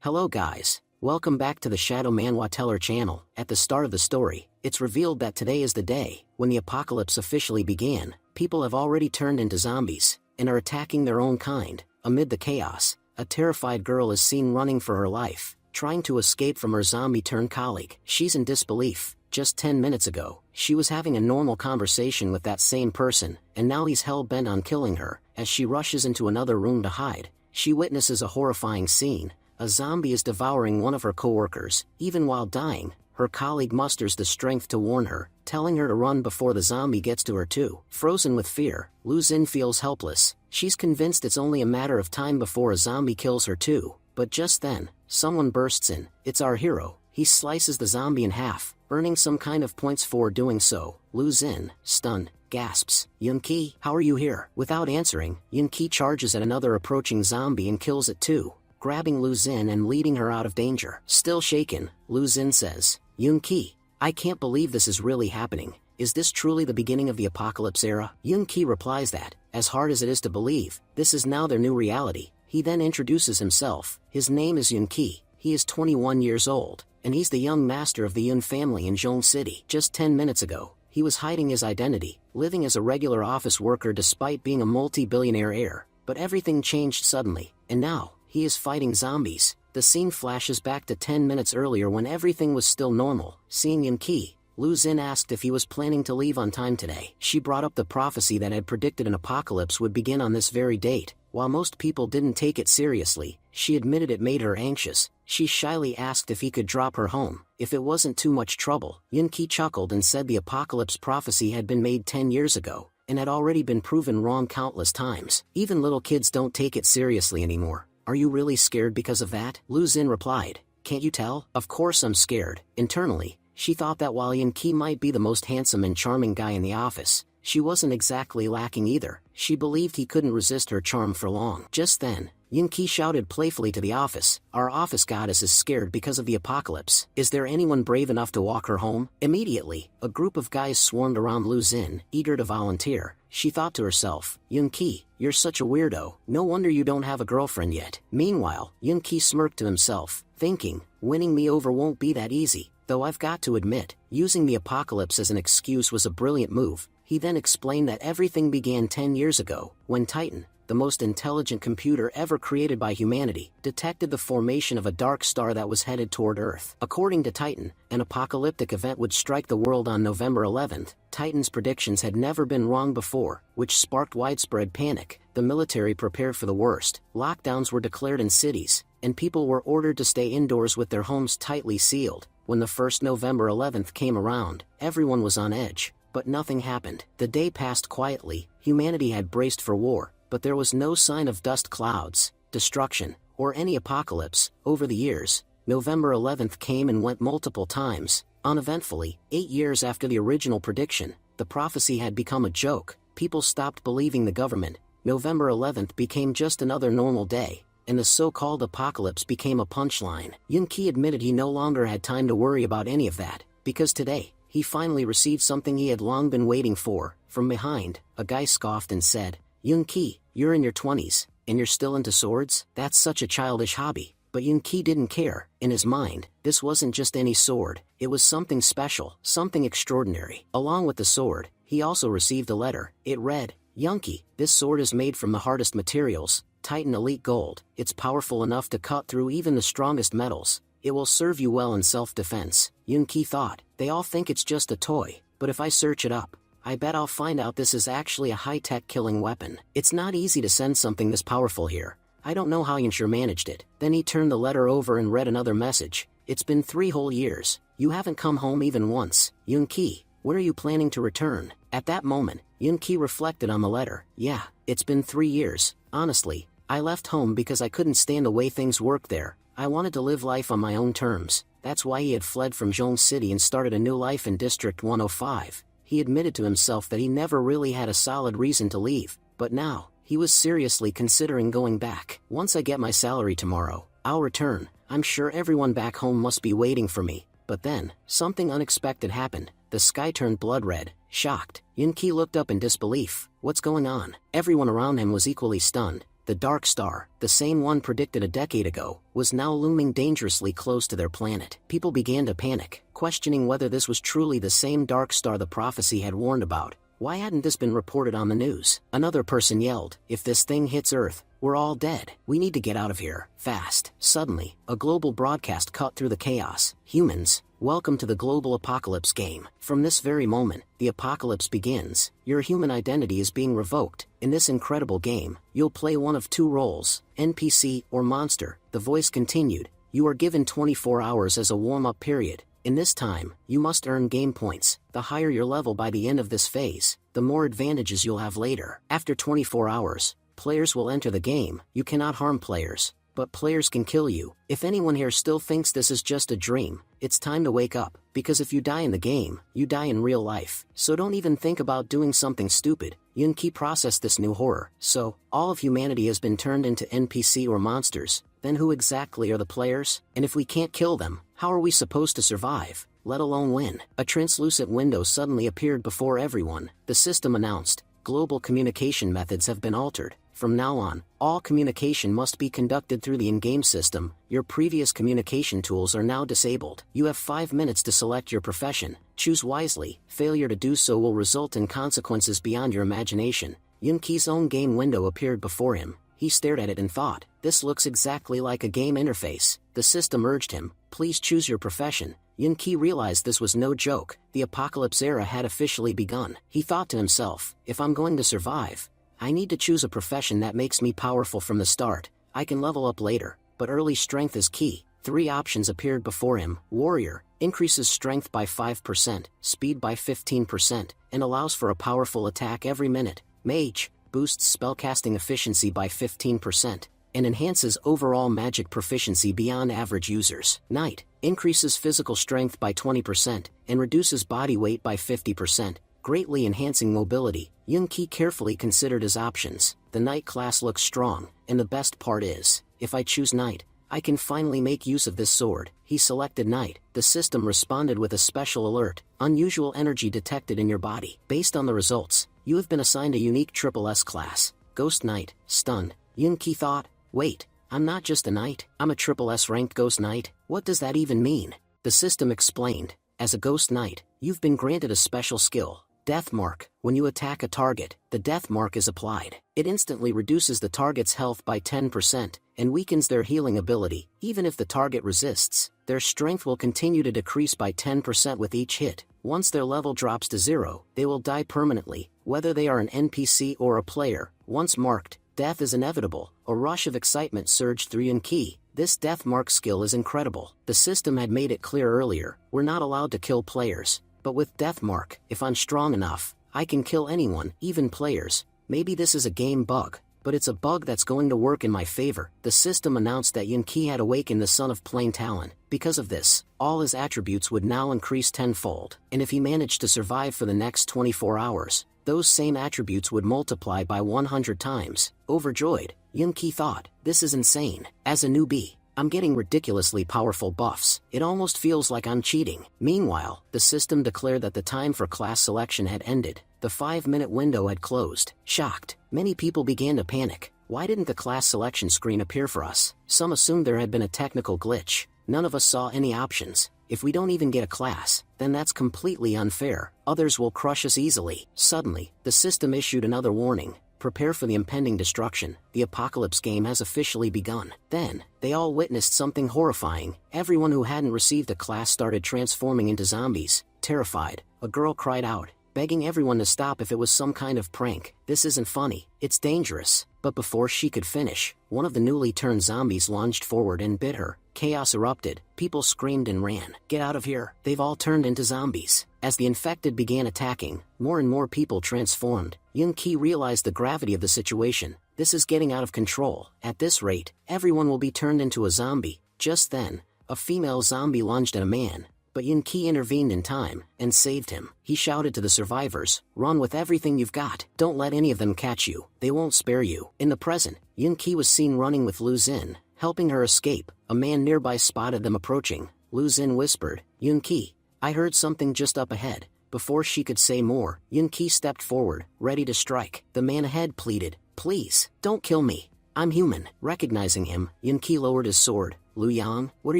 Hello guys, welcome back to the Shadow Manhwa Teller channel. At the start of the story, it's revealed that today is the day when the apocalypse officially began. People have already turned into zombies and are attacking their own kind. Amid the chaos, a terrified girl is seen running for her life, trying to escape from her zombie-turned colleague. She's in disbelief. Just 10 minutes ago, she was having a normal conversation with that same person, and now he's hell-bent on killing her. As she rushes into another room to hide, she witnesses a horrifying scene. A zombie is devouring one of her co-workers. Even while dying, her colleague musters the strength to warn her, telling her to run before the zombie gets to her too. Frozen with fear, Lu Xin feels helpless. She's convinced it's only a matter of time before a zombie kills her too. But just then, someone bursts in. It's our hero. He slices the zombie in half, earning some kind of points for doing so. Lu Xin, stunned, gasps, "Yunqi, how are you here?" Without answering, Yunqi charges at another approaching zombie and kills it too, grabbing Lu Xin and leading her out of danger. Still shaken, Lu Xin says, "Yunqi, I can't believe this is really happening. Is this truly the beginning of the apocalypse era?" Yunqi replies that, as hard as it is to believe, this is now their new reality. He then introduces himself. His name is Yunqi. He is 21 years old, and he's the young master of the Yun family in Zhong City. Just 10 minutes ago, he was hiding his identity, living as a regular office worker despite being a multi-billionaire heir. But everything changed suddenly, and now, he is fighting zombies. The scene flashes back to 10 minutes earlier when everything was still normal. Seeing Yunqi, Lu Xin asked if he was planning to leave on time today. She brought up the prophecy that had predicted an apocalypse would begin on this very date. While most people didn't take it seriously, she admitted it made her anxious. She shyly asked if he could drop her home, if it wasn't too much trouble. Yunqi chuckled and said the apocalypse prophecy had been made 10 years ago, and had already been proven wrong countless times. Even little kids don't take it seriously anymore. Are you really scared because of that? Lu Xin replied, "Can't you tell? Of course I'm scared." Internally, she thought that while Yunqi might be the most handsome and charming guy in the office, she wasn't exactly lacking either. She believed he couldn't resist her charm for long. Just then, Yunqi shouted playfully to the office, "Our office goddess is scared because of the apocalypse. Is there anyone brave enough to walk her home?" Immediately, a group of guys swarmed around Lu Xin, eager to volunteer. She thought to herself, "Yunqi, you're such a weirdo. No wonder you don't have a girlfriend yet." Meanwhile, Yunqi smirked to himself, thinking, winning me over won't be that easy. Though I've got to admit, using the apocalypse as an excuse was a brilliant move. He then explained that everything began 10 years ago, when Titan, the most intelligent computer ever created by humanity, detected the formation of a dark star that was headed toward Earth. According to Titan, an apocalyptic event would strike the world on November 11th. Titan's predictions had never been wrong before, which sparked widespread panic. The military prepared for the worst. Lockdowns were declared in cities, and people were ordered to stay indoors with their homes tightly sealed. When the first November 11th came around, everyone was on edge. But nothing happened. The day passed quietly. Humanity had braced for war, but there was no sign of dust clouds, destruction, or any apocalypse. Over the years, November 11th came and went multiple times. Uneventfully, 8 years after the original prediction, the prophecy had become a joke. People stopped believing the government. November 11th became just another normal day, and the so-called apocalypse became a punchline. Yunqi admitted he no longer had time to worry about any of that, because today, he finally received something he had long been waiting for. From behind, a guy scoffed and said, "Yunqi, you're in your 20s, and you're still into swords? That's such a childish hobby." But Yunqi didn't care. In his mind, this wasn't just any sword, it was something special, something extraordinary. Along with the sword, he also received a letter. It read, "Yunqi, this sword is made from the hardest materials, Titan Elite Gold. It's powerful enough to cut through even the strongest metals. It will serve you well in self-defense." Yunqi thought, they all think it's just a toy, but if I search it up, I bet I'll find out this is actually a high-tech killing weapon. It's not easy to send something this powerful here. I don't know how Yunsure managed it. Then he turned the letter over and read another message. "It's been 3 whole years. You haven't come home even once. Yunqi, when are you planning to return?" At that moment, Yunqi reflected on the letter. "Yeah, it's been 3 years. Honestly, I left home because I couldn't stand the way things worked there. I wanted to live life on my own terms." That's why he had fled from Zhong City and started a new life in District 105. He admitted to himself that he never really had a solid reason to leave, but now, he was seriously considering going back. "Once I get my salary tomorrow, I'll return. I'm sure everyone back home must be waiting for me." But then, something unexpected happened. The sky turned blood red. Shocked, Yunqi looked up in disbelief. What's going on? Everyone around him was equally stunned. the dark star, the same one predicted a decade ago, was now looming dangerously close to their planet. People began to panic, questioning whether this was truly the same dark star the prophecy had warned about. Why hadn't this been reported on the news? Another person yelled, "If this thing hits Earth, we're all dead. We need to get out of here, fast." Suddenly, a global broadcast cut through the chaos. "Humans, welcome to the global apocalypse game. From this very moment, the apocalypse begins. Your human identity is being revoked. In this incredible game, you'll play one of two roles, NPC or monster." The voice continued, "You are given 24 hours as a warm-up period. In this time, you must earn game points. The higher your level by the end of this phase, the more advantages you'll have later. After 24 hours, players will enter the game. You cannot harm players, but players can kill you. If anyone here still thinks this is just a dream, it's time to wake up, because if you die in the game, you die in real life. So don't even think about doing something stupid." Yunki processed this new horror. So, all of humanity has been turned into NPC or monsters. Then who exactly are the players? And if we can't kill them, how are we supposed to survive, let alone win? A translucent window suddenly appeared before everyone. The system announced, "Global communication methods have been altered. From now on, all communication must be conducted through the in-game system. Your previous communication tools are now disabled. You have 5 minutes to select your profession. Choose wisely. Failure to do so will result in consequences beyond your imagination." Yunki's own game window appeared before him. He stared at it and thought, "This looks exactly like a game interface." The system urged him, "Please choose your profession." Yunki realized this was no joke. The apocalypse era had officially begun. He thought to himself, "If I'm going to survive, I need to choose a profession that makes me powerful from the start. I can level up later, but early strength is key." 3 options appeared before him. Warrior, increases strength by 5%, speed by 15%, and allows for a powerful attack every minute. Mage, boosts spellcasting efficiency by 15%, and enhances overall magic proficiency beyond average users. Knight, increases physical strength by 20%, and reduces body weight by 50%, greatly enhancing mobility. Yunki carefully considered his options. The Knight class looks strong, and the best part is, if I choose Knight, I can finally make use of this sword. He selected Knight. The system responded with a special alert, "Unusual energy detected in your body." Based on the results, you have been assigned a unique S class, Ghost Knight. Stunned, Yunki thought, "Wait, I'm not just a knight, I'm a S ranked Ghost Knight. What does that even mean?" The system explained, "As a Ghost Knight, you've been granted a special skill, Death Mark. When you attack a target, the Death Mark is applied. It instantly reduces the target's health by 10%, and weakens their healing ability. Even if the target resists, their strength will continue to decrease by 10% with each hit. Once their level drops to 0, they will die permanently, whether they are an NPC or a player. Once marked, death is inevitable." A rush of excitement surged through Yunki. This Death Mark skill is incredible. The system had made it clear earlier, we're not allowed to kill players. But with Death Mark, if I'm strong enough, I can kill anyone, even players. Maybe this is a game bug, but it's a bug that's going to work in my favor. The system announced that Yunki had awakened the Son of Plain Talon. Because of this, all his attributes would now increase tenfold, and if he managed to survive for the next 24 hours, those same attributes would multiply by 100 times. Overjoyed, Yunki thought, "This is insane. As a newbie, I'm getting ridiculously powerful buffs. It almost feels like I'm cheating." Meanwhile, the system declared that the time for class selection had ended. The 5-minute window had closed. Shocked, many people began to panic. Why didn't the class selection screen appear for us? Some assumed there had been a technical glitch. None of us saw any options. If we don't even get a class, then that's completely unfair. Others will crush us easily. Suddenly, the system issued another warning. Prepare for the impending destruction. The apocalypse game has officially begun. Then, they all witnessed something horrifying. Everyone who hadn't received a class started transforming into zombies. Terrified, a girl cried out, begging everyone to stop if it was some kind of prank. "This isn't funny, it's dangerous." But before she could finish, one of the newly turned zombies lunged forward and bit her. Chaos erupted, people screamed and ran. "Get out of here, they've all turned into zombies." As the infected began attacking, more and more people transformed. Yunki realized the gravity of the situation. This is getting out of control. At this rate, everyone will be turned into a zombie. Just then, a female zombie lunged at a man, but Yunki intervened in time and saved him. He shouted to the survivors, "Run with everything you've got. Don't let any of them catch you. They won't spare you." In the present, Yunki was seen running with Lu Xin, helping her escape. A man nearby spotted them approaching. Lu Xin whispered, "Yunki, I heard something just up ahead." Before she could say more, Yunki stepped forward, ready to strike. The man ahead pleaded, "Please, don't kill me. I'm human. Recognizing him, Yunqi lowered his sword. Lu Yang, what are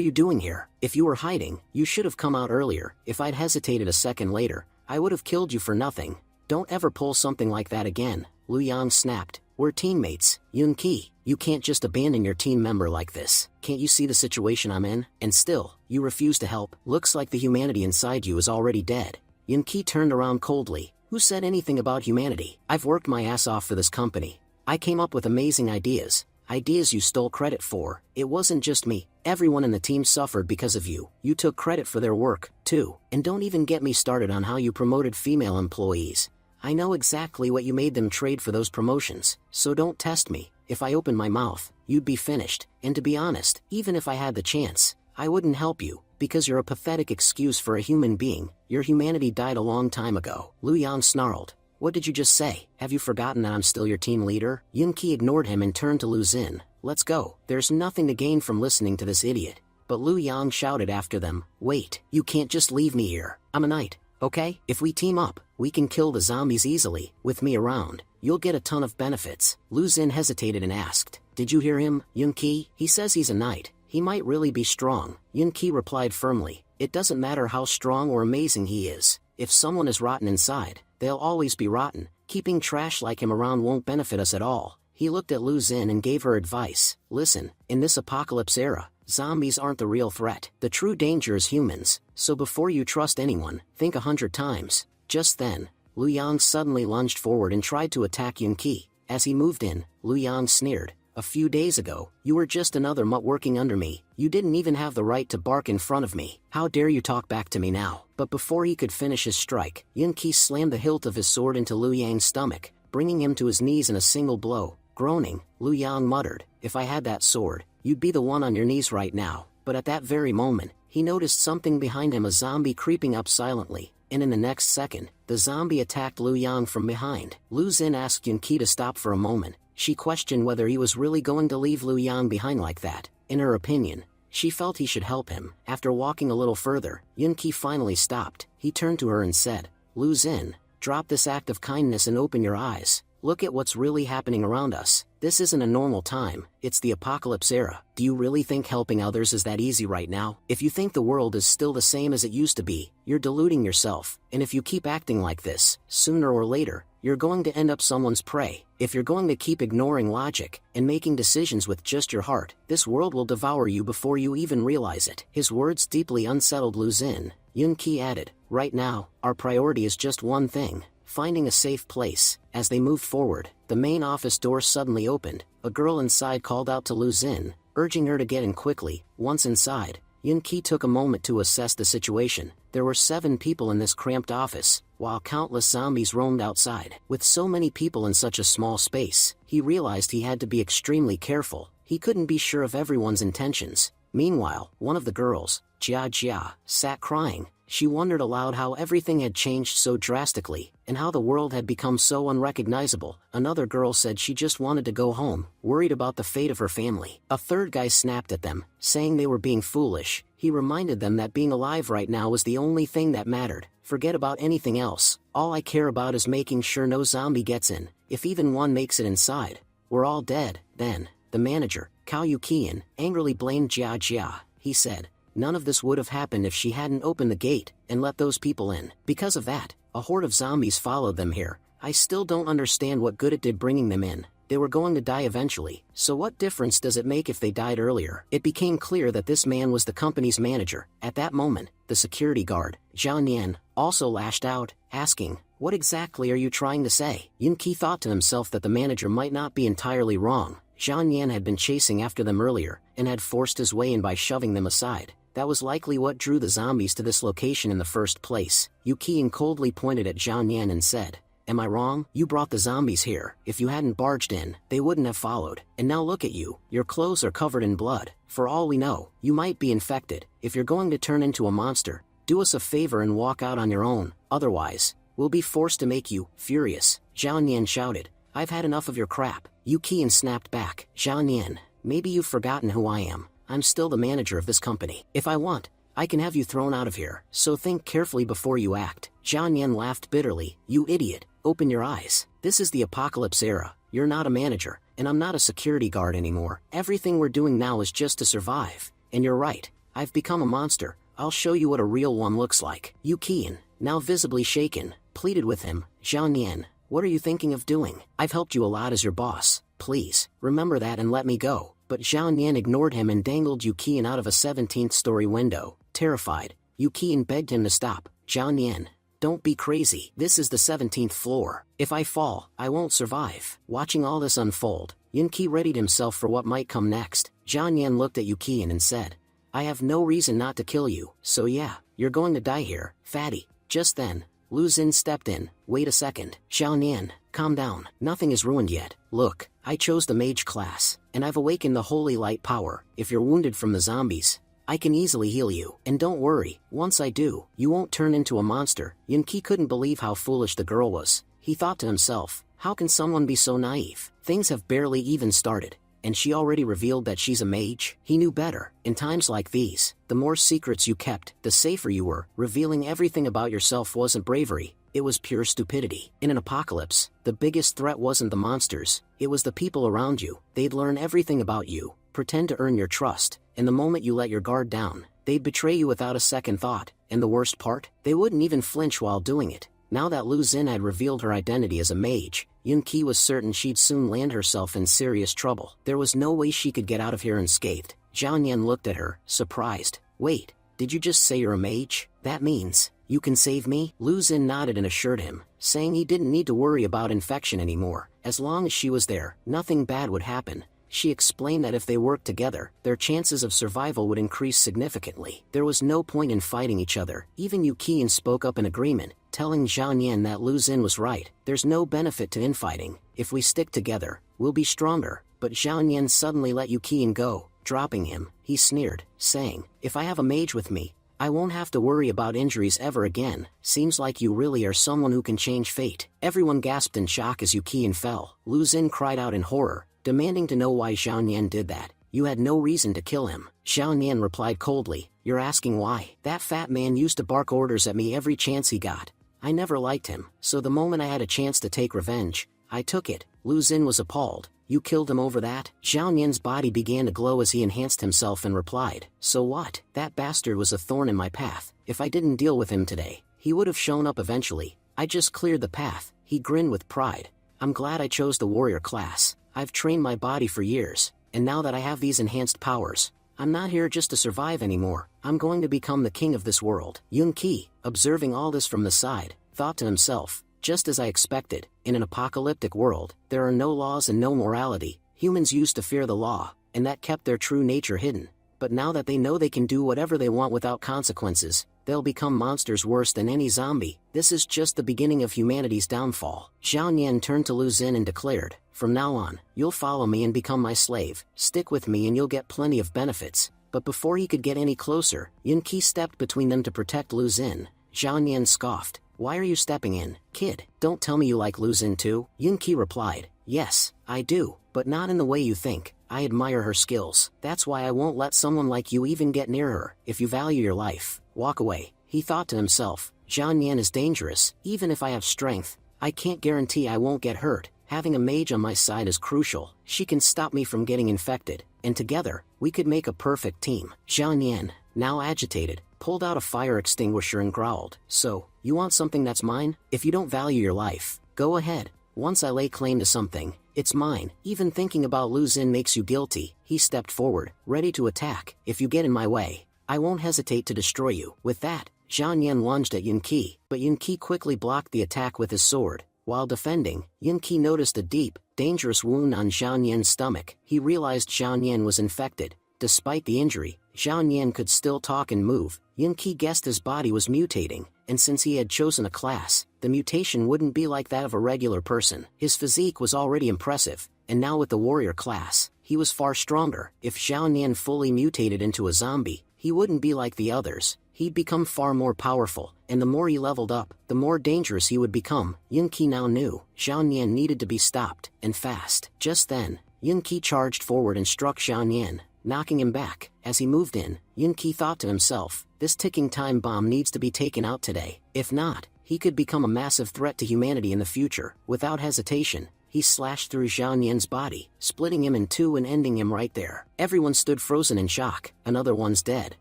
you doing here? If you were hiding, you should have come out earlier. If I'd hesitated a second later, I would have killed you for nothing. Don't ever pull something like that again. Lu Yang snapped. We're teammates. Yunqi, you can't just abandon your team member like this. Can't you see the situation I'm in? And still, you refuse to help. Looks like the humanity inside you is already dead. Yunqi turned around coldly. Who said anything about humanity? I've worked my ass off for this company. I came up with amazing ideas. Ideas you stole credit for. It wasn't just me. Everyone in the team suffered because of you. You took credit for their work, too. And don't even get me started on how you promoted female employees. I know exactly what you made them trade for those promotions, so don't test me. If I opened my mouth, you'd be finished. And to be honest, even if I had the chance, I wouldn't help you, because you're a pathetic excuse for a human being. Your humanity died a long time ago. Lu Yang snarled. What did you just say? Have you forgotten that I'm still your team leader? Yunqi ignored him and turned to Lu Xin. Let's go. There's nothing to gain from listening to this idiot. But Lu Yang shouted after them. Wait, you can't just leave me here. I'm a knight, okay? If we team up, we can kill the zombies easily. With me around, you'll get a ton of benefits. Lu Xin hesitated and asked. Did you hear him, Yunqi? He says he's a knight. He might really be strong. Yunqi replied firmly. It doesn't matter how strong or amazing he is. If someone is rotten inside, they'll always be rotten. Keeping trash like him around won't benefit us at all. He looked at Lu Xin and gave her advice. Listen, in this apocalypse era, zombies aren't the real threat. The true danger is humans. So before you trust anyone, think 100 times. Just then, Lu Yang suddenly lunged forward and tried to attack Yunqi. As he moved in, Lu Yang sneered. A few days ago, you were just another mutt working under me. You didn't even have the right to bark in front of me. How dare you talk back to me now? But before he could finish his strike, Yunqi slammed the hilt of his sword into Lu Yang's stomach, bringing him to his knees in a single blow. Groaning, Lu Yang muttered, if I had that sword, you'd be the one on your knees right now. But at that very moment, he noticed something behind him, a zombie creeping up silently, and in the next second, the zombie attacked Lu Yang from behind. Lu Xin asked Yunqi to stop for a moment. She questioned whether he was really going to leave Lu Yang behind like that. In her opinion, she felt he should help him. After walking a little further, Yunqi finally stopped. He turned to her and said, Lu Xin, drop this act of kindness and open your eyes. Look at what's really happening around us. This isn't a normal time, it's the apocalypse era. Do you really think helping others is that easy right now? If you think the world is still the same as it used to be, you're deluding yourself. And if you keep acting like this, sooner or later, you're going to end up someone's prey. If you're going to keep ignoring logic and making decisions with just your heart, this world will devour you before you even realize it. His words deeply unsettled Lu Xin. Yunqi added, right now, our priority is just one thing. Finding a safe place. As they moved forward, the main office door suddenly opened. A girl inside called out to Lu Xin, urging her to get in quickly. Once inside, Yunqi took a moment to assess the situation. There were 7 people in this cramped office, while countless zombies roamed outside. With so many people in such a small space, he realized he had to be extremely careful. He couldn't be sure of everyone's intentions. Meanwhile, one of the girls, Jia Jia, sat crying. She wondered aloud how everything had changed so drastically, and how the world had become so unrecognizable. Another girl said she just wanted to go home, worried about the fate of her family. A third guy snapped at them, saying they were being foolish. He reminded them that being alive right now was the only thing that mattered. Forget about anything else. All I care about is making sure no zombie gets in. If even one makes it inside, we're all dead. Then, the manager, Cao Yuqian, angrily blamed Jia Jia. He said, none of this would have happened if she hadn't opened the gate and let those people in. Because of that, a horde of zombies followed them here. I still don't understand what good it did bringing them in. They were going to die eventually, so what difference does it make if they died earlier? It became clear that this man was the company's manager. At that moment, the security guard, Zhao Nian, also lashed out, asking, what exactly are you trying to say? Yunqi thought to himself that the manager might not be entirely wrong. Zhao Nian had been chasing after them earlier, and had forced his way in by shoving them aside. That was likely what drew the zombies to this location in the first place. Yuqian coldly pointed at Zhao Nian and said, am I wrong? You brought the zombies here. If you hadn't barged in, they wouldn't have followed. And now look at you. Your clothes are covered in blood. For all we know, you might be infected. If you're going to turn into a monster, do us a favor and walk out on your own. Otherwise, we'll be forced to make you furious. Zhao Nian shouted, I've had enough of your crap. Yuqian snapped back. Zhao Nian, maybe you've forgotten who I am. I'm still the manager of this company. If I want, I can have you thrown out of here. So think carefully before you act. Zhao Nian laughed bitterly. You idiot. Open your eyes. This is the apocalypse era. You're not a manager, and I'm not a security guard anymore. Everything we're doing now is just to survive. And you're right, I've become a monster. I'll show you what a real one looks like. Yu Qian, now visibly shaken, pleaded with him. Zhao Nian, what are you thinking of doing? I've helped you a lot as your boss. Please, remember that and let me go. But Zhao Nian ignored him and dangled Yu Qian out of a 17th story window. Terrified, Yu Qian begged him to stop. Zhao Nian, don't be crazy. This is the 17th floor. If I fall, I won't survive. Watching all this unfold, Yu Qi readied himself for what might come next. Zhao Nian looked at Yu Qian and said, I have no reason not to kill you, so yeah, you're going to die here, fatty. Just then, Lu Xun stepped in. Wait a second. Zhao Nian, calm down. Nothing is ruined yet. Look, I chose the mage class, and I've awakened the holy light power. If you're wounded from the zombies, I can easily heal you. And don't worry, once I do, you won't turn into a monster. Yu Qi couldn't believe how foolish the girl was. He thought to himself, how can someone be so naive? Things have barely even started, and she already revealed that she's a mage? He knew better. In times like these, the more secrets you kept, the safer you were. Revealing everything about yourself wasn't bravery, it was pure stupidity. In an apocalypse, the biggest threat wasn't the monsters, it was the people around you. They'd learn everything about you, pretend to earn your trust, and the moment you let your guard down, they'd betray you without a second thought. And the worst part? They wouldn't even flinch while doing it. Now that Lu Xun had revealed her identity as a mage, Yu Qi was certain she'd soon land herself in serious trouble. There was no way she could get out of here unscathed. Zhao Nian looked at her, surprised. Wait, did you just say you're a mage? That means, you can save me? Lu Xun nodded and assured him, saying he didn't need to worry about infection anymore. As long as she was there, nothing bad would happen. She explained that if they worked together, their chances of survival would increase significantly. There was no point in fighting each other. Even Yu Qian spoke up in agreement, telling Zhao Nian that Lu Xun was right. There's no benefit to infighting. If we stick together, we'll be stronger. But Zhao Nian suddenly let Yu Qian go, dropping him. He sneered, saying, if I have a mage with me, I won't have to worry about injuries ever again. Seems like you really are someone who can change fate. Everyone gasped in shock as Yu Qian fell. Lu Xun cried out in horror, demanding to know why Zhao Nian did that. You had no reason to kill him. Zhao Nian replied coldly, you're asking why? That fat man used to bark orders at me every chance he got. I never liked him, so the moment I had a chance to take revenge, I took it. Lu Xun was appalled. You killed him over that? Zhao Nian's body began to glow as he enhanced himself and replied, so what? That bastard was a thorn in my path. If I didn't deal with him today, he would have shown up eventually. I just cleared the path. He grinned with pride. I'm glad I chose the warrior class. I've trained my body for years, and now that I have these enhanced powers, I'm not here just to survive anymore. I'm going to become the king of this world. Yu Qi, observing all this from the side, thought to himself, just as I expected, in an apocalyptic world, there are no laws and no morality. Humans used to fear the law, and that kept their true nature hidden. But now that they know they can do whatever they want without consequences, they'll become monsters worse than any zombie. This is just the beginning of humanity's downfall. Zhao Nian turned to Lu Xun and declared, from now on, you'll follow me and become my slave. Stick with me and you'll get plenty of benefits. But before he could get any closer, Yu Qi stepped between them to protect Lu Xun. Zhao Nian scoffed, why are you stepping in, kid? Don't tell me you like Lu Xun too? Yu Qi replied, yes, I do, but not in the way you think. I admire her skills. That's why I won't let someone like you even get near her. If you value your life, walk away. He thought to himself, Zhao Nian is dangerous. Even if I have strength, I can't guarantee I won't get hurt. Having a mage on my side is crucial. She can stop me from getting infected, and together, we could make a perfect team. Zhao Nian, now agitated, pulled out a fire extinguisher and growled, so, you want something that's mine? If you don't value your life, go ahead. Once I lay claim to something, it's mine. Even thinking about Lu Xun makes you guilty. He stepped forward, ready to attack. If you get in my way, I won't hesitate to destroy you. With that, Zhao Nian lunged at Yu Qi, but Yu Qi quickly blocked the attack with his sword. While defending, Yu Qi noticed a deep, dangerous wound on Zhao Nian's stomach. He realized Zhao Nian was infected. Despite the injury, Zhao Nian could still talk and move. Yu Qi guessed his body was mutating, and since he had chosen a class, the mutation wouldn't be like that of a regular person. His physique was already impressive, and now with the warrior class, he was far stronger. If Zhao Nian fully mutated into a zombie, he wouldn't be like the others. He'd become far more powerful, and the more he leveled up, the more dangerous he would become. Yu Qi now knew Zhao Nian needed to be stopped, and fast. Just then, Yu Qi charged forward and struck Zhao Nian, knocking him back. As he moved in, Yu Qi thought to himself, this ticking time bomb needs to be taken out today. If not, he could become a massive threat to humanity in the future. Without hesitation, he slashed through Zhao Nian's body, splitting him in two and ending him right there. Everyone stood frozen in shock. Another one's dead.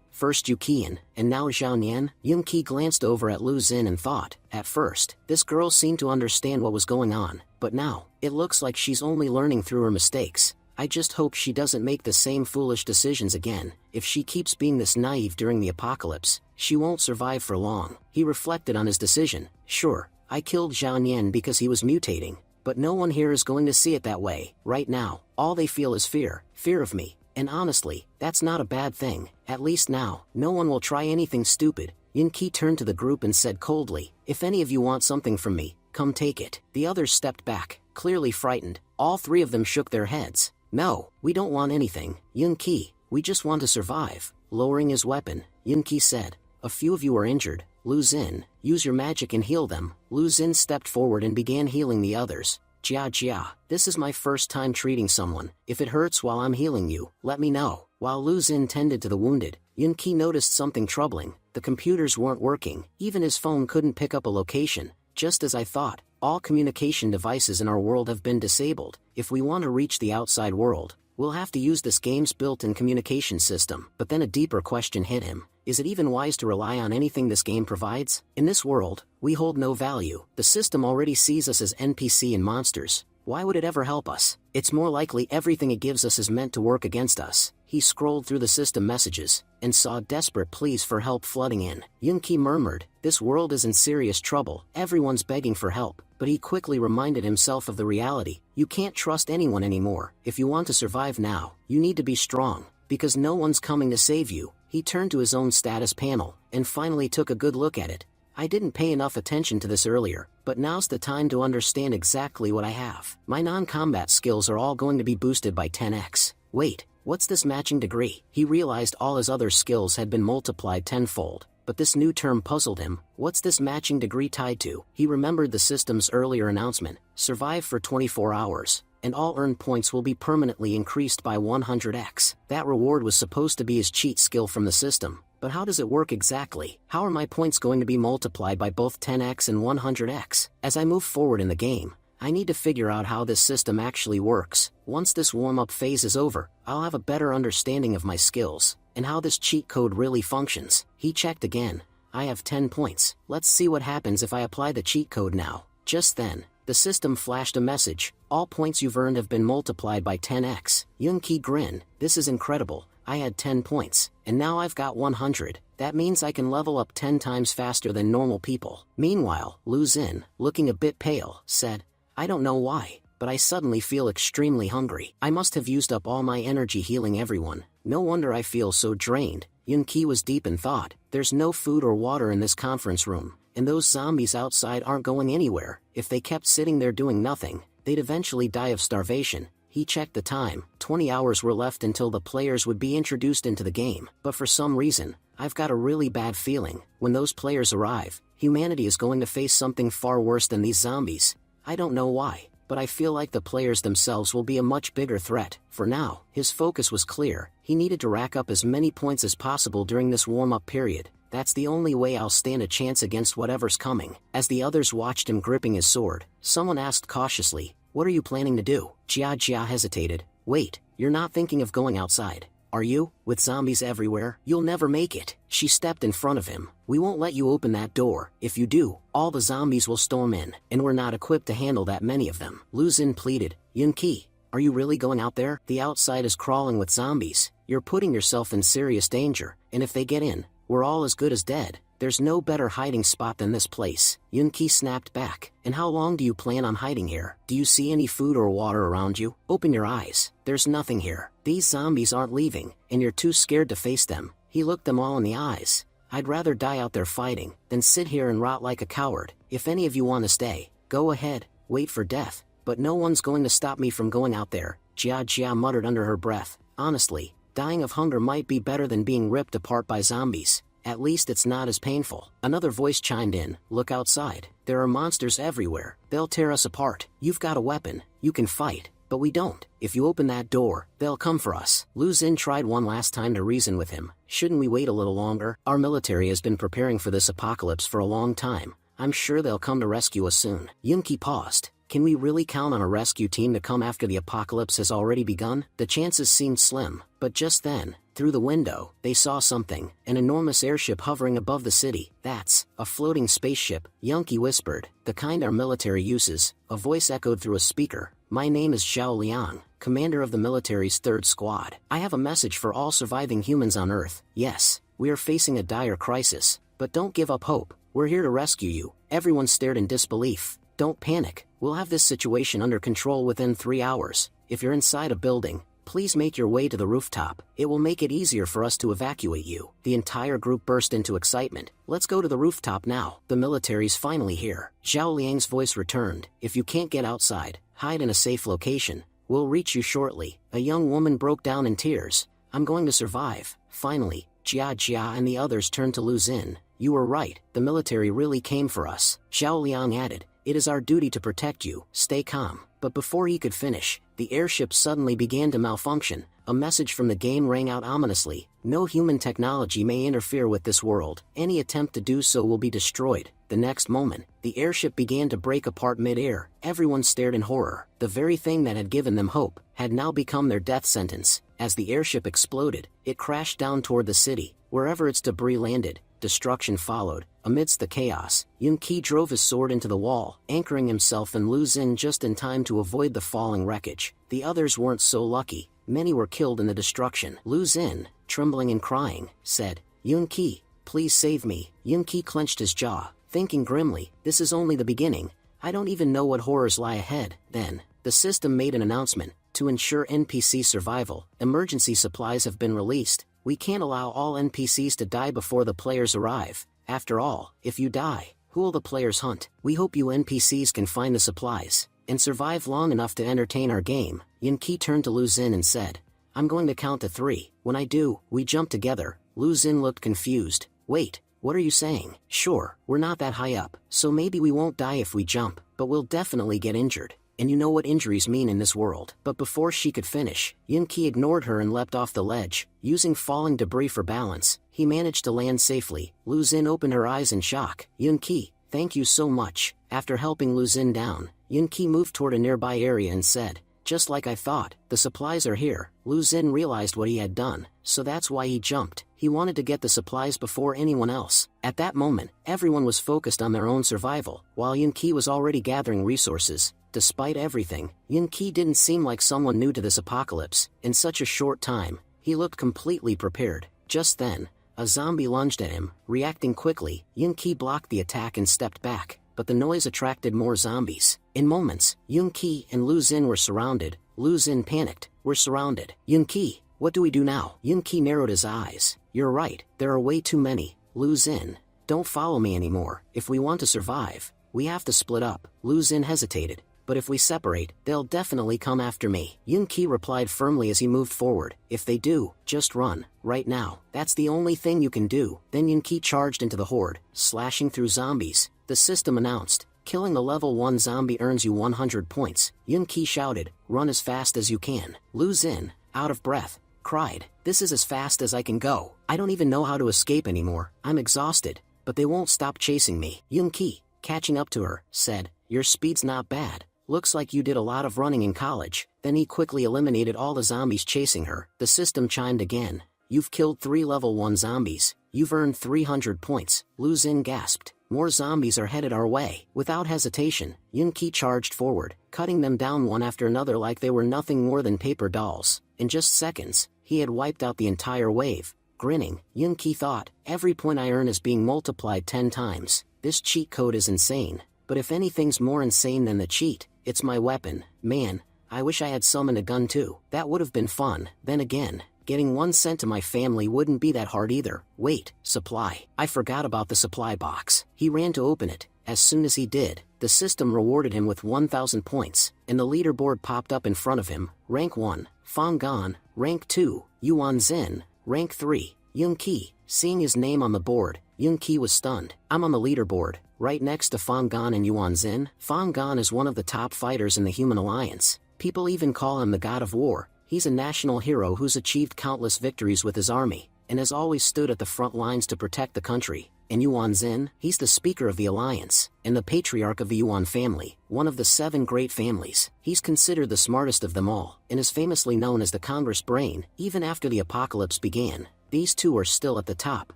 First Yu Qian, and now Zhao Nian. Yun Qi glanced over at Lu Xin and thought, at first, this girl seemed to understand what was going on, but now, it looks like she's only learning through her mistakes. I just hope she doesn't make the same foolish decisions again. If she keeps being this naive during the apocalypse, she won't survive for long. He reflected on his decision. Sure, I killed Zhao Nian because he was mutating, but no one here is going to see it that way. Right now, all they feel is fear of me. And honestly, that's not a bad thing. At least now, no one will try anything stupid. Yun Qi turned to the group and said coldly, if any of you want something from me, come take it. The others stepped back, clearly frightened. All three of them shook their heads. No, we don't want anything, Yun Qi, we just want to survive. Lowering his weapon, Yun Qi said, a few of you are injured. Lu Xin, use your magic and heal them. Lu Xin stepped forward and began healing the others. Jia, this is my first time treating someone. If it hurts while I'm healing you, let me know. While Lu Xin tended to the wounded, Yun Qi noticed something troubling. The computers weren't working. Even his phone couldn't pick up a location. Just as I thought, all communication devices in our world have been disabled. If we want to reach the outside world, we'll have to use this game's built-in communication system. But then a deeper question hit him. Is it even wise to rely on anything this game provides? In this world, we hold no value. The system already sees us as NPC and monsters. Why would it ever help us? It's more likely everything it gives us is meant to work against us. He scrolled through the system messages, and saw desperate pleas for help flooding in. Yun Qi murmured, this world is in serious trouble. Everyone's begging for help. But he quickly reminded himself of the reality. You can't trust anyone anymore. If you want to survive now, you need to be strong, because no one's coming to save you. He turned to his own status panel, and finally took a good look at it. I didn't pay enough attention to this earlier, but now's the time to understand exactly what I have. My non-combat skills are all going to be boosted by 10x. Wait, what's this matching degree? He realized all his other skills had been multiplied tenfold, but this new term puzzled him. What's this matching degree tied to? He remembered the system's earlier announcement, survive for 24 hours. And all earned points will be permanently increased by 100x. That reward was supposed to be his cheat skill from the system, but how does it work exactly? How are my points going to be multiplied by both 10x and 100x? As I move forward in the game, I need to figure out how this system actually works. Once this warm-up phase is over, I'll have a better understanding of my skills, and how this cheat code really functions. He checked again. I have 10 points. Let's see what happens if I apply the cheat code now. Just then, the system flashed a message. All points you've earned have been multiplied by 10x. Yun Qi grinned. This is incredible. I had 10 points, and now I've got 100. That means I can level up 10 times faster than normal people. Meanwhile, Lu Xin, looking a bit pale, said, I don't know why, but I suddenly feel extremely hungry. I must have used up all my energy healing everyone. No wonder I feel so drained. Yun Qi was deep in thought. There's no food or water in this conference room, and those zombies outside aren't going anywhere. If they kept sitting there doing nothing, they'd eventually die of starvation. He checked the time. 20 hours were left until the players would be introduced into the game. But for some reason, I've got a really bad feeling. When those players arrive, humanity is going to face something far worse than these zombies. I don't know why, but I feel like the players themselves will be a much bigger threat. For now, his focus was clear. He needed to rack up as many points as possible during this warm-up period. That's the only way I'll stand a chance against whatever's coming. As the others watched him gripping his sword, someone asked cautiously, what are you planning to do? Jia hesitated. Wait, you're not thinking of going outside, are you? With zombies everywhere, you'll never make it. She stepped in front of him. We won't let you open that door. If you do, all the zombies will storm in, and we're not equipped to handle that many of them. Lu Xin pleaded. Yun Qi, are you really going out there? The outside is crawling with zombies. You're putting yourself in serious danger, and if they get in, we're all as good as dead. There's no better hiding spot than this place. Yun Qi snapped back. And how long do you plan on hiding here? Do you see any food or water around you? Open your eyes. There's nothing here. These zombies aren't leaving, and you're too scared to face them. He looked them all in the eyes. I'd rather die out there fighting, than sit here and rot like a coward. If any of you want to stay, go ahead, wait for death. But no one's going to stop me from going out there. Jia muttered under her breath. Honestly, dying of hunger might be better than being ripped apart by zombies. At least it's not as painful. Another voice chimed in. Look outside. There are monsters everywhere. They'll tear us apart. You've got a weapon. You can fight. But we don't. If you open that door, they'll come for us. Lu Xin tried one last time to reason with him. Shouldn't we wait a little longer? Our military has been preparing for this apocalypse for a long time. I'm sure they'll come to rescue us soon. Yun Qi paused. Can we really count on a rescue team to come after the apocalypse has already begun? The chances seemed slim, but just then, through the window, they saw something, an enormous airship hovering above the city. That's a floating spaceship, Yunki whispered, the kind our military uses. A voice echoed through a speaker. My name is Zhao Liang, commander of the military's 3rd Squad. I have a message for all surviving humans on Earth. Yes, we are facing a dire crisis, but don't give up hope. We're here to rescue you. Everyone stared in disbelief. Don't panic. We'll have this situation under control within 3 hours. If you're inside a building, please make your way to the rooftop. It will make it easier for us to evacuate you. The entire group burst into excitement. Let's go to the rooftop now. The military's finally here. Zhao Liang's voice returned. If you can't get outside, hide in a safe location. We'll reach you shortly. A young woman broke down in tears. I'm going to survive. Finally, Jia and the others turned to Lu Xin. You were right. The military really came for us. Zhao Liang added. It is our duty to protect you. Stay calm. But before he could finish, the airship suddenly began to malfunction. A message from the game rang out ominously. No human technology may interfere with this world. Any attempt to do so will be destroyed. The next moment, the airship began to break apart mid-air. Everyone stared in horror. The very thing that had given them hope had now become their death sentence. As the airship exploded, it crashed down toward the city. Wherever its debris landed, destruction followed. Amidst the chaos, Yunki drove his sword into the wall, anchoring himself and Lu Xin just in time to avoid the falling wreckage. The others weren't so lucky. Many were killed in the destruction. Lu Xin, trembling and crying, said, Yunki, please save me. Yunki clenched his jaw, thinking grimly, this is only the beginning. I don't even know what horrors lie ahead. Then, the system made an announcement. To ensure NPC survival, emergency supplies have been released. We can't allow all NPCs to die before the players arrive. After all, if you die, who will the players hunt? We hope you NPCs can find the supplies and survive long enough to entertain our game. Yunki turned to Lu Xin and said, I'm going to count to 3. When I do, we jump together. Lu Xin looked confused. Wait, what are you saying? Sure, we're not that high up, so maybe we won't die if we jump, but we'll definitely get injured. And you know what injuries mean in this world. But before she could finish, Yunki ignored her and leapt off the ledge. Using falling debris for balance, he managed to land safely. Lu Xin opened her eyes in shock. Yunki, thank you so much. After helping Lu Xin down, Yunki moved toward a nearby area and said, just like I thought, the supplies are here. Lu Xin realized what he had done, so that's why he jumped. He wanted to get the supplies before anyone else. At that moment, everyone was focused on their own survival, while Yunki was already gathering resources. Despite everything, Yunki didn't seem like someone new to this apocalypse. In such a short time, he looked completely prepared. Just then, a zombie lunged at him. Reacting quickly, Yunki blocked the attack and stepped back, but the noise attracted more zombies. In moments, Yunki and Lu Xin were surrounded. Lu Xin panicked. We're surrounded. Yunki, what do we do now? Yunki narrowed his eyes. You're right, there are way too many. Lu Xin, don't follow me anymore. If we want to survive, we have to split up. Lu Xin hesitated. But if we separate, they'll definitely come after me. Yunki replied firmly as he moved forward. If they do, just run, right now. That's the only thing you can do. Then Yunki charged into the horde, slashing through zombies. The system announced, killing the level 1 zombie earns you 100 points. Yunki shouted, run as fast as you can. Lu Xin, out of breath, cried, this is as fast as I can go. I don't even know how to escape anymore. I'm exhausted, but they won't stop chasing me. Yunki, catching up to her, said, your speed's not bad. Looks like you did a lot of running in college. Then he quickly eliminated all the zombies chasing her. The system chimed again. You've killed 3 level 1 zombies. You've earned 300 points. Lu Xin gasped. More zombies are headed our way. Without hesitation, Yunki charged forward, cutting them down one after another like they were nothing more than paper dolls. In just seconds, he had wiped out the entire wave. Grinning, Yunki thought, every point I earn is being multiplied 10 times. This cheat code is insane. But if anything's more insane than the cheat, it's my weapon. Man, I wish I had summoned a gun too. That would have been fun. Then again, getting 1 cent to my family wouldn't be that hard either. Wait, supply. I forgot about the supply box. He ran to open it. As soon as he did, the system rewarded him with 1,000 points, and the leaderboard popped up in front of him. Rank 1, Fang Gan. Rank 2, Yuan Zhen. Rank 3, Yunki. Seeing his name on the board, Yunki was stunned. I'm on the leaderboard, right next to Fang Gan and Yuan Zhen. Fang Gan is one of the top fighters in the Human Alliance. People even call him the God of War. He's a national hero who's achieved countless victories with his army, and has always stood at the front lines to protect the country. And Yuan Zin, he's the Speaker of the Alliance, and the Patriarch of the Yuan family, one of the 7 great families. He's considered the smartest of them all, and is famously known as the Congress brain. Even after the apocalypse began, these two are still at the top.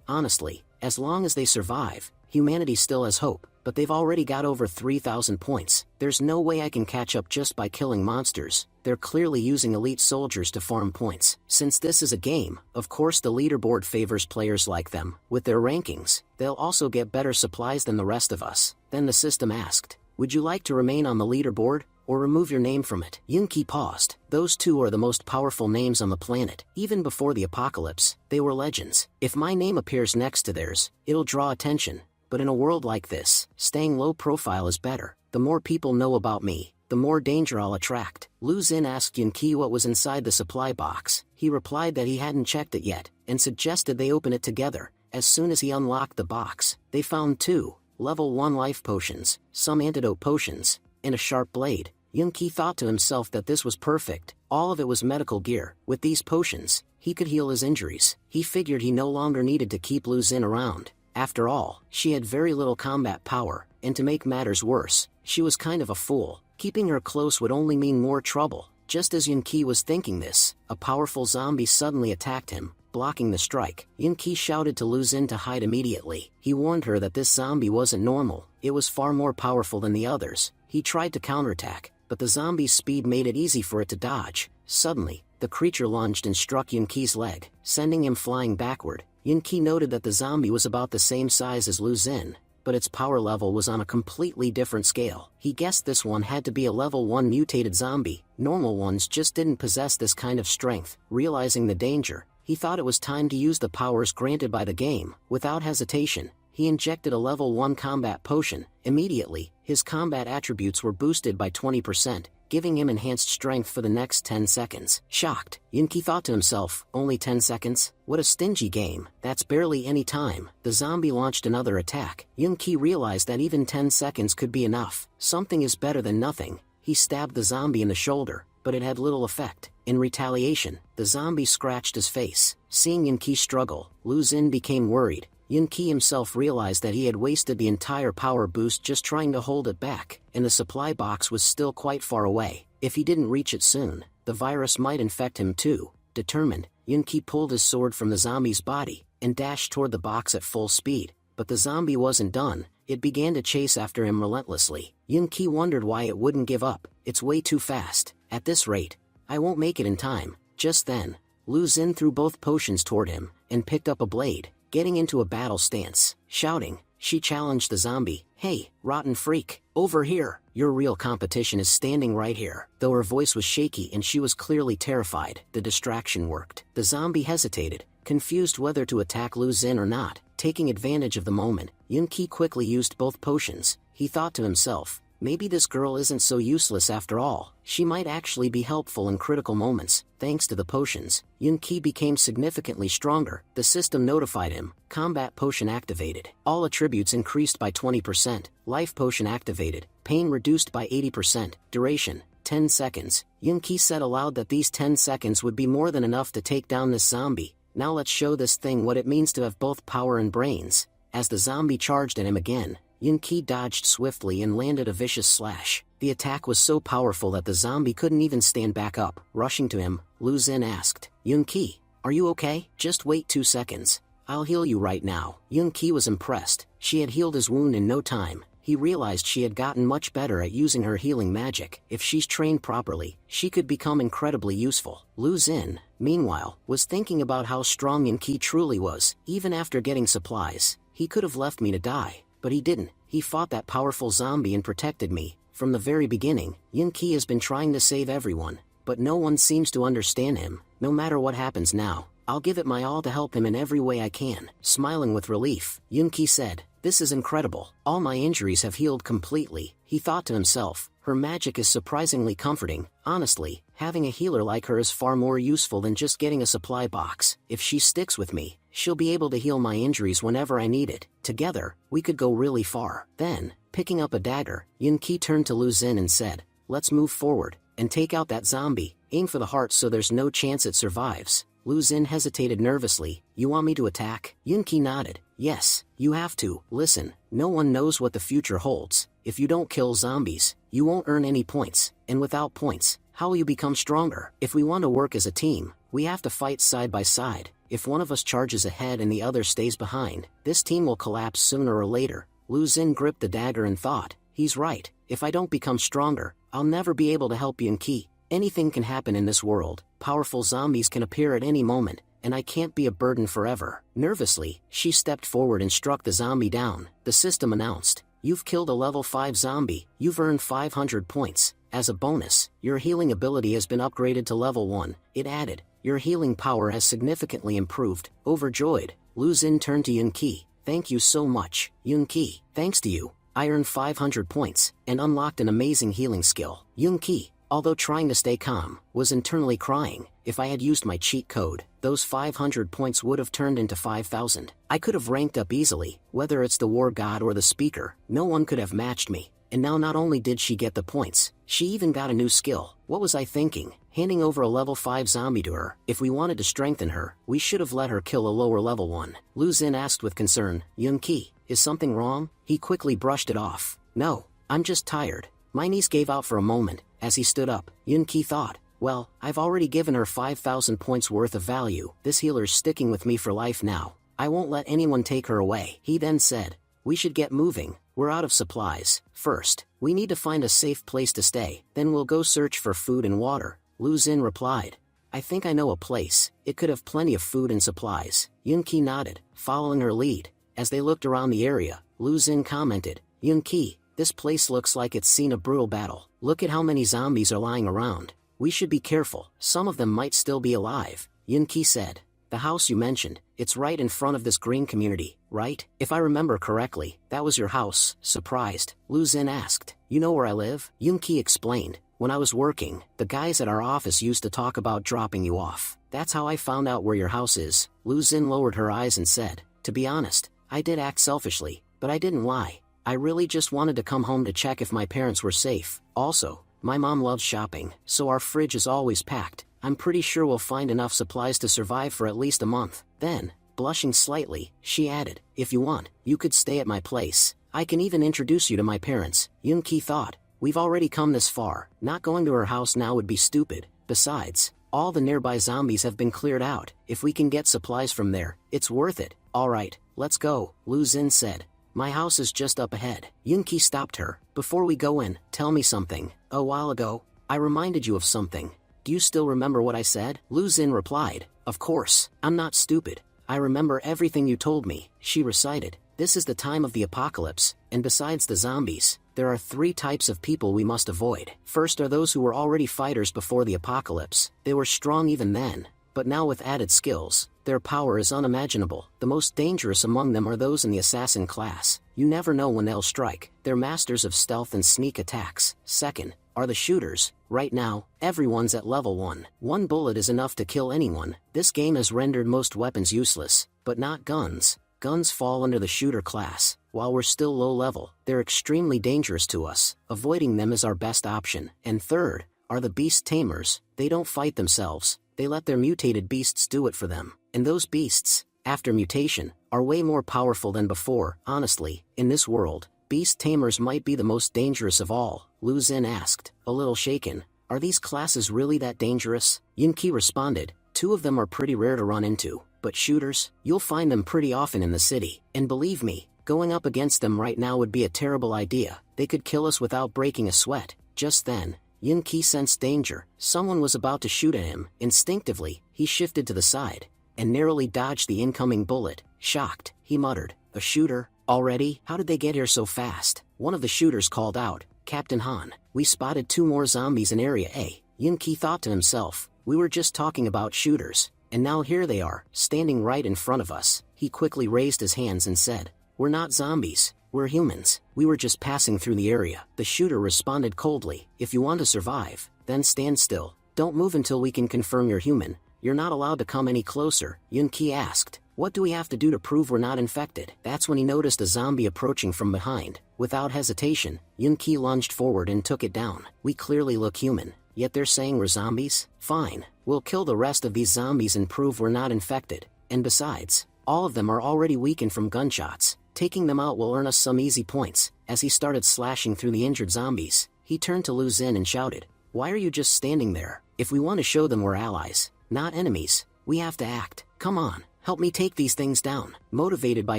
Honestly, as long as they survive, humanity still has hope, but they've already got over 3,000 points. There's no way I can catch up just by killing monsters. They're clearly using elite soldiers to farm points. Since this is a game, of course the leaderboard favors players like them. With their rankings, they'll also get better supplies than the rest of us. Then the system asked, would you like to remain on the leaderboard, or remove your name from it? Yunki paused. Those two are the most powerful names on the planet. Even before the apocalypse, they were legends. If my name appears next to theirs, it'll draw attention. But in a world like this, staying low profile is better. The more people know about me, the more danger I'll attract. Lu Xin asked Yunki what was inside the supply box. He replied that he hadn't checked it yet, and suggested they open it together. As soon as he unlocked the box, they found 2 level 1 life potions, some antidote potions, and a sharp blade. Yunki thought to himself that this was perfect. All of it was medical gear. With these potions, he could heal his injuries. He figured he no longer needed to keep Lu Xin around. After all, she had very little combat power, and to make matters worse, she was kind of a fool. Keeping her close would only mean more trouble. Just as Yunki was thinking this, a powerful zombie suddenly attacked him, blocking the strike. Yunki shouted to Lu Xin to hide immediately. He warned her that this zombie wasn't normal. It was far more powerful than the others. He tried to counterattack, but the zombie's speed made it easy for it to dodge. Suddenly, the creature lunged and struck Yunki's leg, sending him flying backward. Yunki noted that the zombie was about the same size as Lu Xin, but its power level was on a completely different scale. He guessed this one had to be a level 1 mutated zombie. Normal ones just didn't possess this kind of strength. Realizing the danger, he thought it was time to use the powers granted by the game. Without hesitation, he injected a level 1 combat potion. Immediately, his combat attributes were boosted by 20%, giving him enhanced strength for the next 10 seconds. Shocked, Yunki thought to himself, only 10 seconds? What a stingy game. That's barely any time. The zombie launched another attack. Yunki realized that even 10 seconds could be enough. Something is better than nothing. He stabbed the zombie in the shoulder, but it had little effect. In retaliation, the zombie scratched his face. Seeing Yunki struggle, Lu Xin became worried. Yunki himself realized that he had wasted the entire power boost just trying to hold it back, and the supply box was still quite far away. If he didn't reach it soon, the virus might infect him too. Determined, Yunki pulled his sword from the zombie's body, and dashed toward the box at full speed. But the zombie wasn't done. It began to chase after him relentlessly. Yunki wondered why it wouldn't give up. It's way too fast. At this rate, I won't make it in time. Just then, Lu Xin threw both potions toward him, and picked up a blade. Getting into a battle stance, shouting, she challenged the zombie, hey, rotten freak, over here, your real competition is standing right here. Though her voice was shaky and she was clearly terrified, the distraction worked. The zombie hesitated, confused whether to attack Lu Xin or not. Taking advantage of the moment, Yunki quickly used both potions. He thought to himself, maybe this girl isn't so useless after all. She might actually be helpful in critical moments. Thanks to the potions, Yunki became significantly stronger. The system notified him. Combat potion activated. All attributes increased by 20%. Life potion activated. Pain reduced by 80%. Duration, 10 seconds. Yunki said aloud that these 10 seconds would be more than enough to take down this zombie. Now let's show this thing what it means to have both power and brains. As the zombie charged at him again, Yunki dodged swiftly and landed a vicious slash. The attack was so powerful that the zombie couldn't even stand back up. Rushing to him, Lu Xin asked, Yunki, are you okay? Just wait 2 seconds. I'll heal you right now. Yunki was impressed. She had healed his wound in no time. He realized she had gotten much better at using her healing magic. If she's trained properly, she could become incredibly useful. Lu Xin, meanwhile, was thinking about how strong Yunki truly was. Even after getting supplies, he could have left me to die. But he didn't. He fought that powerful zombie and protected me. From the very beginning, Yunki has been trying to save everyone, but no one seems to understand him. No matter what happens now, I'll give it my all to help him in every way I can. Smiling with relief, Yunki said, this is incredible. All my injuries have healed completely. He thought to himself, her magic is surprisingly comforting. Honestly, having a healer like her is far more useful than just getting a supply box. If she sticks with me, she'll be able to heal my injuries whenever I need it. Together, we could go really far. Then, picking up a dagger, Yunki turned to Lu Xin and said, let's move forward, and take out that zombie. Aim for the heart so there's no chance it survives. Lu Xin hesitated nervously. You want me to attack? Yunqi nodded. Yes, you have to. Listen, no one knows what the future holds. If you don't kill zombies, you won't earn any points, and without points, how will you become stronger? If we want to work as a team, we have to fight side by side. If one of us charges ahead and the other stays behind, this team will collapse sooner or later. Lu Xin gripped the dagger and thought, he's right. If I don't become stronger, I'll never be able to help Yunqi. Anything can happen in this world. Powerful zombies can appear at any moment, and I can't be a burden forever. Nervously, she stepped forward and struck the zombie down. The system announced, you've killed a level 5 zombie. You've earned 500 points. As a bonus, your healing ability has been upgraded to level 1. It added, your healing power has significantly improved. Overjoyed, Lu Xin turned to Yunqi. Thank you so much, Yunqi. Thanks to you, I earned 500 points, and unlocked an amazing healing skill. Yunqi, although trying to stay calm, was internally crying. If I had used my cheat code, those 500 points would have turned into 5,000. I could have ranked up easily. Whether it's the war god or the speaker, no one could have matched me. And now not only did she get the points, she even got a new skill. What was I thinking? Handing over a level 5 zombie to her. If we wanted to strengthen her, we should have let her kill a lower level one. Lu Xin asked with concern, Yunqi, is something wrong? He quickly brushed it off. No, I'm just tired. My knees gave out for a moment. As he stood up, Yunqi thought, well, I've already given her 5,000 points worth of value. This healer's sticking with me for life now. I won't let anyone take her away. He then said, we should get moving. We're out of supplies. First, we need to find a safe place to stay. Then we'll go search for food and water. Lu Xin replied, I think I know a place. It could have plenty of food and supplies. Yunqi nodded, following her lead. As they looked around the area, Lu Xin commented, Yunqi, this place looks like it's seen a brutal battle. Look at how many zombies are lying around. We should be careful. Some of them might still be alive. Yunqi said, the house you mentioned, it's right in front of this green community, right? If I remember correctly, that was your house. Surprised, Lu Xin asked, you know where I live? Yunqi explained, when I was working, the guys at our office used to talk about dropping you off. That's how I found out where your house is. Lu Xin lowered her eyes and said, to be honest, I did act selfishly, but I didn't lie. I really just wanted to come home to check if my parents were safe. Also, my mom loves shopping, so our fridge is always packed. I'm pretty sure we'll find enough supplies to survive for at least a month. Then, blushing slightly, she added, if you want, you could stay at my place. I can even introduce you to my parents. Yunqi thought, we've already come this far. Not going to her house now would be stupid. Besides, all the nearby zombies have been cleared out. If we can get supplies from there, it's worth it. Alright, let's go, Lu Xin said. My house is just up ahead. Yunqi stopped her. Before we go in, tell me something. A while ago, I reminded you of something. Do you still remember what I said? Lu Xin replied, of course, I'm not stupid. I remember everything you told me. She recited, this is the time of the apocalypse, and besides the zombies, there are 3 types of people we must avoid. First are those who were already fighters before the apocalypse. They were strong even then, but now with added skills, their power is unimaginable. The most dangerous among them are those in the assassin class. You never know when they'll strike. They're masters of stealth and sneak attacks. Second, are the shooters. Right now, everyone's at level 1. One bullet is enough to kill anyone. This game has rendered most weapons useless, but not guns. Guns fall under the shooter class. While we're still low level, they're extremely dangerous to us. Avoiding them is our best option. And third, are the beast tamers. They don't fight themselves. They let their mutated beasts do it for them. And those beasts, after mutation, are way more powerful than before. Honestly, in this world, beast tamers might be the most dangerous of all. Lu Xin asked, a little shaken, are these classes really that dangerous? Yunqi responded, 2 of them are pretty rare to run into, but shooters, you'll find them pretty often in the city. And believe me, going up against them right now would be a terrible idea. They could kill us without breaking a sweat. Just then, Yunqi sensed danger. Someone was about to shoot at him. Instinctively, he shifted to the side, and narrowly dodged the incoming bullet. Shocked, he muttered, a shooter? Already? How did they get here so fast? One of the shooters called out, Captain Han, we spotted 2 more zombies in Area A. Yunqi thought to himself, we were just talking about shooters, and now here they are, standing right in front of us. He quickly raised his hands and said, we're not zombies, we're humans. We were just passing through the area. The shooter responded coldly, if you want to survive, then stand still. Don't move until we can confirm you're human. You're not allowed to come any closer. Yunqi asked, what do we have to do to prove we're not infected? That's when he noticed a zombie approaching from behind. Without hesitation, Yunqi lunged forward and took it down. We clearly look human. yet they're saying we're zombies? Fine, we'll kill the rest of these zombies and prove we're not infected, and besides, all of them are already weakened from gunshots. Taking them out will earn us some easy points. As he started slashing through the injured zombies, he turned to Lu Xun and shouted, "Why are you just standing there? If we want to show them we're allies, not enemies, we have to act. Come on, help me take these things down." Motivated by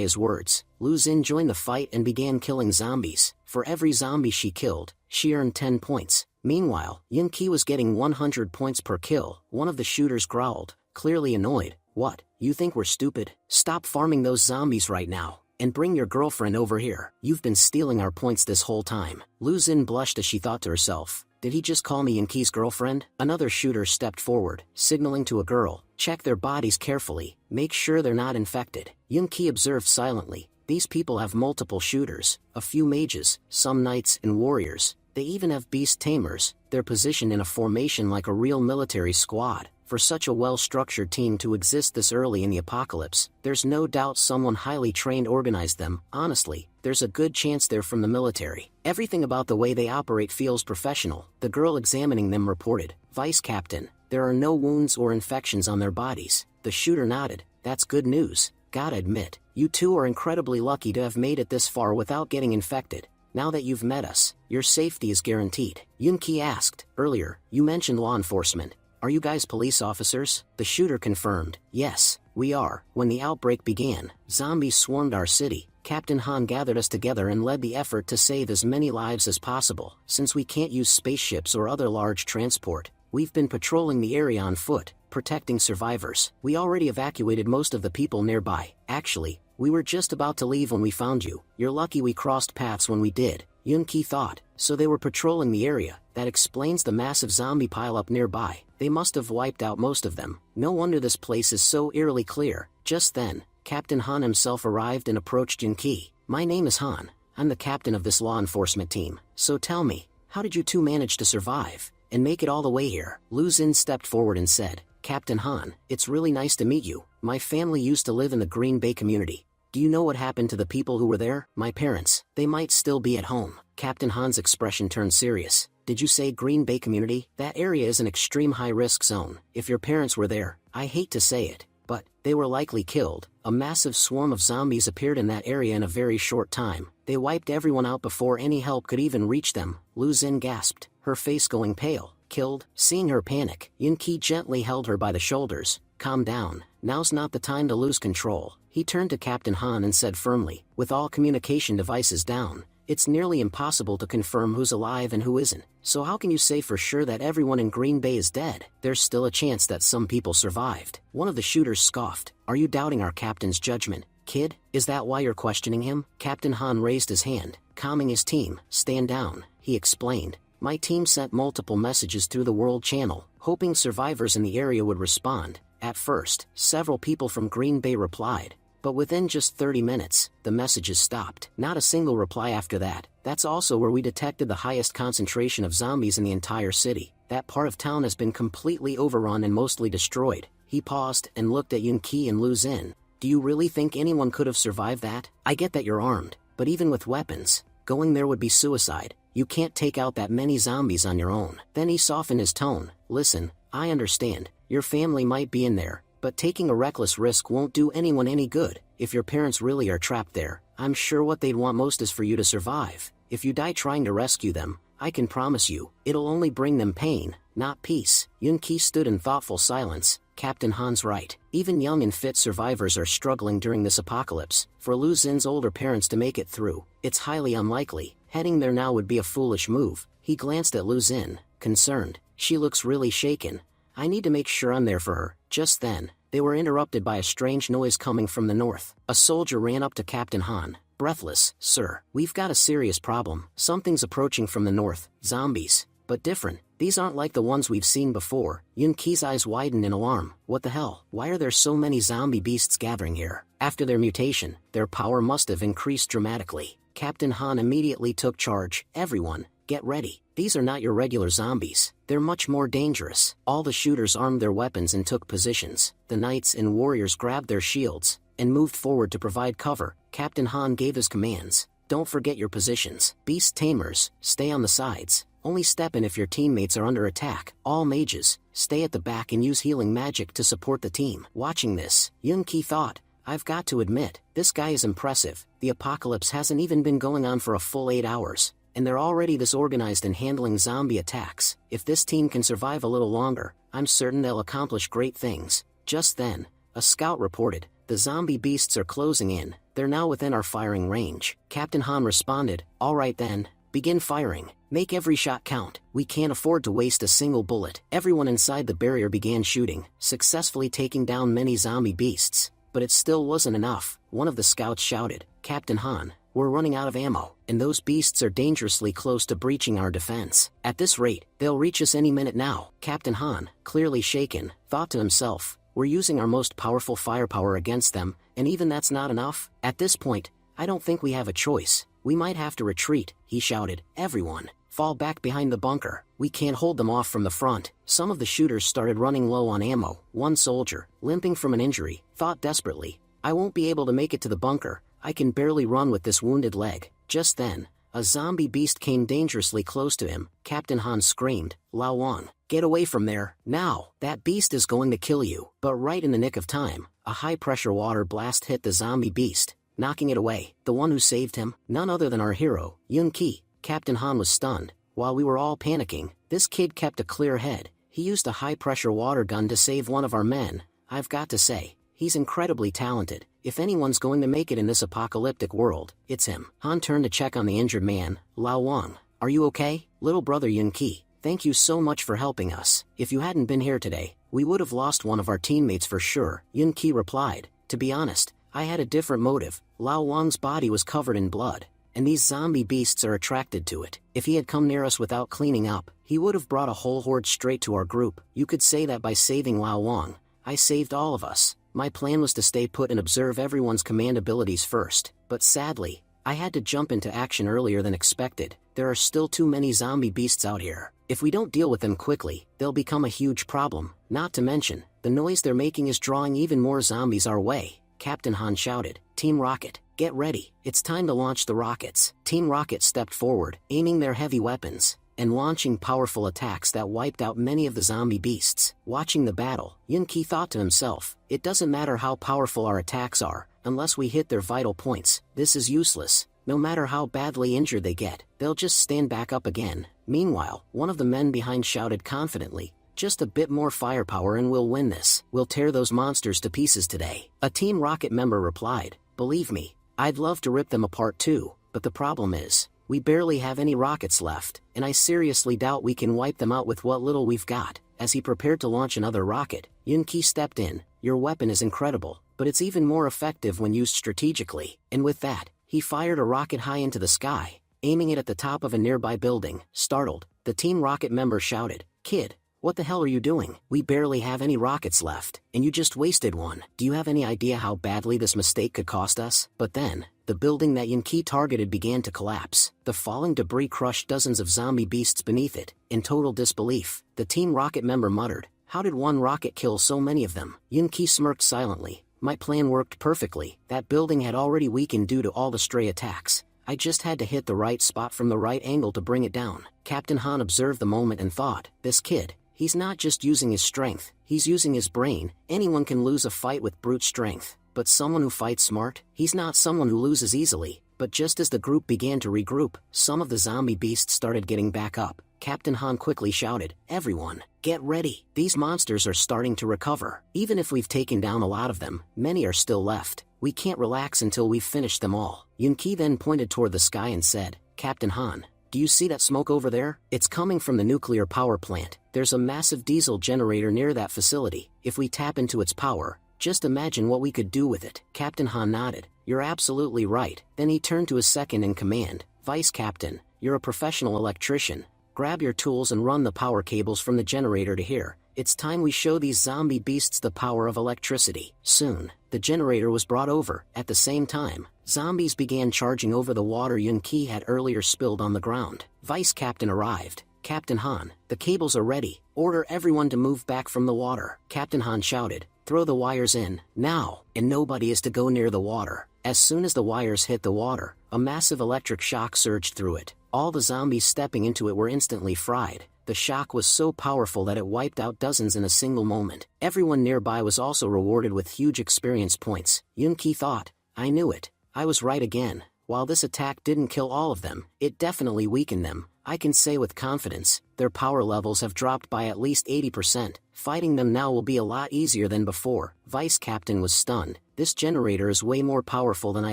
his words, Lu Xun joined the fight and began killing zombies. For every zombie she killed, she earned 10 points. Meanwhile, Yunqi was getting 100 points per kill. One of the shooters growled, clearly annoyed, "What, you think we're stupid? Stop farming those zombies right now, and bring your girlfriend over here. You've been stealing our points this whole time." Lu Xun blushed as she thought to herself, "Did he just call me Yunqi's girlfriend?" Another shooter stepped forward, signaling to a girl, "Check their bodies carefully, make sure they're not infected." Yunqi observed silently, "These people have multiple shooters, a few mages, some knights and warriors. They even have beast tamers. They're positioned in a formation like a real military squad. For such a well-structured team to exist this early in the apocalypse, there's no doubt someone highly trained organized them. Honestly, there's a good chance they're from the military. Everything about the way they operate feels professional." The girl examining them reported, "Vice Captain, there are no wounds or infections on their bodies." The shooter nodded, "That's good news. Gotta admit, you two are incredibly lucky to have made it this far without getting infected. Now that you've met us, your safety is guaranteed." Yunqi asked, "Earlier, you mentioned law enforcement. Are you guys police officers?" The shooter confirmed, "Yes, we are." When the outbreak began, zombies swarmed our city. Captain Han gathered us together and led the effort to save as many lives as possible. Since we can't use spaceships or other large transport, we've been patrolling the area on foot, protecting survivors. We already evacuated most of the people nearby. Actually, we were just about to leave when we found you. You're lucky we crossed paths when we did. Yunqi thought, so they were patrolling the area. That explains the massive zombie pileup nearby. They must have wiped out most of them. No wonder this place is so eerily clear. Just then, Captain Han himself arrived and approached Yunqi. "My name is Han. I'm the captain of this law enforcement team. So tell me, how did you two manage to survive and make it all the way here?" Lu Xun stepped forward and said, "Captain Han, it's really nice to meet you. My family used to live in the Green Bay community. Do you know what happened to the people who were there? My parents, they might still be at home." Captain Han's expression turned serious. "Did you say Green Bay community? That area is an extreme high-risk zone. If your parents were there, I hate to say it, but they were likely killed." A massive swarm of zombies appeared in that area in a very short time. They wiped everyone out before any help could even reach them. Lu Xun gasped, her face going pale. "Killed?" Seeing her panic, Yunqi gently held her by the shoulders. "Calm down, now's not the time to lose control." He turned to Captain Han and said firmly, "With all communication devices down, it's nearly impossible to confirm who's alive and who isn't. So how can you say for sure that everyone in Green Bay is dead? There's still a chance that some people survived." One of the shooters scoffed, "Are you doubting our captain's judgment, kid? Is that why you're questioning him?" Captain Han raised his hand, calming his team. "Stand down," he explained. "My team sent multiple messages through the World Channel, hoping survivors in the area would respond. At first, several people from Green Bay replied, but within just 30 minutes, the messages stopped. Not a single reply after that. That's also where we detected the highest concentration of zombies in the entire city. That part of town has been completely overrun and mostly destroyed." He paused and looked at Yunqi and Lu Xun. "Do you really think anyone could have survived that? I get that you're armed, but even with weapons, going there would be suicide. You can't take out that many zombies on your own." Then he softened his tone. "Listen, I understand, your family might be in there, but taking a reckless risk won't do anyone any good. If your parents really are trapped there, I'm sure what they'd want most is for you to survive. If you die trying to rescue them, I can promise you, it'll only bring them pain, not peace." Yunqi stood in thoughtful silence. Captain Han's right. Even young and fit survivors are struggling during this apocalypse. For Lu Xun's older parents to make it through, it's highly unlikely. Heading there now would be a foolish move. He glanced at Lu Xun, concerned. "She looks really shaken. I need to make sure I'm there for her." Just then, they were interrupted by a strange noise coming from the north. A soldier ran up to Captain Han, breathless. "Sir, we've got a serious problem. Something's approaching from the north. Zombies. But different. These aren't like the ones we've seen before." Yunqi's eyes widened in alarm. "What the hell? Why are there so many zombie beasts gathering here?" After their mutation, their power must have increased dramatically. Captain Han immediately took charge. "Everyone, get ready. These are not your regular zombies. They're much more dangerous." All the shooters armed their weapons and took positions. The knights and warriors grabbed their shields and moved forward to provide cover. Captain Han gave his commands. "Don't forget your positions. Beast tamers, stay on the sides. only step in if your teammates are under attack. All mages, stay at the back and use healing magic to support the team. Watching this, Yun-Ki thought, I've got to admit, this guy is impressive. The apocalypse hasn't even been going on for a full 8 hours, and they're already this organized in handling zombie attacks. If this team can survive a little longer, I'm certain they'll accomplish great things. Just then, a scout reported, the zombie beasts are closing in, they're now within our firing range. Captain Han responded, all right then, begin firing. Make every shot count. We can't afford to waste a single bullet. Everyone inside the barrier began shooting, successfully taking down many zombie beasts. But it still wasn't enough. One of the scouts shouted, Captain Han, we're running out of ammo, and those beasts are dangerously close to breaching our defense. At this rate, they'll reach us any minute now. Captain Han, clearly shaken, thought to himself, we're using our most powerful firepower against them, and even that's not enough. At this point, I don't think we have a choice. We might have to retreat, he shouted. Everyone, fall back behind the bunker. We can't hold them off from the front. Some of the shooters started running low on ammo. One soldier, limping from an injury, thought desperately, I won't be able to make it to the bunker. I can barely run with this wounded leg. Just then, a zombie beast came dangerously close to him. Captain Han screamed, Lao Wang, get away from there, now. That beast is going to kill you. But right in the nick of time, a high-pressure water blast hit the zombie beast, knocking it away. The one who saved him, none other than our hero, Yun-Ki. Captain Han was stunned. While we were all panicking, this kid kept a clear head. He used a high-pressure water gun to save one of our men. I've got to say, he's incredibly talented. If anyone's going to make it in this apocalyptic world, it's him. Han turned to check on the injured man. Lao Wang, are you okay? Little brother Yun-Ki, thank you so much for helping us. If you hadn't been here today, we would have lost one of our teammates for sure. Yun-Ki replied, to be honest, I had a different motive. Lao Wang's body was covered in blood, and these zombie beasts are attracted to it. If he had come near us without cleaning up, he would have brought a whole horde straight to our group. You could say that by saving Lao Wang, I saved all of us. My plan was to stay put and observe everyone's command abilities first, but sadly, I had to jump into action earlier than expected. There are still too many zombie beasts out here. If we don't deal with them quickly, they'll become a huge problem. Not to mention, the noise they're making is drawing even more zombies our way. Captain Han shouted, Team Rocket, get ready. It's time to launch the rockets. Team Rocket stepped forward, aiming their heavy weapons, and launching powerful attacks that wiped out many of the zombie beasts. Watching the battle, Yun-Ki thought to himself, it doesn't matter how powerful our attacks are, unless we hit their vital points, this is useless. No matter how badly injured they get, they'll just stand back up again. Meanwhile, one of the men behind shouted confidently, just a bit more firepower and we'll win this. We'll tear those monsters to pieces today. A Team Rocket member replied, believe me, I'd love to rip them apart too, but the problem is, we barely have any rockets left, and I seriously doubt we can wipe them out with what little we've got. As he prepared to launch another rocket, Yun-Ki stepped in. Your weapon is incredible, but it's even more effective when used strategically. And with that, he fired a rocket high into the sky, aiming it at the top of a nearby building. Startled, the Team Rocket member shouted, Kid, what the hell are you doing? We barely have any rockets left, and you just wasted one. Do you have any idea how badly this mistake could cost us? But then, the building that Yun-Ki targeted began to collapse. The falling debris crushed dozens of zombie beasts beneath it. In total disbelief, the Team Rocket member muttered, how did one rocket kill so many of them? Yun-Ki smirked silently. My plan worked perfectly. That building had already weakened due to all the stray attacks. I just had to hit the right spot from the right angle to bring it down. Captain Han observed the moment and thought, this kid, he's not just using his strength, he's using his brain. Anyone can lose a fight with brute strength, but someone who fights smart, he's not someone who loses easily. But just as the group began to regroup, some of the zombie beasts started getting back up. Captain Han quickly shouted, everyone, get ready. These monsters are starting to recover. Even if we've taken down a lot of them, many are still left. We can't relax until we've finished them all. Yun-Ki then pointed toward the sky and said, Captain Han, do you see that smoke over there? It's coming from the nuclear power plant. There's a massive diesel generator near that facility. If we tap into its power, just imagine what we could do with it. Captain Han nodded. You're absolutely right. Then he turned to his second in command, Vice Captain, you're a professional electrician. Grab your tools and run the power cables from the generator to here. It's time we show these zombie beasts the power of electricity. Soon, the generator was brought over. At the same time, zombies began charging over the water Yun-Ki had earlier spilled on the ground. Vice Captain arrived. Captain Han, the cables are ready. Order everyone to move back from the water. Captain Han shouted, throw the wires in, now, and nobody is to go near the water. As soon as the wires hit the water, a massive electric shock surged through it. All the zombies stepping into it were instantly fried. The shock was so powerful that it wiped out dozens in a single moment. Everyone nearby was also rewarded with huge experience points. Yun-Ki thought, I knew it. I was right again. While this attack didn't kill all of them, it definitely weakened them. I can say with confidence, their power levels have dropped by at least 80%. Fighting them now will be a lot easier than before. Vice Captain was stunned. This generator is way more powerful than I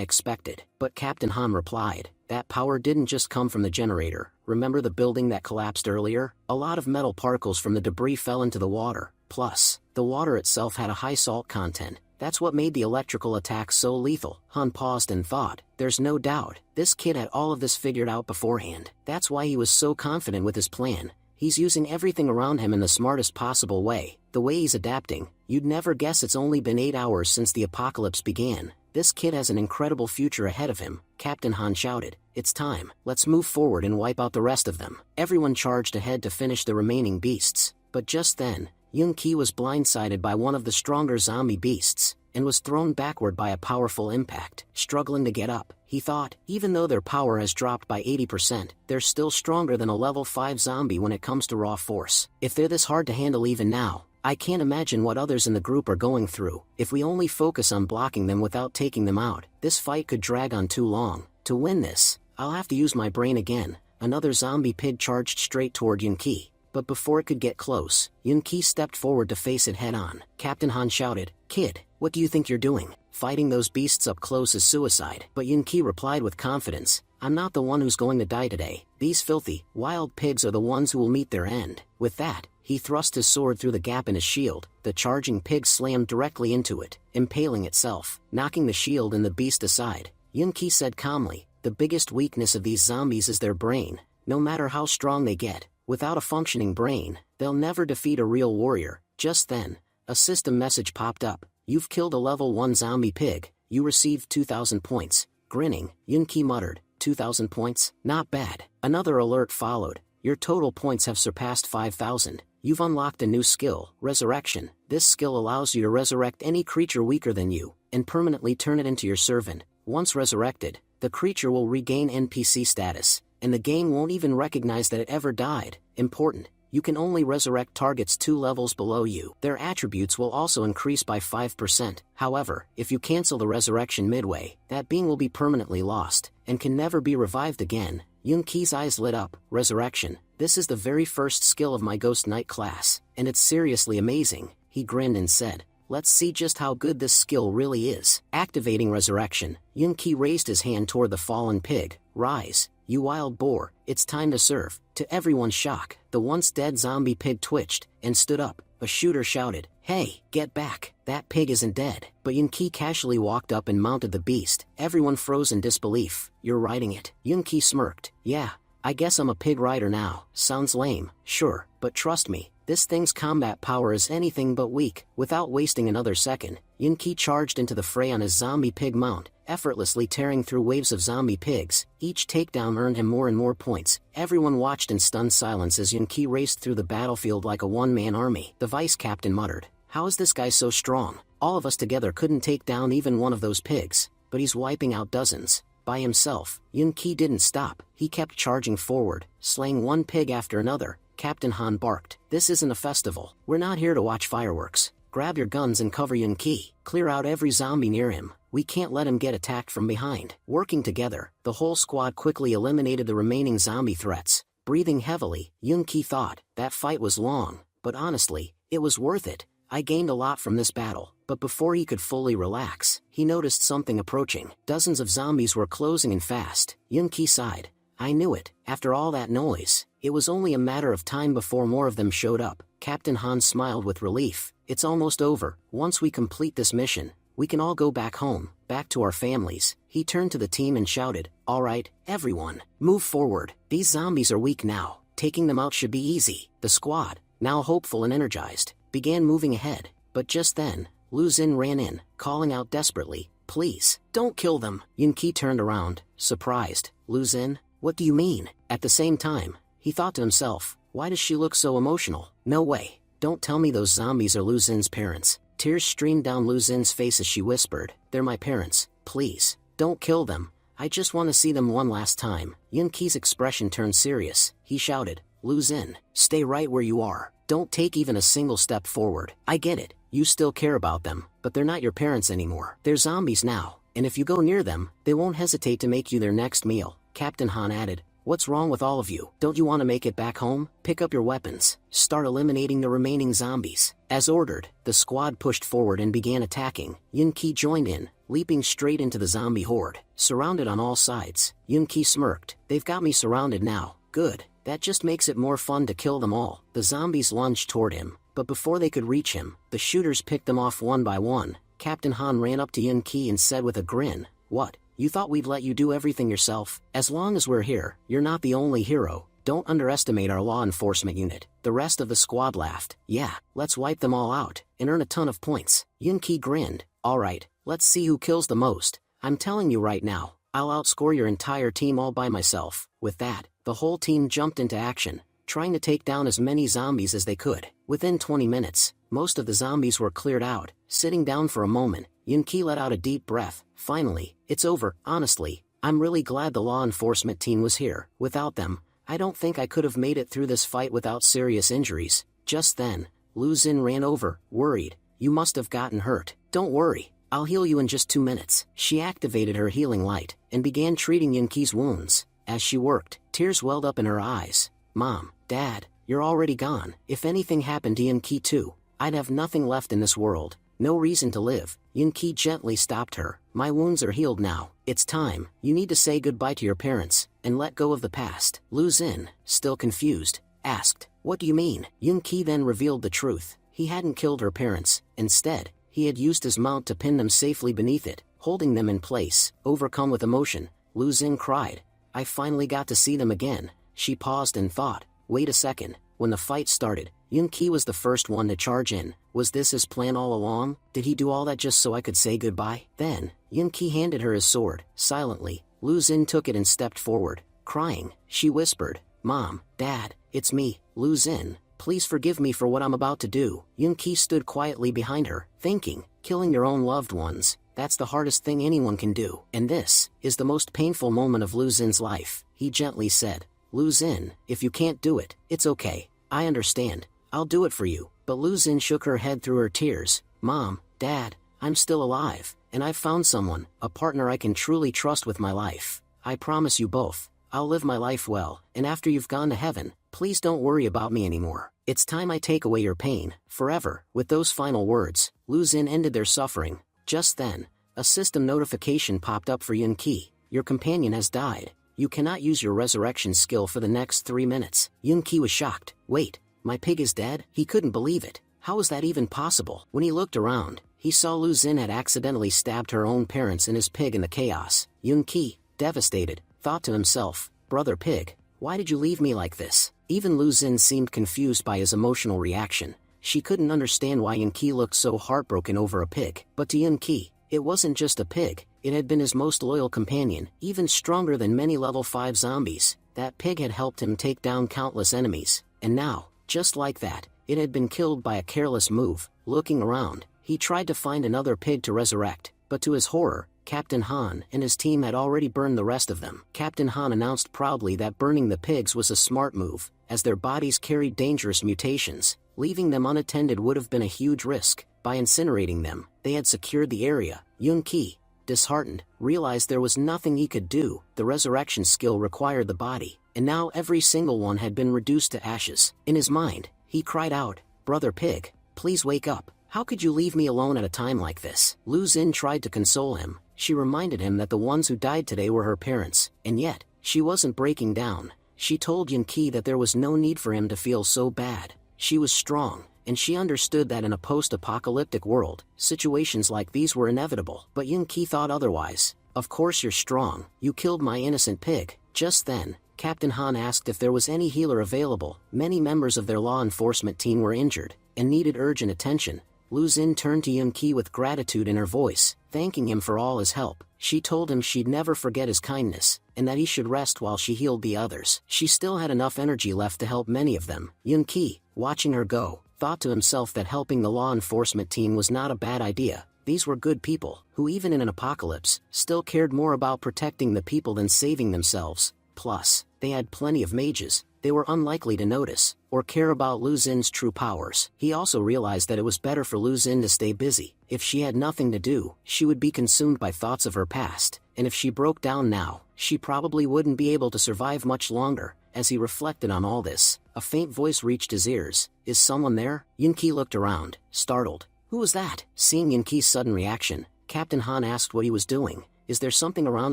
expected. But Captain Han replied, that power didn't just come from the generator. Remember the building that collapsed earlier? A lot of metal particles from the debris fell into the water. Plus, the water itself had a high salt content. That's what made the electrical attack so lethal. Han paused and thought, there's no doubt, this kid had all of this figured out beforehand. That's why he was so confident with his plan. He's using everything around him in the smartest possible way. The way he's adapting, you'd never guess it's only been 8 hours since the apocalypse began. This kid has an incredible future ahead of him. Captain Han shouted, it's time, let's move forward and wipe out the rest of them. Everyone charged ahead to finish the remaining beasts. But just then, Yun-Ki was blindsided by one of the stronger zombie beasts, and was thrown backward by a powerful impact. Struggling to get up, he thought, even though their power has dropped by 80%, they're still stronger than a level 5 zombie when it comes to raw force. If they're this hard to handle even now, I can't imagine what others in the group are going through. If we only focus on blocking them without taking them out, this fight could drag on too long. To win this, I'll have to use my brain again. Another zombie pig charged straight toward Yun-Ki. But before it could get close, Yun-Ki stepped forward to face it head-on. Captain Han shouted, kid, what do you think you're doing? Fighting those beasts up close is suicide. But Yun-Ki replied with confidence, I'm not the one who's going to die today. These filthy, wild pigs are the ones who will meet their end. With that, he thrust his sword through the gap in his shield. The charging pig slammed directly into it, impaling itself, knocking the shield and the beast aside. Yun-Ki said calmly, the biggest weakness of these zombies is their brain. No matter how strong they get, without a functioning brain, they'll never defeat a real warrior. Just then, a system message popped up. You've killed a level 1 zombie pig. You received 2,000 points. Grinning, Yun-Ki muttered, 2,000 points? Not bad. Another alert followed. Your total points have surpassed 5,000. You've unlocked a new skill, Resurrection. This skill allows you to resurrect any creature weaker than you, and permanently turn it into your servant. Once resurrected, the creature will regain NPC status, and the game won't even recognize that it ever died. Important, you can only resurrect targets 2 levels below you. Their attributes will also increase by 5%. However, if you cancel the resurrection midway, that being will be permanently lost, and can never be revived again. Yun-Ki's eyes lit up. Resurrection. This is the very first skill of my Ghost Knight class, and it's seriously amazing. He grinned and said, let's see just how good this skill really is. Activating Resurrection, Yun-Ki raised his hand toward the fallen pig. Rise, you wild boar, it's time to serve. To everyone's shock, the once dead zombie pig twitched, and stood up. A shooter shouted, hey, get back, that pig isn't dead. But Yun-Ki casually walked up and mounted the beast. Everyone froze in disbelief. You're riding it. Yun-Ki smirked. Yeah, I guess I'm a pig rider now. Sounds lame, sure, but trust me, this thing's combat power is anything but weak. Without wasting another second, Yun-Ki charged into the fray on his zombie pig mount, effortlessly tearing through waves of zombie pigs. Each takedown earned him more and more points. Everyone watched in stunned silence as Yun-Ki raced through the battlefield like a one-man army. The vice captain muttered, how is this guy so strong? All of us together couldn't take down even one of those pigs, but he's wiping out dozens. By himself, Yun-Ki didn't stop. He kept charging forward, slaying one pig after another. Captain Han barked, this isn't a festival. We're not here to watch fireworks. Grab your guns and cover Yun-Ki. Clear out every zombie near him. We can't let him get attacked from behind. Working together, the whole squad quickly eliminated the remaining zombie threats. Breathing heavily, Yun-Ki thought, that fight was long, but honestly, it was worth it. I gained a lot from this battle. But before he could fully relax, he noticed something approaching. Dozens of zombies were closing in fast. Yun-Ki sighed. I knew it. After all that noise, it was only a matter of time before more of them showed up. Captain Han smiled with relief. It's almost over. Once we complete this mission, we can all go back home, back to our families. He turned to the team and shouted, all right, everyone, move forward. These zombies are weak now. Taking them out should be easy. The squad, now hopeful and energized, began moving ahead. But just then, Lu Xun ran in, calling out desperately, please, don't kill them. Yun-Ki turned around, surprised. Lu Xun, what do you mean? At the same time, he thought to himself, why does she look so emotional? No way. Don't tell me those zombies are Lu Xun's parents. Tears streamed down Lu Xun's face as she whispered, they're my parents. Please, don't kill them. I just want to see them one last time. Yun-Ki's expression turned serious. He shouted, Lu-Zin, stay right where you are. Don't take even a single step forward. I get it, you still care about them, but they're not your parents anymore. They're zombies now, and if you go near them, they won't hesitate to make you their next meal. Captain Han added, what's wrong with all of you? Don't you want to make it back home? Pick up your weapons. Start eliminating the remaining zombies. As ordered, the squad pushed forward and began attacking. Yun-Ki joined in, leaping straight into the zombie horde. Surrounded on all sides, Yun-Ki smirked. They've got me surrounded now. Good. That just makes it more fun to kill them all. The zombies lunged toward him, but before they could reach him, the shooters picked them off one by one. Captain Han ran up to Yun-Ki and said with a grin, what? You thought we'd let you do everything yourself? As long as we're here, you're not the only hero. Don't underestimate our law enforcement unit. The rest of the squad laughed. Yeah, let's wipe them all out, and earn a ton of points. Yun-Ki grinned. Alright, let's see who kills the most. I'm telling you right now, I'll outscore your entire team all by myself. With that, the whole team jumped into action, trying to take down as many zombies as they could. Within 20 minutes, most of the zombies were cleared out. Sitting down for a moment, Yun-Ki let out a deep breath. Finally, it's over. Honestly, I'm really glad the law enforcement team was here. Without them, I don't think I could have made it through this fight without serious injuries. Just then, Lu-Zin ran over, worried. You must have gotten hurt. Don't worry, I'll heal you in just 2 minutes. She activated her healing light, and began treating Yun-Ki's wounds. As she worked, tears welled up in her eyes. Mom, Dad, you're already gone. If anything happened to Yun-Ki too, I'd have nothing left in this world. No reason to live. Yun-Ki gently stopped her. My wounds are healed now. It's time. You need to say goodbye to your parents, and let go of the past. Lu-Zin, still confused, asked, what do you mean? Yun-Ki then revealed the truth. He hadn't killed her parents. Instead, he had used his mount to pin them safely beneath it, holding them in place. Overcome with emotion, Lu-Zin cried, I finally got to see them again. She paused and thought, wait a second. When the fight started, Yun-Ki was the first one to charge in. Was this his plan all along? Did he do all that just so I could say goodbye? Then, Yun-Ki handed her his sword. Silently, Lu-Zin took it and stepped forward, crying. She whispered, Mom, Dad, it's me, Lu-Zin. Please forgive me for what I'm about to do. Yun-Ki stood quietly behind her, thinking, killing your own loved ones, that's the hardest thing anyone can do. And this is the most painful moment of Lu-Zin's life. He gently said, Lu-Zin, if you can't do it, it's okay. I understand. I'll do it for you. But Lu-Zin shook her head through her tears. Mom, Dad, I'm still alive, and I've found someone, a partner I can truly trust with my life. I promise you both, I'll live my life well, and after you've gone to heaven, please don't worry about me anymore. It's time I take away your pain, forever. With those final words, Lu-Zin ended their suffering. Just then, a system notification popped up for Yun-Ki. Your companion has died. You cannot use your resurrection skill for the next 3 minutes. Yun-Ki was shocked. Wait, my pig is dead? He couldn't believe it. How is that even possible? When he looked around, he saw Lu-Zin had accidentally stabbed her own parents and his pig in the chaos. Yun-Ki, devastated, thought to himself, Brother Pig, why did you leave me like this? Even Lu-Zin seemed confused by his emotional reaction. She couldn't understand why Yun-Ki looked so heartbroken over a pig. But to Yun-Ki, it wasn't just a pig. It had been his most loyal companion, even stronger than many level 5 zombies. That pig had helped him take down countless enemies. And now, just like that, it had been killed by a careless move. Looking around, he tried to find another pig to resurrect, but to his horror, Captain Han and his team had already burned the rest of them. Captain Han announced proudly that burning the pigs was a smart move, as their bodies carried dangerous mutations. Leaving them unattended would have been a huge risk. By incinerating them, they had secured the area. Yun-Ki, disheartened, realized there was nothing he could do. The resurrection skill required the body, and now every single one had been reduced to ashes. In his mind, he cried out, Brother Pig, please wake up. How could you leave me alone at a time like this? Lu-Zin tried to console him. She reminded him that the ones who died today were her parents, and yet, she wasn't breaking down. She told Yun-Ki that there was no need for him to feel so bad. She was strong, and she understood that in a post-apocalyptic world, situations like these were inevitable. But Yun-Ki thought otherwise. Of course you're strong. You killed my innocent pig. Just then, Captain Han asked if there was any healer available. Many members of their law enforcement team were injured, and needed urgent attention. Lu-Zin turned to Yun-Ki with gratitude in her voice, thanking him for all his help. She told him she'd never forget his kindness, and that he should rest while she healed the others. She still had enough energy left to help many of them. Yun-Ki, watching her go, thought to himself that helping the law enforcement team was not a bad idea. These were good people, who even in an apocalypse, still cared more about protecting the people than saving themselves. Plus, they had plenty of mages. They were unlikely to notice, or care about Lu Xin's true powers. He also realized that it was better for Lu Xin to stay busy. If she had nothing to do, she would be consumed by thoughts of her past, and if she broke down now, she probably wouldn't be able to survive much longer. As he reflected on all this, a faint voice reached his ears. "Is someone there?" Yunqi looked around, startled. "Who was that?" Seeing Yunqi's sudden reaction, Captain Han asked what he was doing. "Is there something around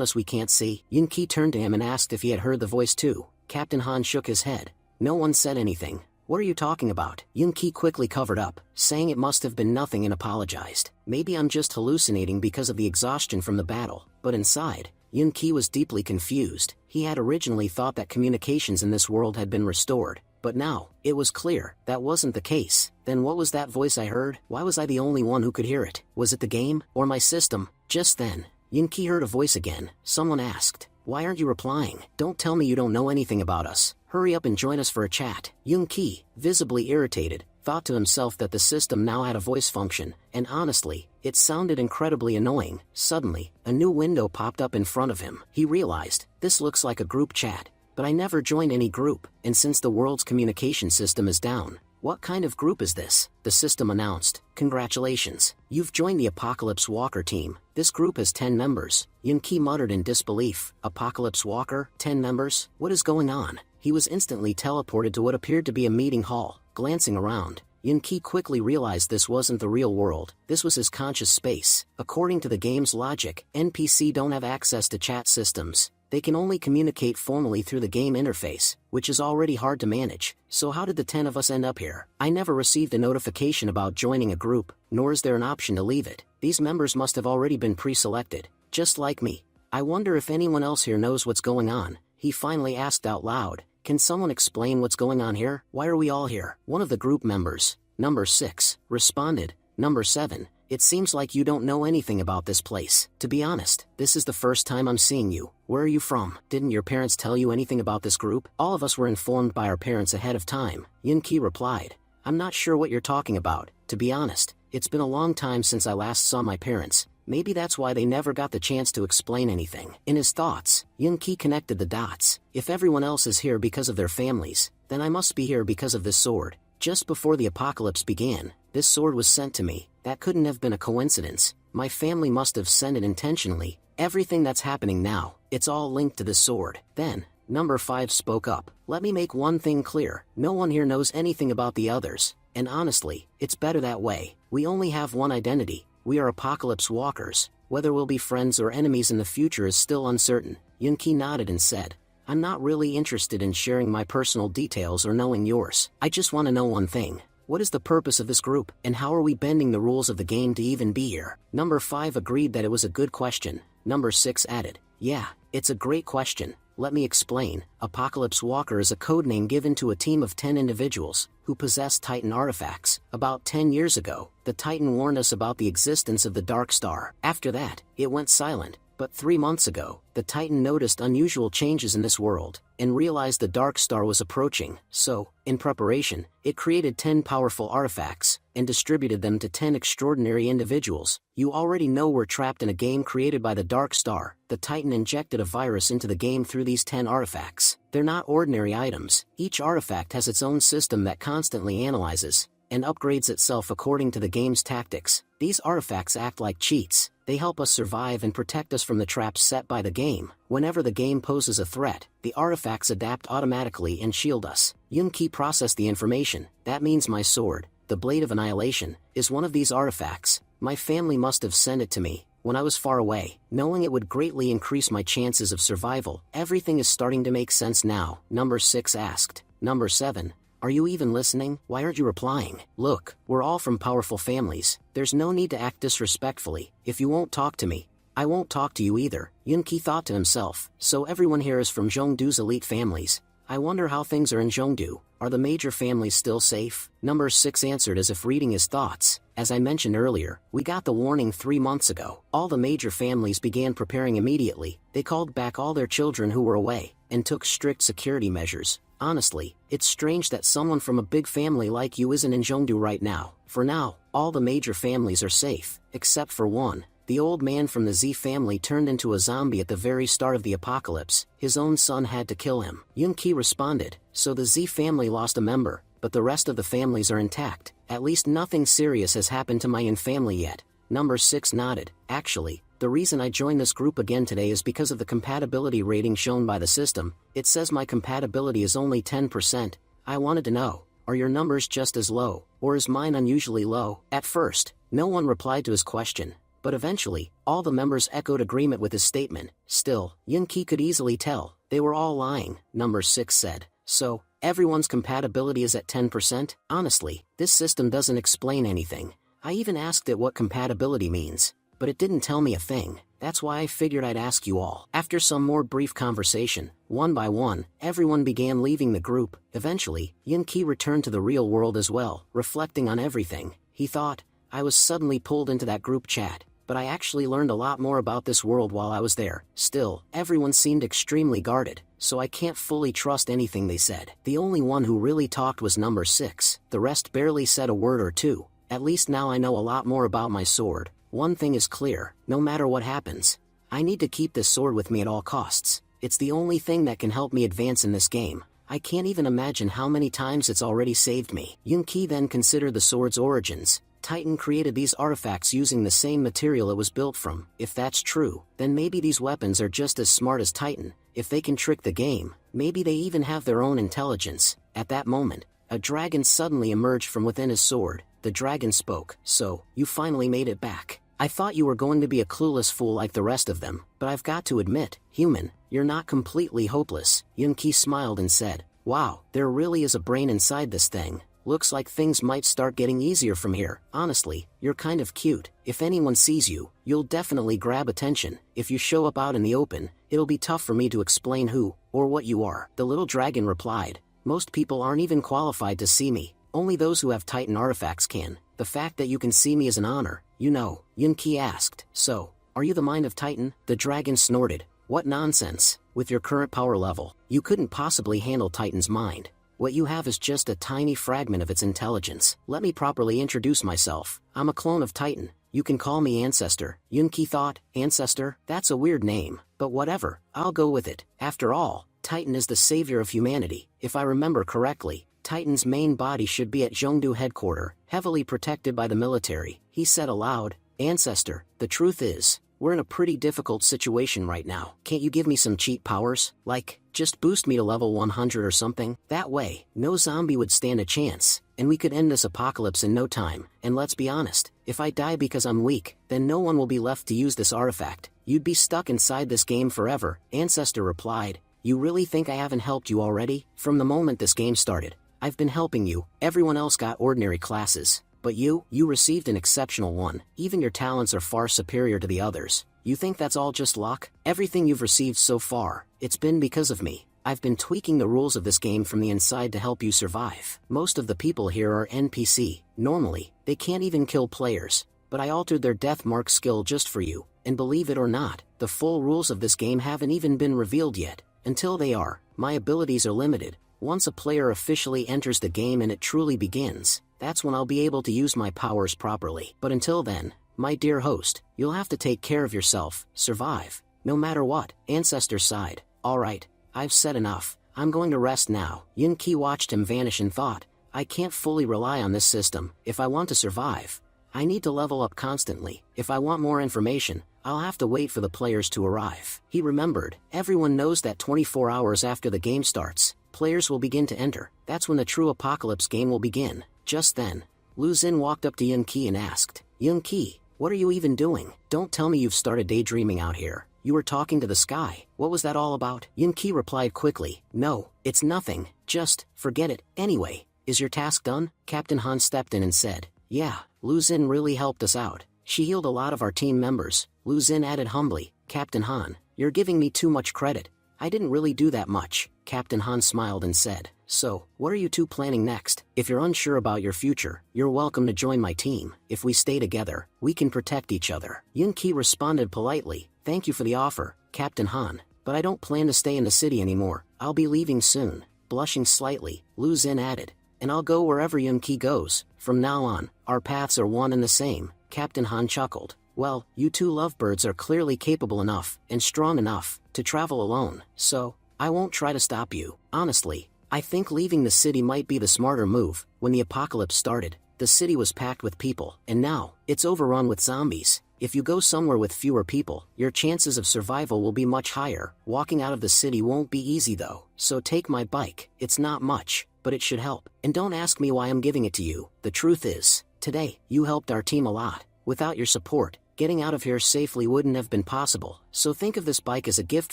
us we can't see?" Yunqi turned to him and asked if he had heard the voice too. Captain Han shook his head. "No one said anything." "What are you talking about?" Yunqi quickly covered up, saying it must have been nothing, and apologized. "Maybe I'm just hallucinating because of the exhaustion from the battle." But inside, Yunqi was deeply confused. He had originally thought that communications in this world had been restored, but now, it was clear, that wasn't the case. Then what was that voice I heard? Why was I the only one who could hear it? Was it the game, or my system? Just then, Yunqi heard a voice again. Someone asked, "Why aren't you replying? Don't tell me you don't know anything about us. Hurry up and join us for a chat." Yunqi, visibly irritated, thought to himself that the system now had a voice function, and honestly, it sounded incredibly annoying. Suddenly, a new window popped up in front of him. He realized, this looks like a group chat, but I never joined any group, and since the world's communication system is down, what kind of group is this? The system announced, "Congratulations, you've joined the Apocalypse Walker team. This group has 10 members. Yunqi muttered in disbelief. Apocalypse Walker? 10 members? What is going on? He was instantly teleported to what appeared to be a meeting hall. Glancing around, Yunqi quickly realized this wasn't the real world. This was his conscious space. According to the game's logic, NPC don't have access to chat systems. They can only communicate formally through the game interface, which is already hard to manage. So how did the 10 of us end up here? I never received a notification about joining a group, nor is there an option to leave it. These members must have already been pre-selected, just like me. I wonder if anyone else here knows what's going on." He finally asked out loud, "Can someone explain what's going on here? Why are we all here?" One of the group members, number 6, responded. "Number 7, it seems like you don't know anything about this place. To be honest, this is the first time I'm seeing you. Where are you from? Didn't your parents tell you anything about this group?" "All of us were informed by our parents ahead of time," Yunqi replied. "I'm not sure what you're talking about. To be honest, it's been a long time since I last saw my parents. Maybe that's why they never got the chance to explain anything." In his thoughts, Yunqi connected the dots. If everyone else is here because of their families, then I must be here because of this sword. Just before the apocalypse began, this sword was sent to me. That couldn't have been a coincidence. My family must have sent it intentionally. Everything that's happening now, it's all linked to this sword. Then, number 5 spoke up. "Let me make one thing clear. No one here knows anything about the others. And honestly, it's better that way. We only have one identity. We are Apocalypse Walkers. Whether we'll be friends or enemies in the future is still uncertain." Yunqi nodded and said, "I'm not really interested in sharing my personal details or knowing yours. I just want to know one thing. What is the purpose of this group, and how are we bending the rules of the game to even be here?" Number 5 agreed that it was a good question. Number 6 added, "Yeah, it's a great question. Let me explain. Apocalypse Walker is a codename given to a team of 10 individuals who possess Titan artifacts. About 10 years ago, the Titan warned us about the existence of the Dark Star. After that, it went silent. But 3 months ago, the Titan noticed unusual changes in this world, and realized the Dark Star was approaching. So, in preparation, it created 10 powerful artifacts, and distributed them to 10 extraordinary individuals. You already know we're trapped in a game created by the Dark Star. The Titan injected a virus into the game through these 10 artifacts. They're not ordinary items. Each artifact has its own system that constantly analyzes and upgrades itself according to the game's tactics. These artifacts act like cheats. They help us survive and protect us from the traps set by the game. Whenever the game poses a threat, the artifacts adapt automatically and shield us." Yunqi processed the information. "That means my sword, the Blade of Annihilation, is one of these artifacts. My family must have sent it to me when I was far away, knowing it would greatly increase my chances of survival. Everything is starting to make sense now." Number 6 asked, "Number 7, are you even listening? Why aren't you replying? Look, we're all from powerful families. There's no need to act disrespectfully. If you won't talk to me, I won't talk to you either." Yunqi thought to himself, so everyone here is from Zhongdu's elite families. I wonder how things are in Zhongdu. Are the major families still safe? Number 6 answered as if reading his thoughts. as I mentioned earlier, we got the warning 3 months ago. All the major families began preparing immediately. They called back all their children who were away, and took strict security measures. Honestly, it's strange that someone from a big family like you isn't in Jeongdu right now. For now, all the major families are safe, except for one. The old man from the Z family turned into a zombie at the very start of the apocalypse. His own son had to kill him. Yoon-ki responded, so the Z family lost a member, but the rest of the families are intact. At least nothing serious has happened to my own family yet. Number 6 nodded. Actually, the reason I joined this group again today is because of the compatibility rating shown by the system. It says my compatibility is only 10%. I wanted to know, are your numbers just as low, or is mine unusually low? At first, no one replied to his question, but eventually, all the members echoed agreement with his statement. Still, Yoon-ki could easily tell, they were all lying. Number 6 said, so, everyone's compatibility is at 10%? Honestly, this system doesn't explain anything. I even asked it what compatibility means, but it didn't tell me a thing. That's why I figured I'd ask you all. After some more brief conversation, one by one, everyone began leaving the group. Eventually, Yoon-ki returned to the real world as well. Reflecting on everything, he thought, I was suddenly pulled into that group chat, but I actually learned a lot more about this world while I was there. Still, everyone seemed extremely guarded, so I can't fully trust anything they said. The only one who really talked was number 6. The rest barely said a word or two. At least now I know a lot more about my sword. One thing is clear, no matter what happens, I need to keep this sword with me at all costs. It's the only thing that can help me advance in this game. I can't even imagine how many times it's already saved me. Yoon-ki then considered the sword's origins. Titan created these artifacts using the same material it was built from. If that's true, then maybe these weapons are just as smart as Titan. If they can trick the game, maybe they even have their own intelligence. At that moment, a dragon suddenly emerged from within his sword. The dragon spoke. So, you finally made it back. I thought you were going to be a clueless fool like the rest of them, but I've got to admit, human, you're not completely hopeless. Yoon-ki smiled and said, wow, there really is a brain inside this thing. Looks like things might start getting easier from here. Honestly, you're kind of cute. If anyone sees you, you'll definitely grab attention. If you show up out in the open, it'll be tough for me to explain who, or what you are. The little dragon replied, most people aren't even qualified to see me. Only those who have Titan artifacts can. The fact that you can see me is an honor, you know. Yoon-ki asked, so, are you the mind of Titan? The dragon snorted, what nonsense. With your current power level, you couldn't possibly handle Titan's mind. What you have is just a tiny fragment of its intelligence. Let me properly introduce myself. I'm a clone of Titan. You can call me Ancestor. Yoon-ki thought, Ancestor? That's a weird name, but whatever, I'll go with it. After all, Titan is the savior of humanity. If I remember correctly, Titan's main body should be at Jeongdu headquarters, heavily protected by the military. He said aloud, Ancestor, the truth is, we're in a pretty difficult situation right now. Can't you give me some cheat powers? Like, just boost me to level 100 or something? That way, no zombie would stand a chance, and we could end this apocalypse in no time. And let's be honest, if I die because I'm weak, then no one will be left to use this artifact. You'd be stuck inside this game forever. Ancestor replied, you really think I haven't helped you already? From the moment this game started, I've been helping you. Everyone else got ordinary classes. But you received an exceptional one. Even your talents are far superior to the others. You think that's all just luck? Everything you've received so far, it's been because of me. I've been tweaking the rules of this game from the inside to help you survive. Most of the people here are NPC. Normally, they can't even kill players. But I altered their death mark skill just for you. And believe it or not, the full rules of this game haven't even been revealed yet. Until they are, my abilities are limited. Once a player officially enters the game and it truly begins, that's when I'll be able to use my powers properly. But until then, my dear host, you'll have to take care of yourself, survive, no matter what. Ancestor sighed. Alright, I've said enough. I'm going to rest now. Yoon-ki watched him vanish and thought, I can't fully rely on this system. If I want to survive, I need to level up constantly. If I want more information, I'll have to wait for the players to arrive. He remembered, everyone knows that 24 hours after the game starts, players will begin to enter. That's when the true apocalypse game will begin. Just then, Lu Xin walked up to Yoon-ki and asked, Yoon-ki, what are you even doing? Don't tell me you've started daydreaming out here. You were talking to the sky. What was that all about? Yoon-ki replied quickly, no, it's nothing, just, forget it. Anyway, is your task done? Captain Han stepped in and said, yeah, Lu Xin really helped us out. She healed a lot of our team members. Lu Xin added humbly, Captain Han, you're giving me too much credit. I didn't really do that much. Captain Han smiled and said, So, what are you two planning next? If you're unsure about your future, you're welcome to join my team. If we stay together, we can protect each other. Yun-ki responded politely, thank you for the offer, Captain Han, but I don't plan to stay in the city anymore. I'll be leaving soon. Blushing slightly, Lu Xun added, and I'll go wherever Yun-ki goes. From now on, our paths are one and the same. Captain Han chuckled. Well, you two lovebirds are clearly capable enough, and strong enough, to travel alone, so, I won't try to stop you. Honestly, I think leaving the city might be the smarter move. When the apocalypse started, the city was packed with people, and now, it's overrun with zombies. If you go somewhere with fewer people, your chances of survival will be much higher. Walking out of the city won't be easy though, so take my bike. It's not much, but it should help. And don't ask me why I'm giving it to you. The truth is, today, you helped our team a lot. Without your support, getting out of here safely wouldn't have been possible, so think of this bike as a gift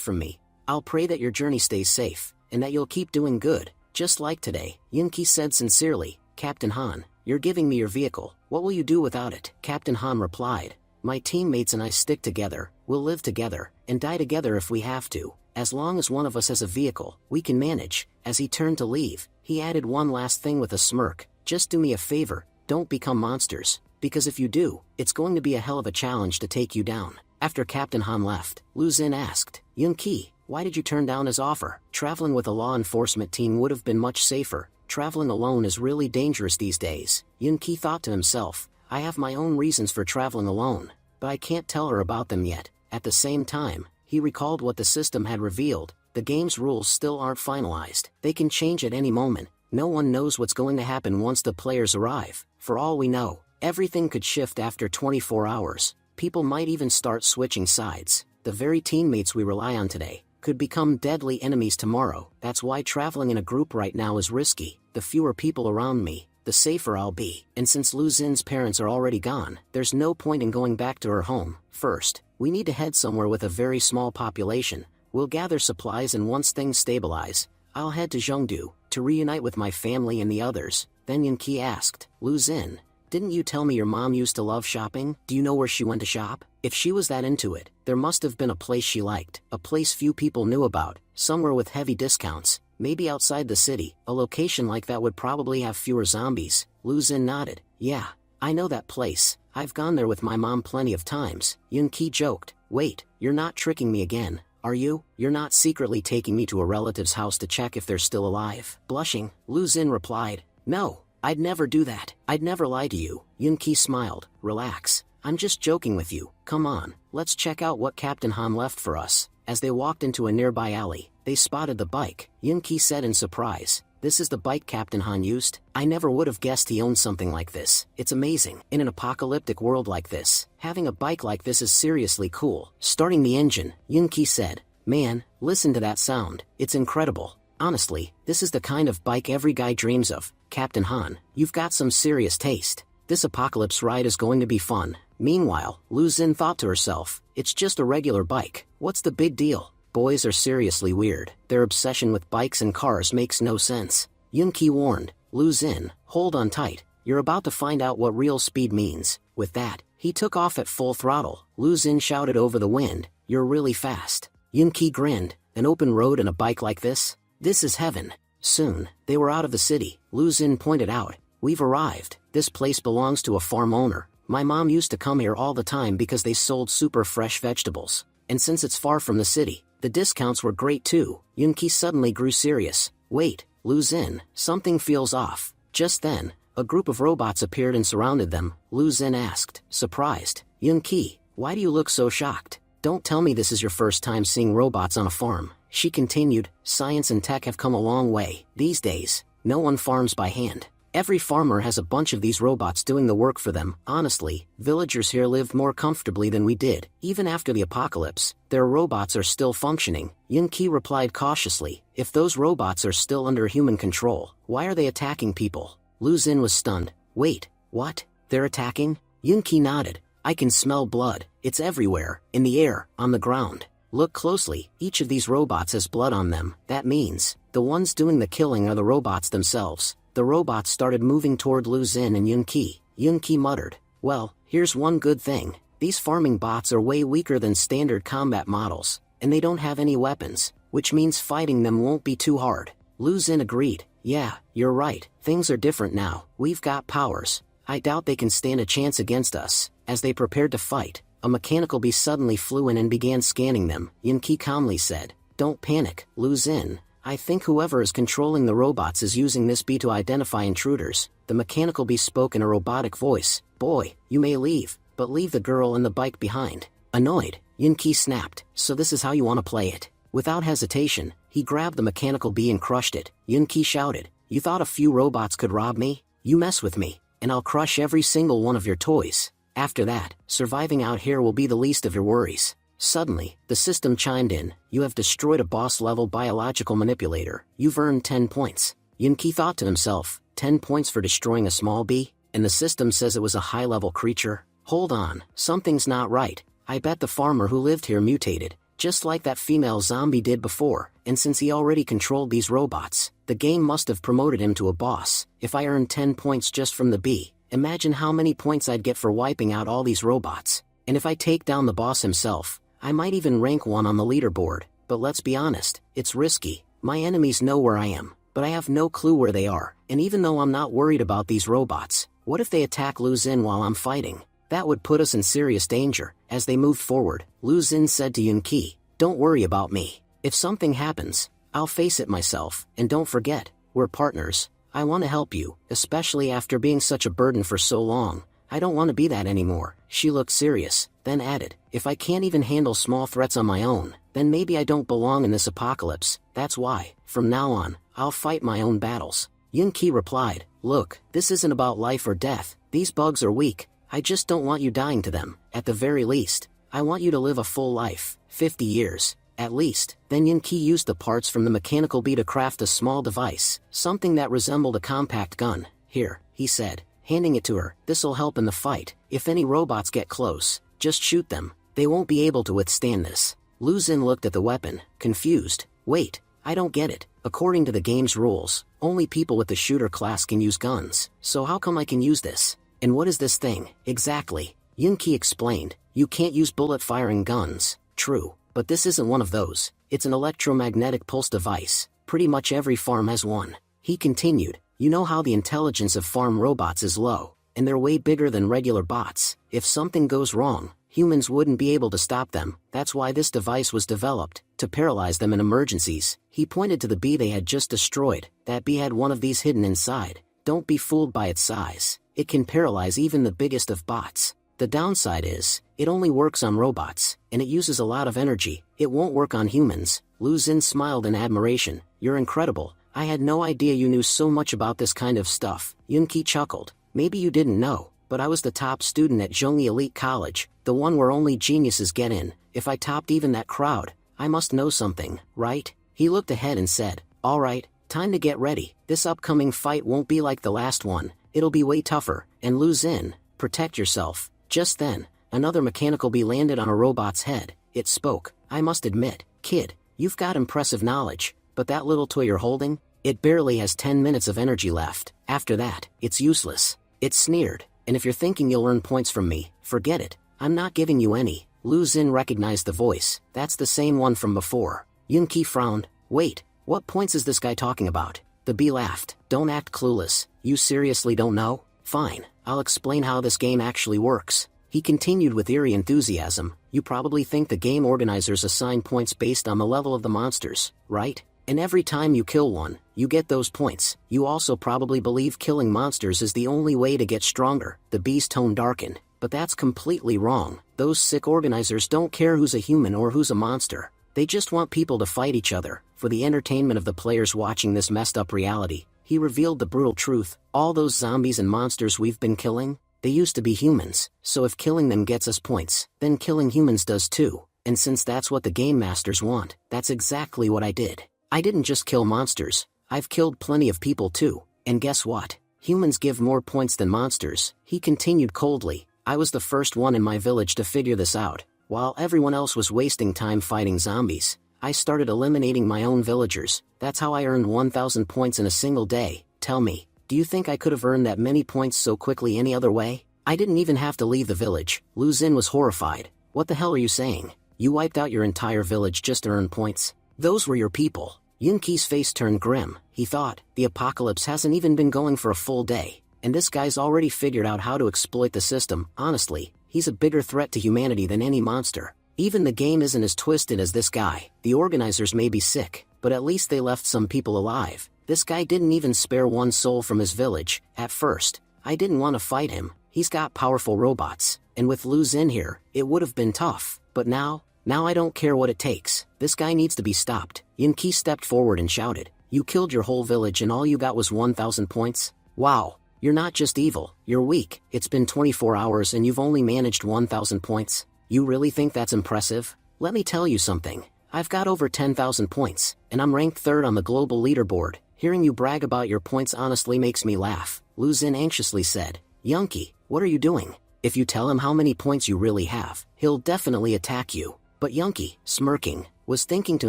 from me. I'll pray that your journey stays safe, and that you'll keep doing good, just like today. Yun-ki said sincerely, Captain Han, you're giving me your vehicle. What will you do without it? Captain Han replied, my teammates and I stick together, we'll live together, and die together if we have to. As long as one of us has a vehicle, we can manage. As he turned to leave, he added one last thing with a smirk, just do me a favor, don't become monsters, because if you do, it's going to be a hell of a challenge to take you down. After Captain Han left, Lu Xun asked, Yun-ki, why did you turn down his offer? Traveling with a law enforcement team would have been much safer. Traveling alone is really dangerous these days. Yun-ki thought to himself, I have my own reasons for traveling alone, but I can't tell her about them yet. At the same time, he recalled what the system had revealed, the game's rules still aren't finalized. They can change at any moment. No one knows what's going to happen once the players arrive. For all we know, everything could shift after 24 hours. People might even start switching sides. The very teammates we rely on today could become deadly enemies tomorrow. That's why traveling in a group right now is risky. The fewer people around me, the safer I'll be. And since Lu Xun's parents are already gone, there's no point in going back to her home. First, we need to head somewhere with a very small population. We'll gather supplies, and once things stabilize, I'll head to Zhengdu to reunite with my family and the others. Then Yun-ki asked, Lu Xun, didn't you tell me your mom used to love shopping? Do you know where she went to shop? If she was that into it, there must have been a place she liked, a place few people knew about, somewhere with heavy discounts, maybe outside the city. A location like that would probably have fewer zombies. Lu Xun nodded. Yeah, I know that place. I've gone there with my mom plenty of times. Yun-ki joked. Wait, you're not tricking me again, are you? You're not secretly taking me to a relative's house to check if they're still alive? Blushing, Lu Xun replied, no, I'd never do that. I'd never lie to you. Yun-ki smiled. Relax, I'm just joking with you. Come on, let's check out what Captain Han left for us. As they walked into a nearby alley, they spotted the bike. Yun-ki said in surprise, this is the bike Captain Han used? I never would have guessed he owned something like this. It's amazing. In an apocalyptic world like this, having a bike like this is seriously cool. Starting the engine, Yun-ki said, man, listen to that sound. It's incredible. Honestly, this is the kind of bike every guy dreams of. Captain Han, you've got some serious taste. This apocalypse ride is going to be fun. Meanwhile, Lu Xun thought to herself, it's just a regular bike. What's the big deal? Boys are seriously weird. Their obsession with bikes and cars makes no sense. Yun-ki warned, Lu Xun, hold on tight. You're about to find out what real speed means. With that, he took off at full throttle. Lu Xun shouted over the wind, you're really fast. Yun-ki grinned, an open road and a bike like this? This is heaven. Soon, they were out of the city. Lu Xun pointed out, we've arrived. This place belongs to a farm owner. My mom used to come here all the time because they sold super fresh vegetables. And since it's far from the city, the discounts were great too. Yun-ki suddenly grew serious. Wait, Lu Xun, something feels off. Just then, a group of robots appeared and surrounded them. Lu Xun asked, surprised, Yun-ki, why do you look so shocked? Don't tell me this is your first time seeing robots on a farm. She continued, science and tech have come a long way. These days, no one farms by hand. Every farmer has a bunch of these robots doing the work for them. Honestly, villagers here lived more comfortably than we did. Even after the apocalypse, their robots are still functioning. Yun-ki replied cautiously, if those robots are still under human control, why are they attacking people? Lu Xun was stunned. Wait, what? They're attacking? Yun-ki nodded. I can smell blood. It's everywhere, in the air, on the ground. Look closely, each of these robots has blood on them. That means, the ones doing the killing are the robots themselves. The robots started moving toward Lu Xun and Yun-ki. Yun-ki muttered, well, here's one good thing. These farming bots are way weaker than standard combat models, and they don't have any weapons, which means fighting them won't be too hard. Lu Xun agreed. Yeah, you're right, things are different now, we've got powers. I doubt they can stand a chance against us. As they prepared to fight, a mechanical bee suddenly flew in and began scanning them. Yunki calmly said, "Don't panic, Lu Xin. I think whoever is controlling the robots is using this bee to identify intruders." The mechanical bee spoke in a robotic voice. "Boy, you may leave, but leave the girl and the bike behind." Annoyed, Yunki snapped, "So this is how you want to play it?" Without hesitation, he grabbed the mechanical bee and crushed it. Yunki shouted, "You thought a few robots could rob me? You mess with me, and I'll crush every single one of your toys. After that, surviving out here will be the least of your worries." Suddenly, the system chimed in, "You have destroyed a boss-level biological manipulator. You've earned 10 points. Yunki thought to himself, 10 points for destroying a small bee? And the system says it was a high-level creature? Hold on, something's not right. I bet the farmer who lived here mutated, just like that female zombie did before, and since he already controlled these robots, the game must have promoted him to a boss. If I earned 10 points just from the bee, imagine how many points I'd get for wiping out all these robots. And if I take down the boss himself, I might even rank 1 on the leaderboard. But let's be honest, it's risky. My enemies know where I am, but I have no clue where they are, and even though I'm not worried about these robots, what if they attack Lu Xin while I'm fighting? That would put us in serious danger." As they moved forward, Lu Xin said to Yunki, "Don't worry about me. If something happens, I'll face it myself, and don't forget, we're partners. I want to help you, especially after being such a burden for so long. I don't want to be that anymore." She looked serious, then added, "If I can't even handle small threats on my own, then maybe I don't belong in this apocalypse. That's why, from now on, I'll fight my own battles." Yunki replied, "Look, this isn't about life or death. These bugs are weak. I just don't want you dying to them. At the very least, I want you to live a full life, 50 years, at least." Then Yunki used the parts from the mechanical bee to craft a small device, something that resembled a compact gun. "Here," he said, handing it to her, "this'll help in the fight. If any robots get close, just shoot them. They won't be able to withstand this." Lu Xin looked at the weapon, confused. "Wait, I don't get it. According to the game's rules, only people with the shooter class can use guns. So how come I can use this? And what is this thing, exactly?" Yunki explained, "You can't use bullet-firing guns." "True, but this isn't one of those. It's an electromagnetic pulse device. Pretty much every farm has one." He continued, "You know how the intelligence of farm robots is low, and they're way bigger than regular bots. If something goes wrong, humans wouldn't be able to stop them. That's why this device was developed, to paralyze them in emergencies." He pointed to the bee they had just destroyed. That bee had one of these hidden inside. Don't be fooled by its size. It can paralyze even the biggest of bots. The downside is, it only works on robots, and it uses a lot of energy. It won't work on humans." Lu Xin smiled in admiration. "You're incredible. I had no idea you knew so much about this kind of stuff." Yunki chuckled. "Maybe you didn't know, but I was the top student at Zhongyi Elite College, the one where only geniuses get in. If I topped even that crowd, I must know something, right?" He looked ahead and said, "All right, time to get ready. This upcoming fight won't be like the last one. It'll be way tougher, and Lu Xin, protect yourself." Just then, another mechanical bee landed on a robot's head. It spoke, "I must admit, kid, you've got impressive knowledge, but that little toy you're holding, it barely has 10 minutes of energy left. After that, it's useless." It sneered, "And if you're thinking you'll earn points from me, forget it. I'm not giving you any." Lu Xin recognized the voice. "That's the same one from before." Yunki frowned. "Wait, what points is this guy talking about?" The bee laughed. "Don't act clueless. You seriously don't know? Fine, I'll explain how this game actually works." He continued with eerie enthusiasm. "You probably think the game organizers assign points based on the level of the monsters, right? And every time you kill one, you get those points. You also probably believe killing monsters is the only way to get stronger." The bee's tone darkened. "But that's completely wrong. Those sick organizers don't care who's a human or who's a monster. They just want people to fight each other, for the entertainment of the players watching this messed up reality." He revealed the brutal truth. "All those zombies and monsters we've been killing, they used to be humans, so if killing them gets us points, then killing humans does too. And since that's what the game masters want, that's exactly what I did. I didn't just kill monsters, I've killed plenty of people too, and guess what? Humans give more points than monsters." He continued coldly, "I was the first one in my village to figure this out. While everyone else was wasting time fighting zombies, I started eliminating my own villagers. That's how I earned 1,000 points in a single day. Tell me, do you think I could have earned that many points so quickly any other way? I didn't even have to leave the village." Lu Xin was horrified. "What the hell are you saying? You wiped out your entire village just to earn points? Those were your people. Yunqi's face turned grim. He thought, the apocalypse hasn't even been going for a full day, and this guy's already figured out how to exploit the system. Honestly, he's a bigger threat to humanity than any monster. Even the game isn't as twisted as this guy. The organizers may be sick, but at least they left some people alive. This guy didn't even spare one soul from his village. At first, I didn't want to fight him. He's got powerful robots, and with Lu Xun here, it would have been tough. But now I don't care what it takes. This guy needs to be stopped. Yunqi stepped forward and shouted, "You killed your whole village and all you got was 1,000 points? Wow, you're not just evil, you're weak. It's been 24 hours and you've only managed 1,000 points. You really think that's impressive? Let me tell you something. I've got over 10,000 points, and I'm ranked 3rd on the global leaderboard. Hearing you brag about your points honestly makes me laugh." Lu Xun anxiously said, "Yunqi, what are you doing? If you tell him how many points you really have, he'll definitely attack you." But Yunqi, smirking, was thinking to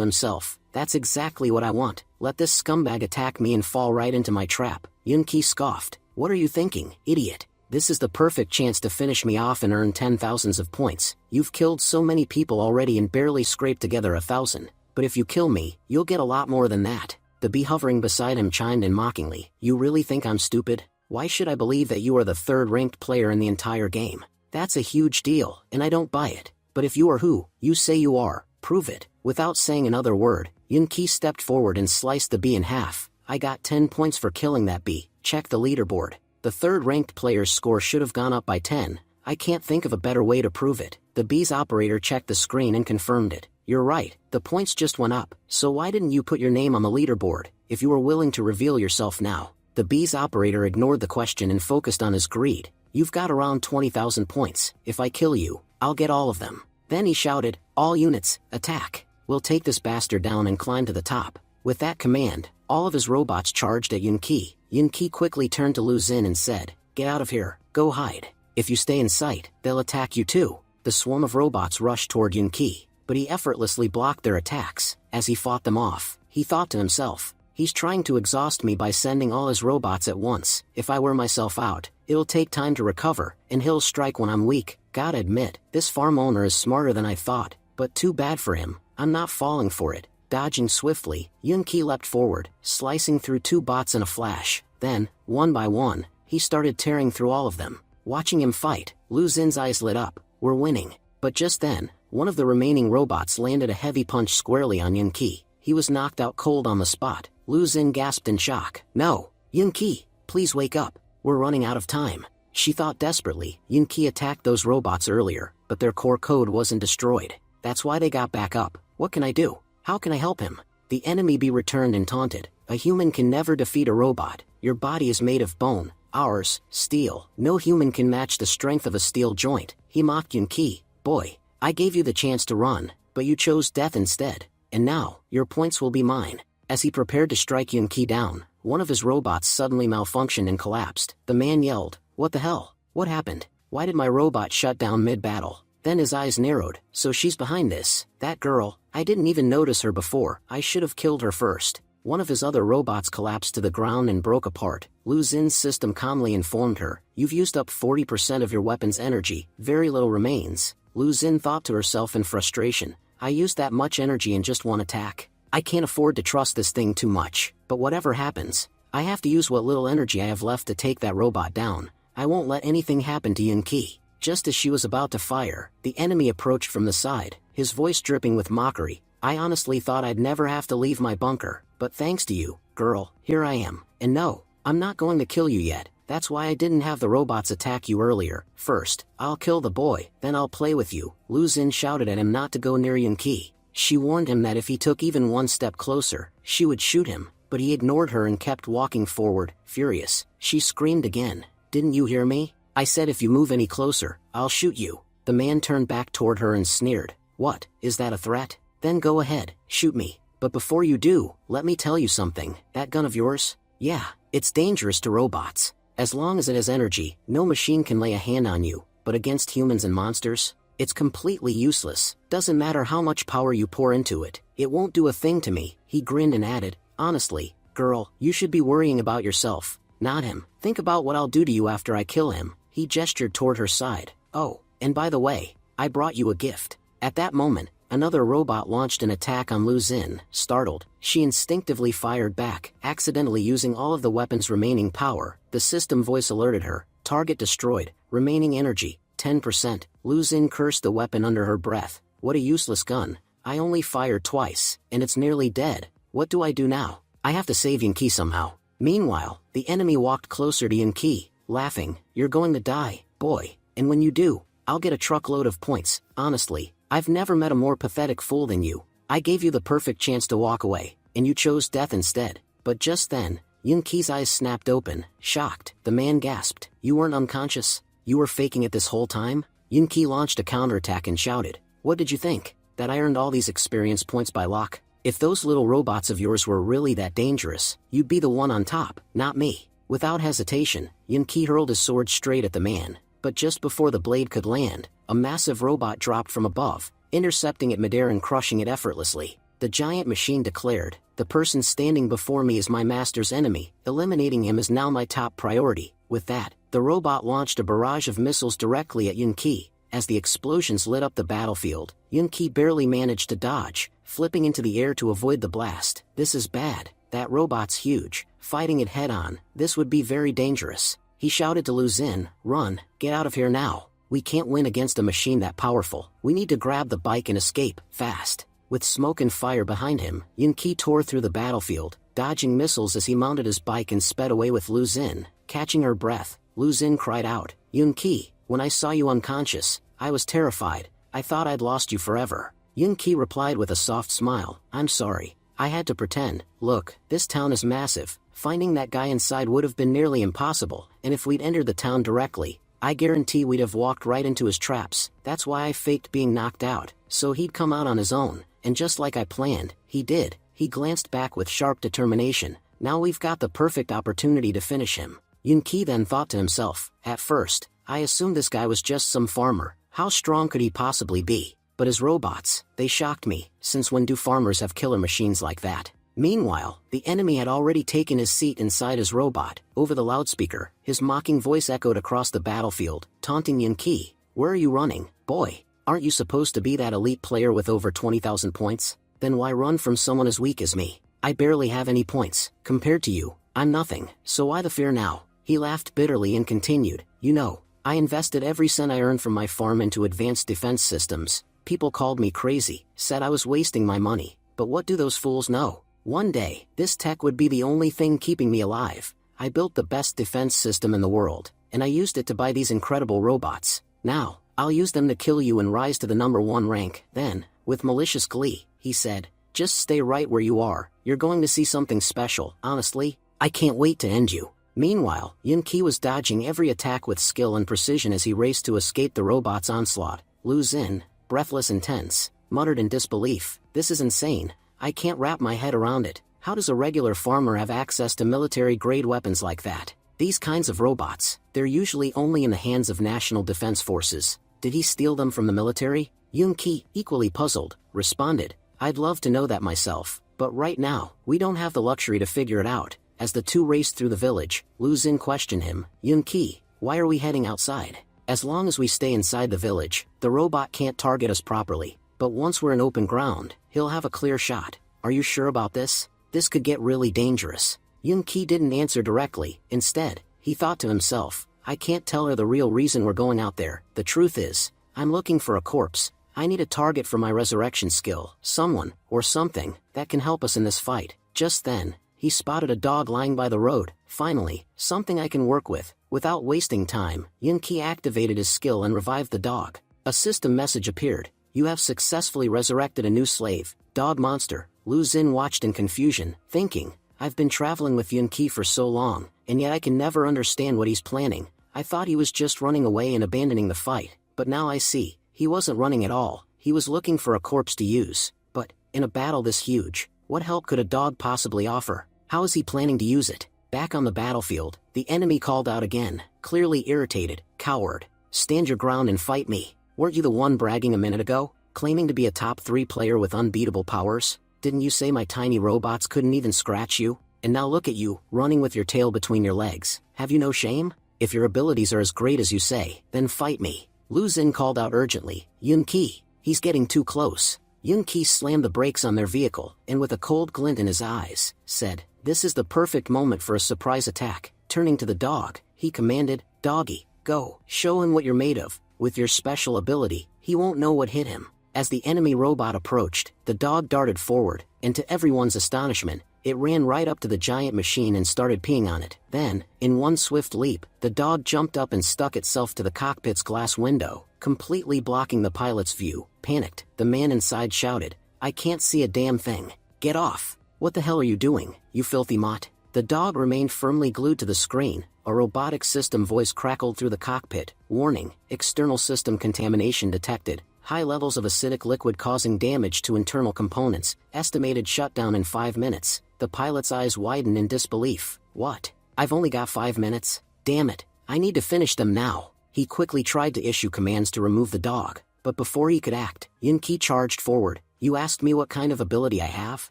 himself, "That's exactly what I want. Let this scumbag attack me and fall right into my trap." Yunqi scoffed, "What are you thinking, idiot? This is the perfect chance to finish me off and earn 10,000s of points. You've killed so many people already and barely scraped together 1,000. But if you kill me, you'll get a lot more than that." The bee hovering beside him chimed in mockingly, "You really think I'm stupid? Why should I believe that you are the 3rd-ranked player in the entire game? That's a huge deal, and I don't buy it. But if you are who you say you are, prove it." Without saying another word, Yunqi stepped forward and sliced the bee in half. "I got 10 points for killing that bee. Check the leaderboard. The 3rd-ranked player's score should have gone up by 10. I can't think of a better way to prove it." The bee's operator checked the screen and confirmed it. "You're right, the points just went up. So why didn't you put your name on the leaderboard, if you were willing to reveal yourself now?" The bee's operator ignored the question and focused on his greed. "You've got around 20,000 points. If I kill you, I'll get all of them." Then he shouted, "All units, attack. We'll take this bastard down and climb to the top." With that command, all of his robots charged at Yunqi. Yunqi quickly turned to Lu Xun and said, "Get out of here, go hide. If you stay in sight, they'll attack you too." The swarm of robots rushed toward Yunqi, but he effortlessly blocked their attacks. As he fought them off, he thought to himself, "He's trying to exhaust me by sending all his robots at once. If I wear myself out, it'll take time to recover, and he'll strike when I'm weak." Gotta admit, this farm owner is smarter than I thought, but too bad for him. I'm not falling for it. Dodging swiftly, Yunqi leapt forward, slicing through 2 bots in a flash. Then, one by one, he started tearing through all of them. Watching him fight, Lu Xun's eyes lit up. "We're winning." But just then, one of the remaining robots landed a heavy punch squarely on Yunqi. He was knocked out cold on the spot. Lu Xun gasped in shock. "No! Yunqi, please wake up. We're running out of time." She thought desperately. Yunqi attacked those robots earlier, but their core code wasn't destroyed. That's why they got back up. What can I do? How can I help him? The enemy bee returned and taunted. "A human can never defeat a robot. Your body is made of bone, ours, steel. No human can match the strength of a steel joint." He mocked Yunqi. "Boy, I gave you the chance to run, but you chose death instead. And now, your points will be mine." As he prepared to strike Yunqi down, one of his robots suddenly malfunctioned and collapsed. The man yelled, "What the hell? What happened? Why did my robot shut down mid-battle?" Then his eyes narrowed. "So she's behind this. That girl, I didn't even notice her before. I should have killed her first." One of his other robots collapsed to the ground and broke apart. Lu Xun's system calmly informed her, "You've used up 40% of your weapon's energy. Very little remains." Lu Xun thought to herself in frustration, "I used that much energy in just one attack. I can't afford to trust this thing too much. But whatever happens, I have to use what little energy I have left to take that robot down. I won't let anything happen to Yunqi." Just as she was about to fire, the enemy approached from the side, his voice dripping with mockery. "I honestly thought I'd never have to leave my bunker, but thanks to you, girl, here I am. And no, I'm not going to kill you yet. That's why I didn't have the robots attack you earlier. First, I'll kill the boy, then I'll play with you." Lu Xun shouted at him not to go near Yunqi. She warned him that if he took even one step closer, she would shoot him, but he ignored her and kept walking forward. Furious, she screamed again, "Didn't you hear me? I said if you move any closer, I'll shoot you." The man turned back toward her and sneered, "What, is that a threat? Then go ahead, shoot me. But before you do, let me tell you something. That gun of yours? Yeah, it's dangerous to robots. As long as it has energy, no machine can lay a hand on you, but against humans and monsters, it's completely useless. Doesn't matter how much power you pour into it, it won't do a thing to me." He grinned and added, "Honestly, girl, you should be worrying about yourself, not him. Think about what I'll do to you after I kill him." He gestured toward her side. "Oh, and by the way, I brought you a gift." At that moment, Another robot launched an attack on Lu Xin. Startled, she instinctively fired back, accidentally using all of the weapon's remaining power. The system voice alerted her, target destroyed, remaining energy, 10%. Lu Xin cursed the weapon under her breath. What a useless gun. I only fired twice, and it's nearly dead. What do I do now? I have to save Yunqi somehow. Meanwhile, the enemy walked closer to Yunqi, laughing. You're going to die, boy, and when you do, I'll get a truckload of points. Honestly, I've never met a more pathetic fool than you. I gave you the perfect chance to walk away, and you chose death instead. But just then, Yunqi's eyes snapped open, shocked. The man gasped. You weren't unconscious? You were faking it this whole time? Yunqi launched a counterattack and shouted. What did you think? That I earned all these experience points by luck? If those little robots of yours were really that dangerous, you'd be the one on top, not me. Without hesitation, Yunqi hurled his sword straight at the man, but just before the blade could land, a massive robot dropped from above, intercepting it midair and crushing it effortlessly. The giant machine declared, the person standing before me is my master's enemy, eliminating him is now my top priority. With that, the robot launched a barrage of missiles directly at Yunqi. As the explosions lit up the battlefield, Yunqi barely managed to dodge, flipping into the air to avoid the blast. This is bad. That robot's huge. Fighting it head-on, this would be very dangerous. He shouted to Lu Xin, run, get out of here now. We can't win against a machine that powerful. We need to grab the bike and escape, fast. With smoke and fire behind him, Yunqi tore through the battlefield, dodging missiles as he mounted his bike and sped away with Lu Xin. Catching her breath, Lu Xin cried out, Yunqi, when I saw you unconscious, I was terrified. I thought I'd lost you forever. Yunqi replied with a soft smile, I'm sorry. I had to pretend. Look, this town is massive. Finding that guy inside would have been nearly impossible, and if we'd entered the town directly, I guarantee we'd have walked right into his traps. That's why I faked being knocked out, so he'd come out on his own, and just like I planned, he did. He glanced back with sharp determination. Now we've got the perfect opportunity to finish him. Yunqi then thought to himself, at first, I assumed this guy was just some farmer. How strong could he possibly be? But his robots, they shocked me. Since when do farmers have killer machines like that? Meanwhile, the enemy had already taken his seat inside his robot. Over the loudspeaker, his mocking voice echoed across the battlefield, taunting Yunqi. Where are you running, boy? Aren't you supposed to be that elite player with over 20,000 points? Then why run from someone as weak as me? I barely have any points. Compared to you, I'm nothing. So why the fear now? He laughed bitterly and continued, you know, I invested every cent I earned from my farm into advanced defense systems. People called me crazy, said I was wasting my money. But what do those fools know? One day, this tech would be the only thing keeping me alive. I built the best defense system in the world, and I used it to buy these incredible robots. Now, I'll use them to kill you and rise to the #1 rank. Then, with malicious glee, he said, just stay right where you are. You're going to see something special. Honestly, I can't wait to end you. Meanwhile, Yunqi was dodging every attack with skill and precision as he raced to escape the robot's onslaught. Lu Xin, breathless and tense, muttered in disbelief, this is insane. I can't wrap my head around it. How does a regular farmer have access to military-grade weapons like that? These kinds of robots, they're usually only in the hands of national defense forces. Did he steal them from the military? Yunqi, equally puzzled, responded, I'd love to know that myself, but right now, we don't have the luxury to figure it out. As the two raced through the village, Lu Xin questioned him, Yunqi, why are we heading outside? As long as we stay inside the village, the robot can't target us properly, but once we're in open ground, he'll have a clear shot. Are you sure about this? This could get really dangerous. Yunqi didn't answer directly. Instead, he thought to himself, I can't tell her the real reason we're going out there. The truth is, I'm looking for a corpse. I need a target for my resurrection skill, someone, or something, that can help us in this fight. Just then, he spotted a dog lying by the road. Finally, something I can work with. Without wasting time, Yunqi activated his skill and revived the dog. A system message appeared. You have successfully resurrected a new slave, dog monster. Lu Xin watched in confusion, thinking, I've been traveling with Yunqi for so long, and yet I can never understand what he's planning. I thought he was just running away and abandoning the fight, but now I see, he wasn't running at all. He was looking for a corpse to use. But, in a battle this huge, what help could a dog possibly offer? How is he planning to use it? Back on the battlefield, the enemy called out again, clearly irritated, coward. Stand your ground and fight me. Weren't you the one bragging a minute ago, claiming to be a top 3 player with unbeatable powers? Didn't you say my tiny robots couldn't even scratch you? And now look at you, running with your tail between your legs. Have you no shame? If your abilities are as great as you say, then fight me. Lu Xin called out urgently, Yunqi, he's getting too close. Yun-Ki slammed the brakes on their vehicle, and with a cold glint in his eyes, said, "This is the perfect moment for a surprise attack." Turning to the dog, he commanded, "Doggy, go, show him what you're made of. With your special ability, he won't know what hit him." As the enemy robot approached, the dog darted forward, and to everyone's astonishment, it ran right up to the giant machine and started peeing on it. Then, in one swift leap, the dog jumped up and stuck itself to the cockpit's glass window, completely blocking the pilot's view. Panicked, the man inside shouted, "I can't see a damn thing. Get off. What the hell are you doing, you filthy mutt?" The dog remained firmly glued to the screen. A robotic system voice crackled through the cockpit. "Warning, external system contamination detected. High levels of acidic liquid causing damage to internal components. Estimated shutdown in 5 minutes." The pilot's eyes widened in disbelief. "What? I've only got 5 minutes? Damn it, I need to finish them now." He quickly tried to issue commands to remove the dog, but before he could act, Yun-Ki charged forward. "You asked me what kind of ability I have?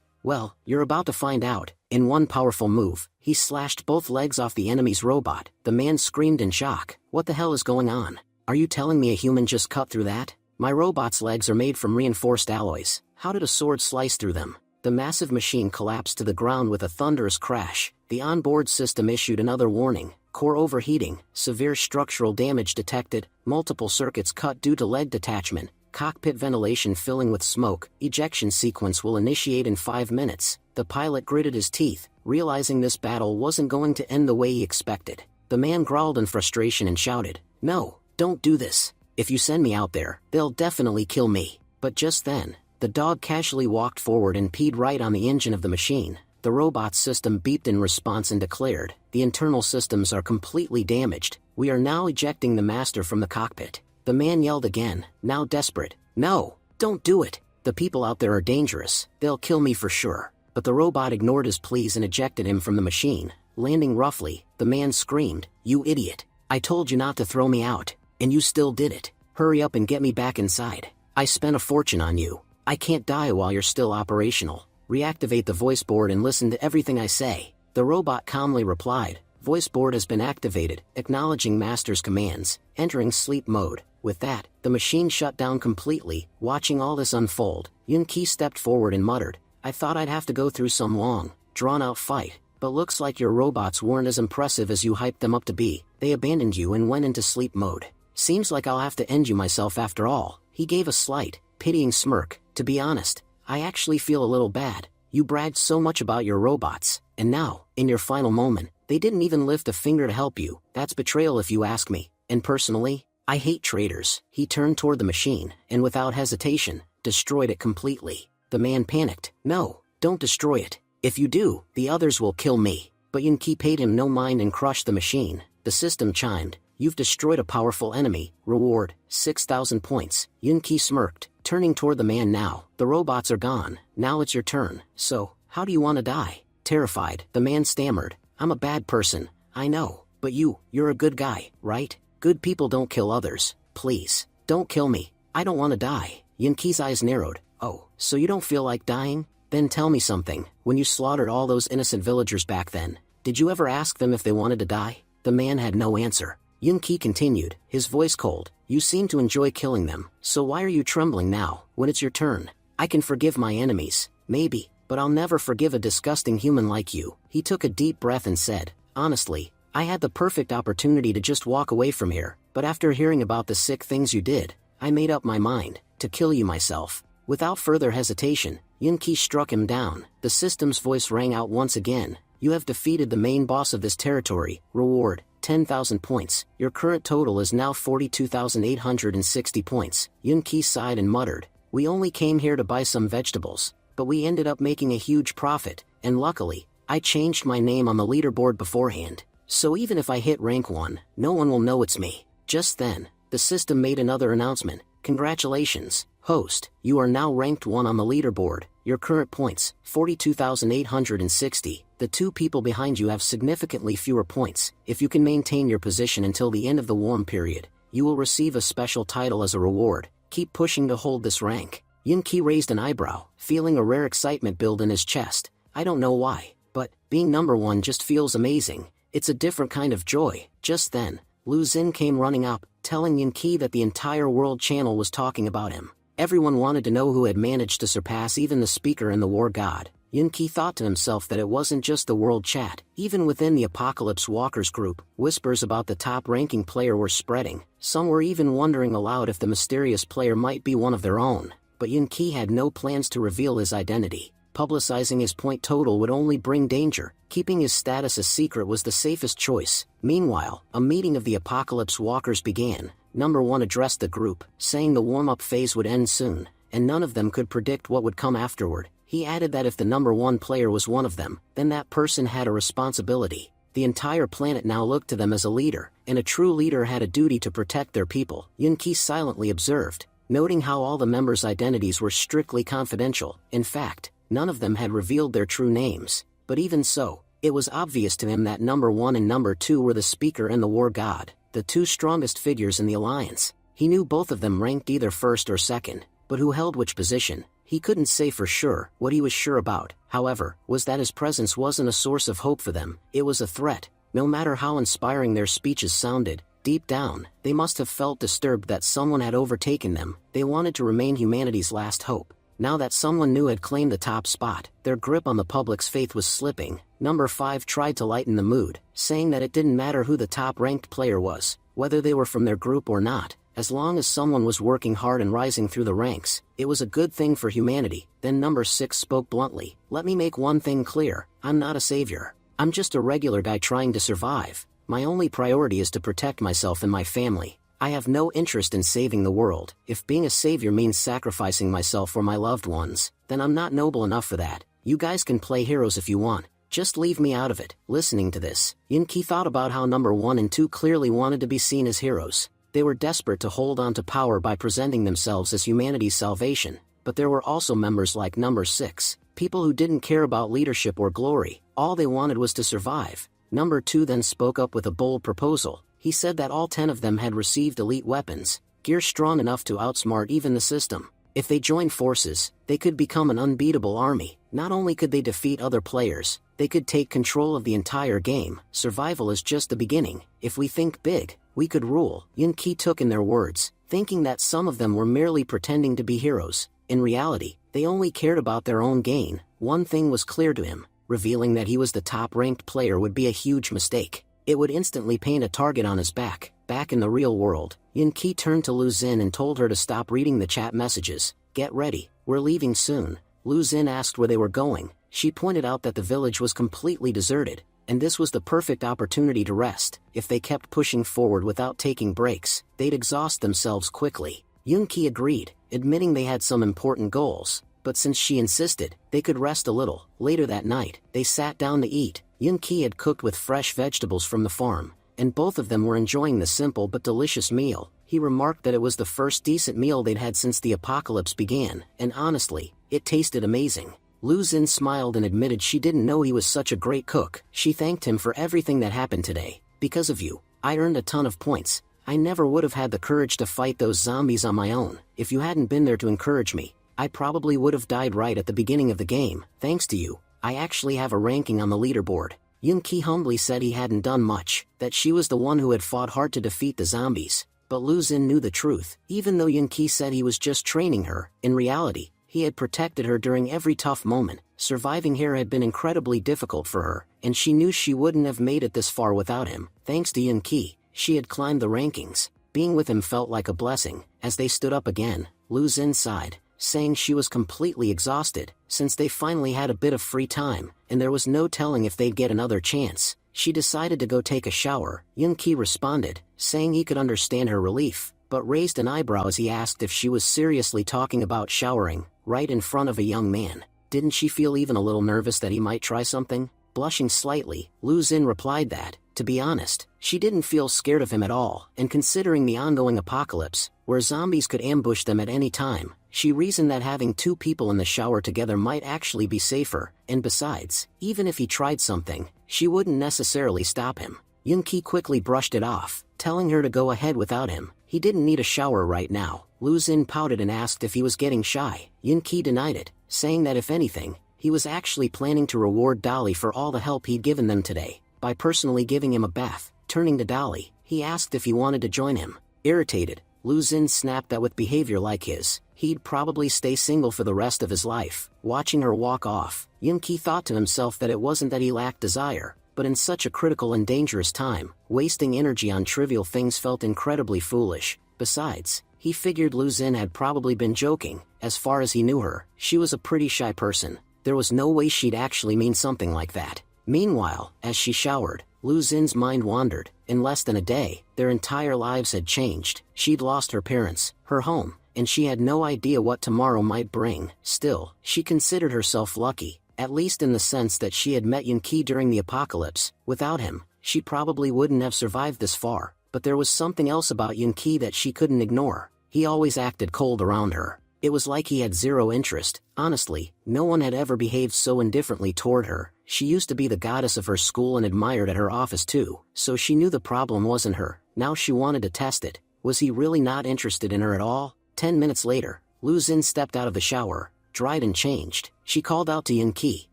Well, you're about to find out." In one powerful move, he slashed both legs off the enemy's robot. The man screamed in shock. "What the hell is going on? Are you telling me a human just cut through that? My robot's legs are made from reinforced alloys. How did a sword slice through them?" The massive machine collapsed to the ground with a thunderous crash. The onboard system issued another warning. "Core overheating, severe structural damage detected, multiple circuits cut due to leg detachment, cockpit ventilation filling with smoke, ejection sequence will initiate in 5 minutes. The pilot gritted his teeth, realizing this battle wasn't going to end the way he expected. The man growled in frustration and shouted, "No, don't do this. If you send me out there, they'll definitely kill me." But just then, the dog casually walked forward and peed right on the engine of the machine. The robot's system beeped in response and declared, "The internal systems are completely damaged. We are now ejecting the master from the cockpit." The man yelled again, now desperate, "No, don't do it. The people out there are dangerous. They'll kill me for sure." But the robot ignored his pleas and ejected him from the machine. Landing roughly, the man screamed, "You idiot. I told you not to throw me out, and you still did it. Hurry up and get me back inside. I spent a fortune on you. I can't die while you're still operational. Reactivate the voice board and listen to everything I say." The robot calmly replied, "Voice board has been activated, acknowledging master's commands, entering sleep mode." With that, the machine shut down completely. Watching all this unfold, Yun-Ki stepped forward and muttered, "I thought I'd have to go through some long, drawn-out fight, but looks like your robots weren't as impressive as you hyped them up to be. They abandoned you and went into sleep mode. Seems like I'll have to end you myself after all." He gave a slight, pitying smirk. "To be honest, I actually feel a little bad. You bragged so much about your robots, and now, in your final moment, they didn't even lift a finger to help you. That's betrayal if you ask me. And personally, I hate traitors." He turned toward the machine, and without hesitation, destroyed it completely. The man panicked. "No, don't destroy it. If you do, the others will kill me." But Yun-Ki paid him no mind and crushed the machine. The system chimed, "You've destroyed a powerful enemy. Reward, 6,000 points." Yun-Ki smirked, turning toward the man now. "The robots are gone. Now it's your turn. So, how do you want to die?" Terrified, the man stammered, "I'm a bad person, I know, but you're a good guy, right? Good people don't kill others. Please, don't kill me. I don't want to die." Yun-Ki's eyes narrowed. "Oh, so you don't feel like dying? Then tell me something. When you slaughtered all those innocent villagers back then, did you ever ask them if they wanted to die?" The man had no answer. Yun-Ki continued, his voice cold, "You seem to enjoy killing them, so why are you trembling now, when it's your turn? I can forgive my enemies, maybe, but I'll never forgive a disgusting human like you." He took a deep breath and said, "Honestly, I had the perfect opportunity to just walk away from here, but after hearing about the sick things you did, I made up my mind to kill you myself." Without further hesitation, Yun-Ki struck him down. The system's voice rang out once again, "You have defeated the main boss of this territory. Reward, 10,000 points. Your current total is now 42,860 points." Yun-Ki sighed and muttered, "We only came here to buy some vegetables, but we ended up making a huge profit, and luckily, I changed my name on the leaderboard beforehand. So even if I hit rank 1, no one will know it's me." Just then, the system made another announcement. "Congratulations, host, you are now ranked 1 on the leaderboard. Your current points, 42,860. The 2 people behind you have significantly fewer points. If you can maintain your position until the end of the warm period, you will receive a special title as a reward. Keep pushing to hold this rank." Yun-Ki raised an eyebrow, feeling a rare excitement build in his chest. "I don't know why, but being number 1 just feels amazing. It's a different kind of joy." Just then, Lu Xin came running up, telling Yun-Ki that the entire world channel was talking about him. Everyone wanted to know who had managed to surpass even the speaker and the war god. Yun-Ki thought to himself that it wasn't just the world chat. Even within the Apocalypse Walkers group, whispers about the top-ranking player were spreading. Some were even wondering aloud if the mysterious player might be one of their own. But Yun-Ki had no plans to reveal his identity. Publicizing his point total would only bring danger. Keeping his status a secret was the safest choice. Meanwhile, a meeting of the Apocalypse Walkers began. Number 1 addressed the group, saying the warm-up phase would end soon, and none of them could predict what would come afterward. He added that if the number 1 player was one of them, then that person had a responsibility. The entire planet now looked to them as a leader, and a true leader had a duty to protect their people. Yun-Ki silently observed, noting how all the members' identities were strictly confidential. In fact, none of them had revealed their true names. But even so, it was obvious to him that number 1 and number 2 were the speaker and the war god, the two strongest figures in the alliance. He knew both of them ranked either first or second, but who held which position, he couldn't say for sure. What he was sure about, however, was that his presence wasn't a source of hope for them, it was a threat. No matter how inspiring their speeches sounded, deep down, they must have felt disturbed that someone had overtaken them. They wanted to remain humanity's last hope. Now that someone new had claimed the top spot, their grip on the public's faith was slipping. Number 5 tried to lighten the mood, saying that it didn't matter who the top-ranked player was, whether they were from their group or not. As long as someone was working hard and rising through the ranks, it was a good thing for humanity. Then number 6 spoke bluntly. Let me make one thing clear, I'm not a savior. I'm just a regular guy trying to survive. My only priority is to protect myself and my family. I have no interest in saving the world. If being a savior means sacrificing myself or my loved ones, then I'm not noble enough for that. You guys can play heroes if you want. Just leave me out of it. Listening to this, Yun-Ki thought about how number 1 and 2 clearly wanted to be seen as heroes. They were desperate to hold on to power by presenting themselves as humanity's salvation. But there were also members like number 6, people who didn't care about leadership or glory. All they wanted was to survive. Number 2 then spoke up with a bold proposal. He said that all 10 of them had received elite weapons, gear strong enough to outsmart even the system. If they joined forces, they could become an unbeatable army. Not only could they defeat other players, they could take control of the entire game. Survival is just the beginning. If we think big, we could rule. Yun-Ki took in their words, thinking that some of them were merely pretending to be heroes. In reality, they only cared about their own gain. One thing was clear to him, revealing that he was the top-ranked player would be a huge mistake. It would instantly paint a target on his back. Back in the real world, Yun-Ki turned to Lu Xin and told her to stop reading the chat messages. Get ready, we're leaving soon. Lu Xin asked where they were going. She pointed out that the village was completely deserted, and this was the perfect opportunity to rest. If they kept pushing forward without taking breaks, they'd exhaust themselves quickly. Yun-Ki agreed, admitting they had some important goals, but since she insisted, they could rest a little. Later that night, they sat down to eat. Yun-Ki had cooked with fresh vegetables from the farm, and both of them were enjoying the simple but delicious meal. He remarked that it was the first decent meal they'd had since the apocalypse began, and honestly, it tasted amazing. Lu Xin smiled and admitted she didn't know he was such a great cook. She thanked him for everything that happened today. Because of you, I earned a ton of points. I never would have had the courage to fight those zombies on my own. If you hadn't been there to encourage me, I probably would have died right at the beginning of the game. Thanks to you, I actually have a ranking on the leaderboard. Yun-Ki humbly said he hadn't done much, that she was the one who had fought hard to defeat the zombies. But Lu Xin knew the truth. Even though Yun-Ki said he was just training her, in reality, he had protected her during every tough moment. Surviving here had been incredibly difficult for her, and she knew she wouldn't have made it this far without him. Thanks to Yun-Ki, she had climbed the rankings. Being with him felt like a blessing. As they stood up again, Lu Xin sighed, saying she was completely exhausted. Since they finally had a bit of free time, and there was no telling if they'd get another chance, she decided to go take a shower. Yun-Ki responded, saying he could understand her relief, but raised an eyebrow as he asked if she was seriously talking about showering, right in front of a young man. Didn't she feel even a little nervous that he might try something? Blushing slightly, Lu Xin replied that, to be honest, she didn't feel scared of him at all, and considering the ongoing apocalypse, where zombies could ambush them at any time, she reasoned that having two people in the shower together might actually be safer, and besides, even if he tried something, she wouldn't necessarily stop him. Yun-Ki quickly brushed it off, telling her to go ahead without him. He didn't need a shower right now. Lu Xin pouted and asked if he was getting shy. Yun-Ki denied it, saying that if anything, he was actually planning to reward Dolly for all the help he'd given them today, by personally giving him a bath. Turning to Dolly, he asked if he wanted to join him. Irritated, Lu Xin snapped that with behavior like his, he'd probably stay single for the rest of his life. Watching her walk off, Yoon-ki thought to himself that it wasn't that he lacked desire, but in such a critical and dangerous time, wasting energy on trivial things felt incredibly foolish. Besides, he figured Lu Xin had probably been joking. As far as he knew her, she was a pretty shy person. There was no way she'd actually mean something like that. Meanwhile, as she showered, Lu Xin's mind wandered. In less than a day, their entire lives had changed. She'd lost her parents, her home, and she had no idea what tomorrow might bring. Still, she considered herself lucky, at least in the sense that she had met Yoon-ki during the apocalypse. Without him, she probably wouldn't have survived this far. But there was something else about Yoon-ki that she couldn't ignore. He always acted cold around her. It was like he had zero interest. Honestly, no one had ever behaved so indifferently toward her. She used to be the goddess of her school and admired at her office too, so she knew the problem wasn't her. Now she wanted to test it. Was he really not interested in her at all? 10 minutes later, Lu Xin stepped out of the shower, dried and changed. She called out to Yoon-ki,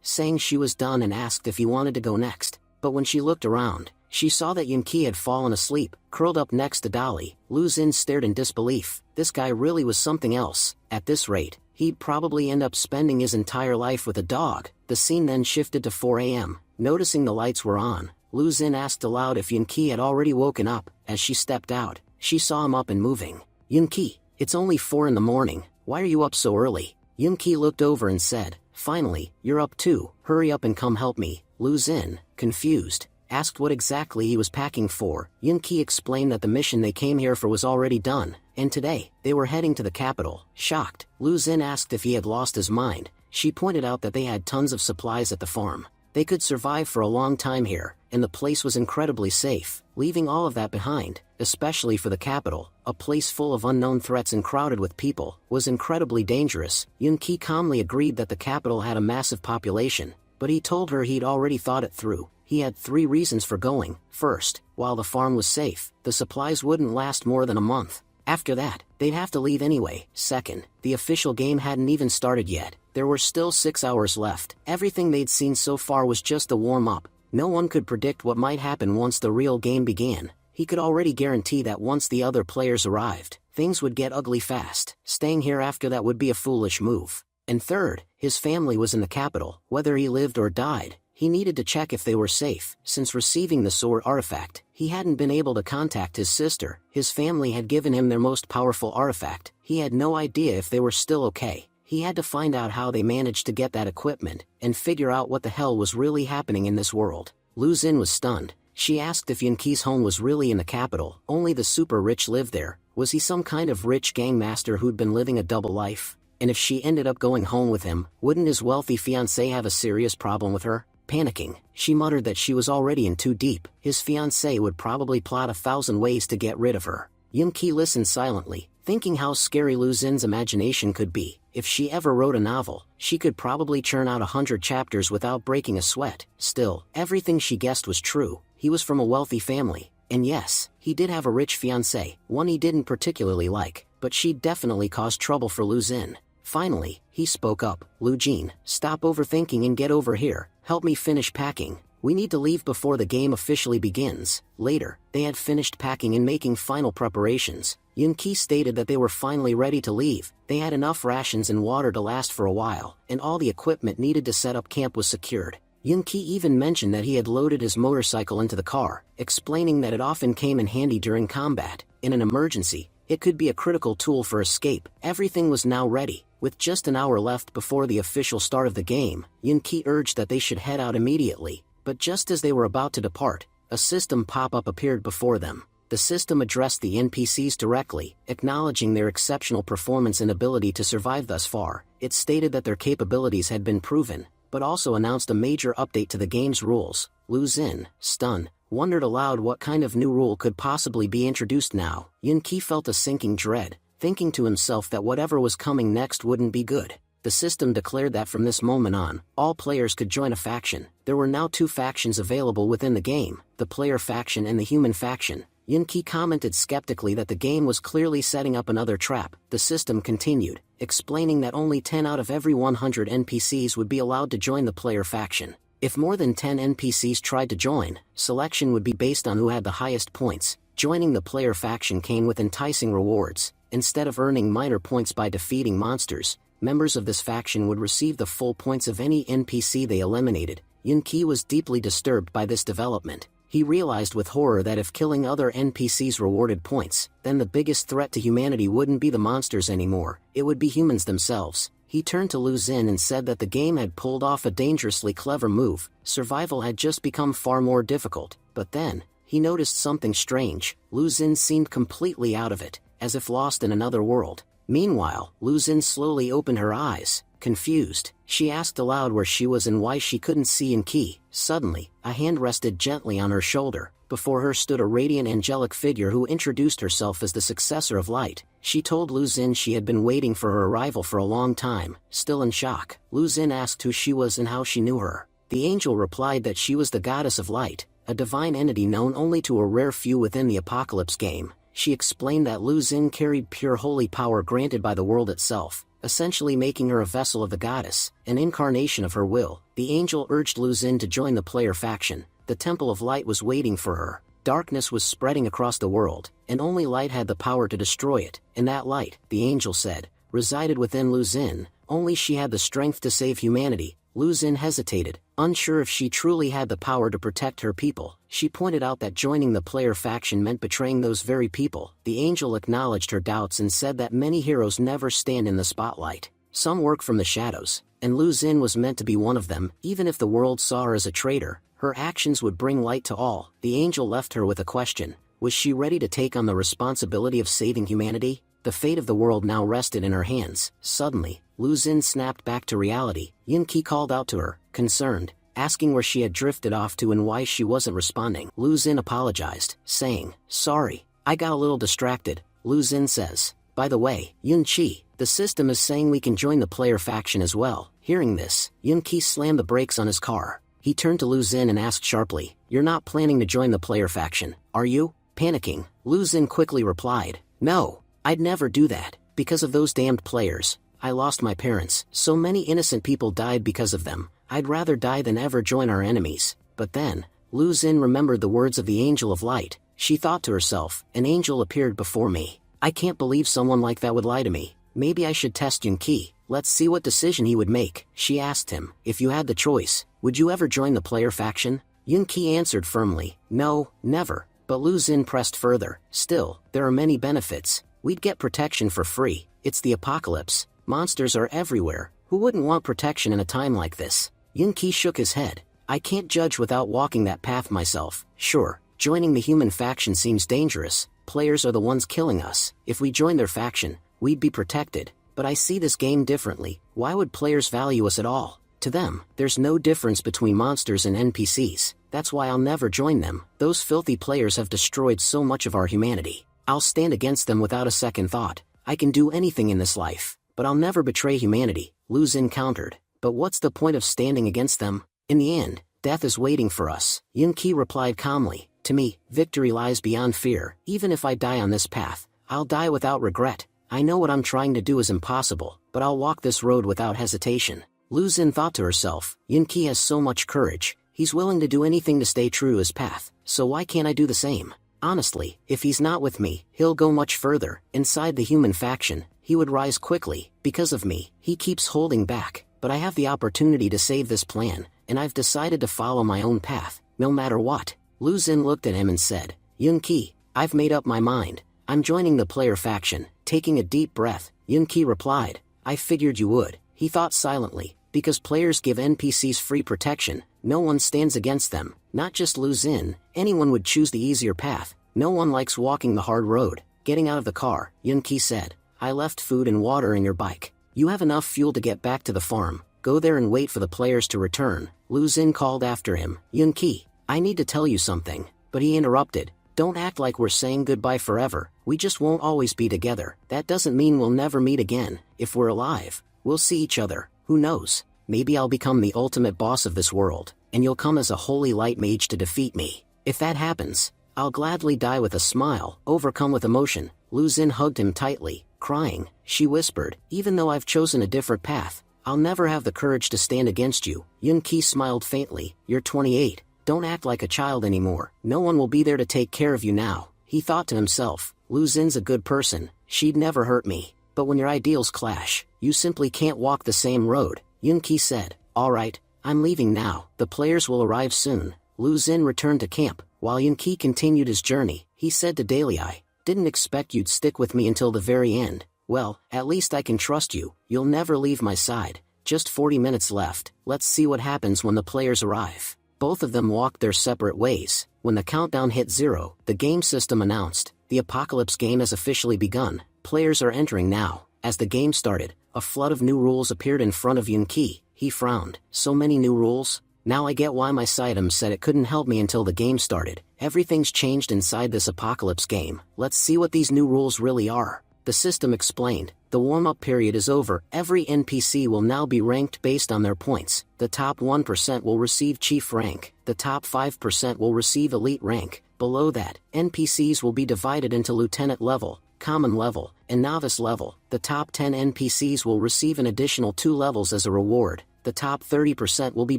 saying she was done and asked if he wanted to go next. But when she looked around, she saw that Yoon-ki had fallen asleep, curled up next to Dolly. Lu Xin stared in disbelief. This guy really was something else. At this rate, he'd probably end up spending his entire life with a dog. The scene then shifted to 4 a.m. Noticing the lights were on, Lu Xin asked aloud if Yoon-ki had already woken up. As she stepped out, she saw him up and moving. "Yoon-ki, it's only 4 in the morning. Why are you up so early?" Yoon-ki looked over and said, "Finally, you're up too. Hurry up and come help me." Lu Xin, confused, asked what exactly he was packing for. Yoon-ki explained that the mission they came here for was already done, and today, they were heading to the capital. Shocked, Lu Xin asked if he had lost his mind. She pointed out that they had tons of supplies at the farm. They could survive for a long time here, and the place was incredibly safe. Leaving all of that behind, especially for the capital, a place full of unknown threats and crowded with people, was incredibly dangerous. Yoon-ki calmly agreed that the capital had a massive population, but he told her he'd already thought it through. He had 3 reasons for going. First, while the farm was safe, the supplies wouldn't last more than a month. After that, they'd have to leave anyway. Second, the official game hadn't even started yet. There were still 6 hours left. Everything they'd seen so far was just a warm-up. No one could predict what might happen once the real game began. He could already guarantee that once the other players arrived, things would get ugly fast. Staying here after that would be a foolish move. And third, his family was in the capital. Whether he lived or died, he needed to check if they were safe. Since receiving the sword artifact, he hadn't been able to contact his sister. His family had given him their most powerful artifact. He had no idea if they were still okay. He had to find out how they managed to get that equipment, and figure out what the hell was really happening in this world. Lu Xin was stunned. She asked if Yoon-ki's home was really in the capital. Only the super rich lived there. Was he some kind of rich gangmaster who'd been living a double life? And if she ended up going home with him, wouldn't his wealthy fiancé have a serious problem with her? Panicking, she muttered that she was already in too deep. His fiancé would probably plot 1,000 ways to get rid of her. Yoon-ki listened silently, thinking how scary Lu Xin's imagination could be. If she ever wrote a novel, she could probably churn out 100 chapters without breaking a sweat. Still, everything she guessed was true. He was from a wealthy family. And yes, he did have a rich fiancé, one he didn't particularly like, but she'd definitely caused trouble for Lu Xin. Finally, he spoke up. "Lu Jin, stop overthinking and get over here. Help me finish packing. We need to leave before the game officially begins." Later, they had finished packing and making final preparations. Yoon-ki stated that they were finally ready to leave. They had enough rations and water to last for a while, and all the equipment needed to set up camp was secured. Yoon-ki even mentioned that he had loaded his motorcycle into the car, explaining that it often came in handy during combat. In an emergency, it could be a critical tool for escape. Everything was now ready. With just an hour left before the official start of the game, Yoon-ki urged that they should head out immediately. But just as they were about to depart, a system pop-up appeared before them. The system addressed the NPCs directly, acknowledging their exceptional performance and ability to survive thus far. It stated that their capabilities had been proven, but also announced a major update to the game's rules. Lu Xin, stunned, wondered aloud what kind of new rule could possibly be introduced now. Yoon-ki felt a sinking dread, thinking to himself that whatever was coming next wouldn't be good. The system declared that from this moment on, all players could join a faction. There were now 2 factions available within the game, the player faction and the human faction. Yoon-ki commented skeptically that the game was clearly setting up another trap. The system continued, explaining that only 10 out of every 100 NPCs would be allowed to join the player faction. If more than 10 NPCs tried to join, selection would be based on who had the highest points. Joining the player faction came with enticing rewards. Instead of earning minor points by defeating monsters, members of this faction would receive the full points of any NPC they eliminated. Yun-Ki was deeply disturbed by this development. He realized with horror that if killing other NPCs rewarded points, then the biggest threat to humanity wouldn't be the monsters anymore, it would be humans themselves. He turned to Lu Xun and said that the game had pulled off a dangerously clever move. Survival had just become far more difficult. But then, he noticed something strange. Lu Xun seemed completely out of it, as if lost in another world. Meanwhile, Lu Xun slowly opened her eyes. Confused, she asked aloud where she was and why she couldn't see Yun-Ki. Suddenly, a hand rested gently on her shoulder. Before her stood a radiant angelic figure who introduced herself as the successor of Light. She told Lu Xun she had been waiting for her arrival for a long time. Still in shock, Lu Xun asked who she was and how she knew her. The angel replied that she was the goddess of light, a divine entity known only to a rare few within the Apocalypse game. She explained that Lu Xun carried pure holy power granted by the world itself, essentially making her a vessel of the goddess, an incarnation of her will. The angel urged Lu Xun to join the player faction. The Temple of Light was waiting for her. Darkness was spreading across the world, and only light had the power to destroy it. And that light, the angel said, resided within Lu Xun. Only she had the strength to save humanity. Lu Xun hesitated, unsure if she truly had the power to protect her people. She pointed out that joining the player faction meant betraying those very people. The angel acknowledged her doubts and said that many heroes never stand in the spotlight. Some work from the shadows, and Lu Xun was meant to be one of them. Even if the world saw her as a traitor, her actions would bring light to all. The angel left her with a question. Was she ready to take on the responsibility of saving humanity? The fate of the world now rested in her hands. Suddenly, Lu Xun snapped back to reality. Yun-Ki called out to her, concerned, asking where she had drifted off to and why she wasn't responding. Lu Xun apologized, saying, "Sorry, I got a little distracted." Lu Xun says, "By the way, Yun-Chi, the system is saying we can join the player faction as well." Hearing this, Yun-Ki slammed the brakes on his car. He turned to Lu Xun and asked sharply, "You're not planning to join the player faction, are you?" Panicking, Lu Xun quickly replied, "No, I'd never do that. Because of those damned players, I lost my parents. So many innocent people died because of them. I'd rather die than ever join our enemies." But then, Lu Xun remembered the words of the Angel of Light. She thought to herself, "An angel appeared before me. I can't believe someone like that would lie to me. Maybe I should test Yun-Ki. Let's see what decision he would make." She asked him, "If you had the choice, would you ever join the player faction?" Yun-Ki answered firmly, "No, never." But Lu Xun pressed further, "Still, there are many benefits. We'd get protection for free. It's the apocalypse. Monsters are everywhere. Who wouldn't want protection in a time like this?" Yun-Ki shook his head. "I can't judge without walking that path myself. Sure, joining the human faction seems dangerous. Players are the ones killing us. If we join their faction, we'd be protected. But I see this game differently. Why would players value us at all? To them, there's no difference between monsters and NPCs. That's why I'll never join them. Those filthy players have destroyed so much of our humanity. I'll stand against them without a second thought. I can do anything in this life, but I'll never betray humanity," Lu Xun countered. "But what's the point of standing against them? In the end, death is waiting for us." Yun-Ki replied calmly, "To me, victory lies beyond fear. Even if I die on this path, I'll die without regret. I know what I'm trying to do is impossible, but I'll walk this road without hesitation." Lu Xun thought to herself, Yun-Ki has so much courage. He's willing to do anything to stay true to his path, so why can't I do the same? Honestly, if he's not with me, he'll go much further. Inside the human faction, he would rise quickly. Because of me, he keeps holding back. But I have the opportunity to save this plan, and I've decided to follow my own path, no matter what. Lu Xun looked at him and said, "Yun-Ki, I've made up my mind. I'm joining the player faction." Taking a deep breath, Yun-Ki replied, "I figured you would." He thought silently, because players give NPCs free protection, no one stands against them. Not just Lu Xun, anyone would choose the easier path. No one likes walking the hard road. Getting out of the car, Yun-Ki said, "I left food and water in your bike. You have enough fuel to get back to the farm. Go there and wait for the players to return." Lu Xun called after him, "Yun-Ki, I need to tell you something." But he interrupted, "Don't act like we're saying goodbye forever. We just won't always be together. That doesn't mean we'll never meet again. If we're alive, we'll see each other. Who knows? Maybe I'll become the ultimate boss of this world, and you'll come as a holy light mage to defeat me. If that happens, I'll gladly die with a smile." Overcome with emotion, Lu Xun hugged him tightly. Crying, she whispered, "Even though I've chosen a different path, I'll never have the courage to stand against you." Yun-Ki smiled faintly, "You're 28. Don't act like a child anymore. No one will be there to take care of you now. He thought to himself, Lu Xin's a good person, she'd never hurt me. But when your ideals clash, you simply can't walk the same road. Yunqi said, alright, I'm leaving now, the players will arrive soon. Lu Xin returned to camp, while Yunqi continued his journey. He said to Daliai, didn't expect you'd stick with me until the very end. Well, at least I can trust you, you'll never leave my side. Just 40 minutes left, let's see what happens when the players arrive. Both of them walked their separate ways. When the countdown hit 0, the game system announced, the Apocalypse game has officially begun. Players are entering now. As the game started, a flood of new rules appeared in front of Yunqi. He frowned. So many new rules? Now I get why my Sitem said it couldn't help me until the game started. Everything's changed inside this Apocalypse game. Let's see what these new rules really are. The system explained, the warm-up period is over. Every NPC will now be ranked based on their points. The top 1% will receive Chief rank. The top 5% will receive Elite rank. Below that, NPCs will be divided into Lieutenant level, Common level, and Novice level. The top 10 NPCs will receive an additional 2 levels as a reward. The top 30% will be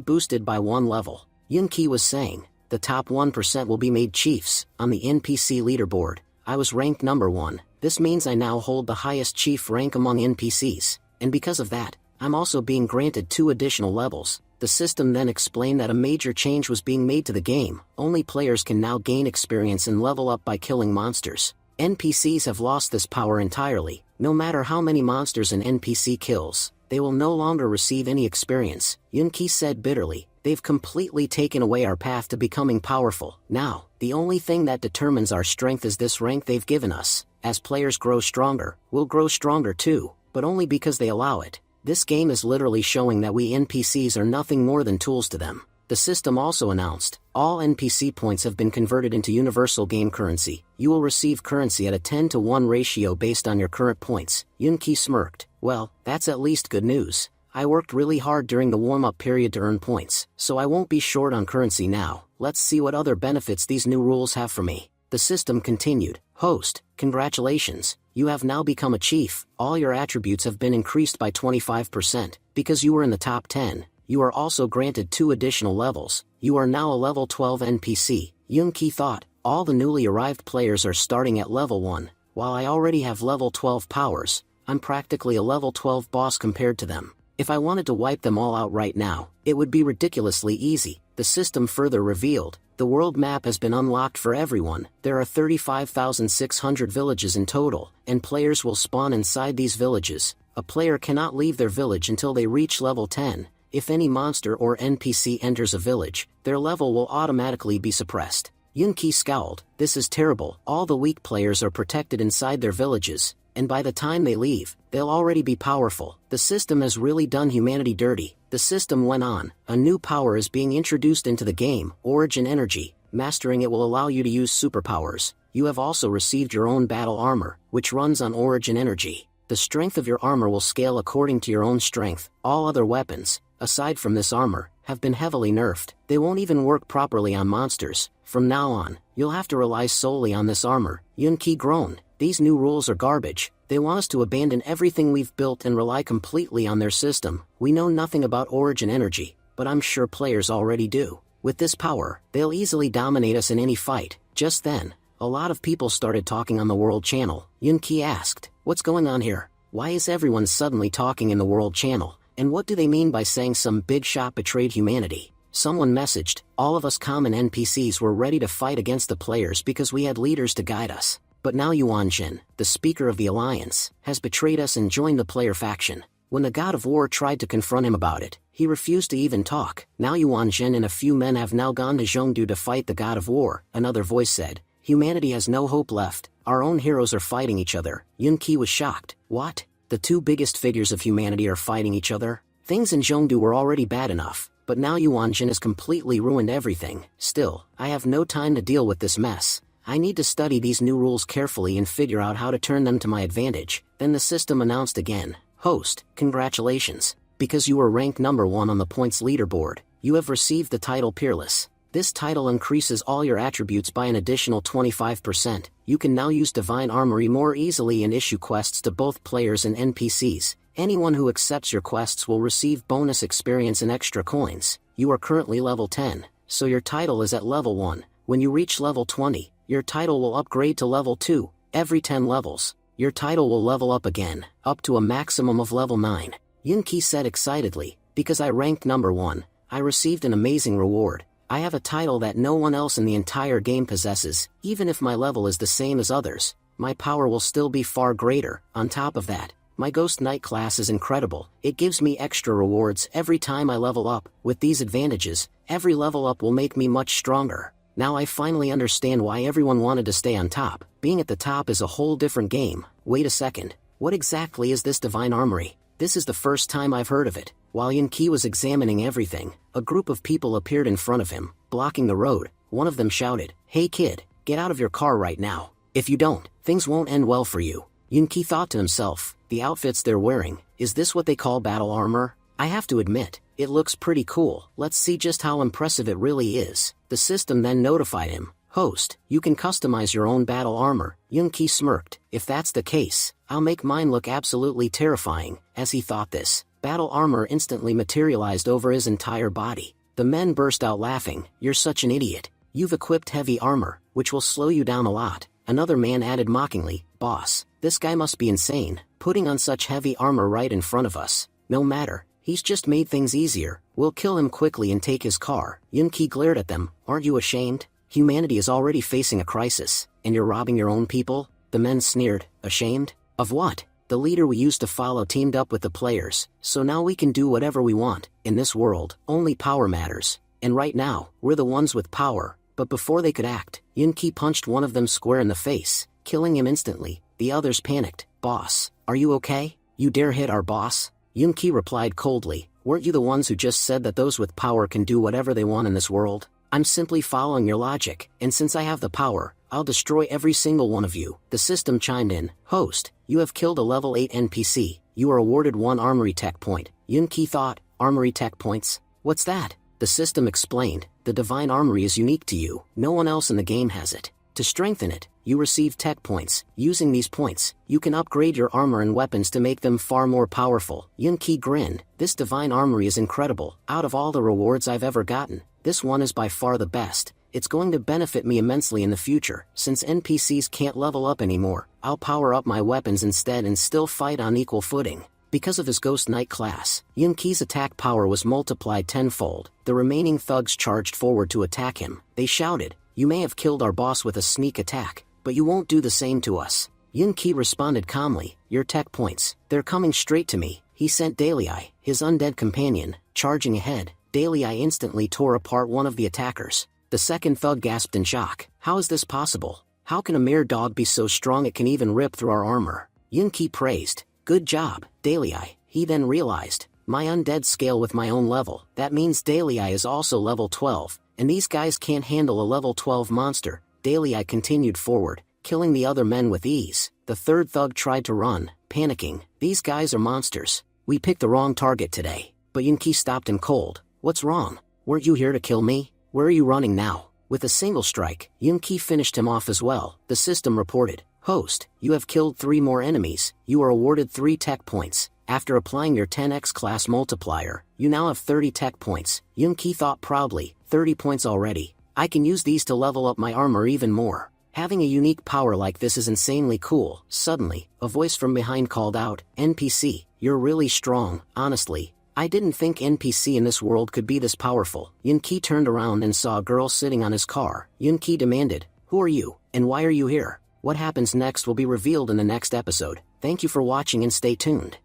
boosted by 1 level. Yunqi was saying, the top 1% will be made chiefs. On the NPC leaderboard, I was ranked number 1. This means I now hold the highest chief rank among NPCs, and because of that, I'm also being granted 2 additional levels. The system then explained that a major change was being made to the game. Only players can now gain experience and level up by killing monsters. NPCs have lost this power entirely. No matter how many monsters an NPC kills, they will no longer receive any experience. Yunqi said bitterly, they've completely taken away our path to becoming powerful. Now, the only thing that determines our strength is this rank they've given us. As players grow stronger, we'll grow stronger too, but only because they allow it. This game is literally showing that we NPCs are nothing more than tools to them. The system also announced, all NPC points have been converted into universal game currency. You will receive currency at a 10-to-1 ratio based on your current points. Yunqi smirked. Well, that's at least good news. I worked really hard during the warm-up period to earn points, so I won't be short on currency now. Let's see what other benefits these new rules have for me. The system continued. Host, congratulations, you have now become a chief. All your attributes have been increased by 25%. Because you were in the top 10, you are also granted 2 additional levels. You are now a level 12 NPC. Yunqi thought, all the newly arrived players are starting at level 1. While I already have level 12 powers, I'm practically a level 12 boss compared to them. If I wanted to wipe them all out right now, it would be ridiculously easy. The system further revealed, the world map has been unlocked for everyone. There are 35,600 villages in total, and players will spawn inside these villages. A player cannot leave their village until they reach level 10. If any monster or NPC enters a village, their level will automatically be suppressed. Yunqi scowled, this is terrible. All the weak players are protected inside their villages, and by the time they leave, they'll already be powerful. The system has really done humanity dirty. The system went on, a new power is being introduced into the game, Origin Energy. Mastering it will allow you to use superpowers. You have also received your own battle armor, which runs on Origin Energy. The strength of your armor will scale according to your own strength. All other weapons, aside from this armor, have been heavily nerfed. They won't even work properly on monsters. From now on, you'll have to rely solely on this armor. Yunqi groaned. These new rules are garbage. They want us to abandon everything we've built and rely completely on their system. We know nothing about Origin Energy, but I'm sure players already do. With this power, they'll easily dominate us in any fight. Just then, a lot of people started talking on the World Channel. Yunqi asked, what's going on here? Why is everyone suddenly talking in the World Channel? And what do they mean by saying some big shot betrayed humanity? Someone messaged, all of us common NPCs were ready to fight against the players because we had leaders to guide us. But now Yuan Jin, the speaker of the Alliance, has betrayed us and joined the player faction. When the God of War tried to confront him about it, he refused to even talk. Now Yuan Jin and a few men have now gone to Zhengdu to fight the God of War. Another voice said, humanity has no hope left. Our own heroes are fighting each other. Yunqi was shocked. What? The 2 biggest figures of humanity are fighting each other? Things in Zhengdu were already bad enough, but now Yuan Jin has completely ruined everything. Still, I have no time to deal with this mess. I need to study these new rules carefully and figure out how to turn them to my advantage. Then the system announced again, host, congratulations. Because you were ranked number 1 on the points leaderboard, you have received the title Peerless. This title increases all your attributes by an additional 25%. You can now use Divine Armory more easily and issue quests to both players and NPCs. Anyone who accepts your quests will receive bonus experience and extra coins. You are currently level 10, so your title is at level 1. When you reach level 20, your title will upgrade to level 2, every 10 levels. Your title will level up again, up to a maximum of level 9. Yunki said excitedly, because I ranked number 1, I received an amazing reward. I have a title that no one else in the entire game possesses. Even if my level is the same as others, my power will still be far greater. On top of that, my Ghost Knight class is incredible. It gives me extra rewards every time I level up. With these advantages, every level up will make me much stronger. Now I finally understand why everyone wanted to stay on top. Being at the top is a whole different game. Wait a second, what exactly is this divine armory? This is the first time I've heard of it. While Yunki was examining everything, a group of people appeared in front of him, blocking the road. One of them shouted, "Hey kid, get out of your car right now. If you don't, things won't end well for you." Yunki thought to himself, the outfits they're wearing, is this what they call battle armor? I have to admit, it looks pretty cool. Let's see just how impressive it really is. The system then notified him, "Host, you can customize your own battle armor." Yunki smirked, "If that's the case, I'll make mine look absolutely terrifying." As he thought this, battle armor instantly materialized over his entire body. The men burst out laughing, "You're such an idiot. You've equipped heavy armor, which will slow you down a lot." Another man added mockingly, "Boss, this guy must be insane, putting on such heavy armor right in front of us." "No matter, he's just made things easier. We'll kill him quickly and take his car." Yunki glared at them, "Aren't you ashamed? Humanity is already facing a crisis, and you're robbing your own people?" The men sneered, "Ashamed? Of what? The leader we used to follow teamed up with the players, so now we can do whatever we want. In this world, only power matters. And right now, we're the ones with power." But before they could act, Yunki punched one of them square in the face, killing him instantly. The others panicked. "Boss, are you okay? You dare hit our boss?" Yunki replied coldly, "Weren't you the ones who just said that those with power can do whatever they want in this world? I'm simply following your logic, and since I have the power, I'll destroy every single one of you." The system chimed in, "Host, you have killed a level 8 NPC. You are awarded 1 armory tech point." Yunki thought, "Armory tech points? What's that?" The system explained, "The divine armory is unique to you. No one else in the game has it. To strengthen it, you receive tech points. Using these points, you can upgrade your armor and weapons to make them far more powerful." Yunki grinned, "This divine armory is incredible. Out of all the rewards I've ever gotten, this one is by far the best. It's going to benefit me immensely in the future. Since NPCs can't level up anymore, I'll power up my weapons instead and still fight on equal footing." Because of his Ghost Knight class, Yunki's attack power was multiplied tenfold. The remaining thugs charged forward to attack him. They shouted, "You may have killed our boss with a sneak attack, but you won't do the same to us." Yunki responded calmly, "Your tech points, they're coming straight to me." He sent Dalei, his undead companion, charging ahead. Dalei instantly tore apart one of the attackers. The second thug gasped in shock, "How is this possible? How can a mere dog be so strong it can even rip through our armor?" Yunki praised, "Good job, Dalei." He then realized, "My undead scale with my own level, that means Dalei is also level 12, and these guys can't handle a level 12 monster." Dalei continued forward, killing the other men with ease. The third thug tried to run, panicking, "These guys are monsters. We picked the wrong target today." But Yunki stopped him cold, "What's wrong? Weren't you here to kill me? Where are you running now?" With a single strike, Yunki finished him off as well. The system reported, "Host, you have killed 3 more enemies. You are awarded 3 tech points. After applying your 10x class multiplier, you now have 30 tech points." Yunki thought proudly, 30 points already. I can use these to level up my armor even more. Having a unique power like this is insanely cool. Suddenly, a voice from behind called out, "NPC, you're really strong. Honestly, I didn't think NPC in this world could be this powerful." Yunki turned around and saw a girl sitting on his car. Yunki demanded, "Who are you, and why are you here?" What happens next will be revealed in the next episode. Thank you for watching and stay tuned.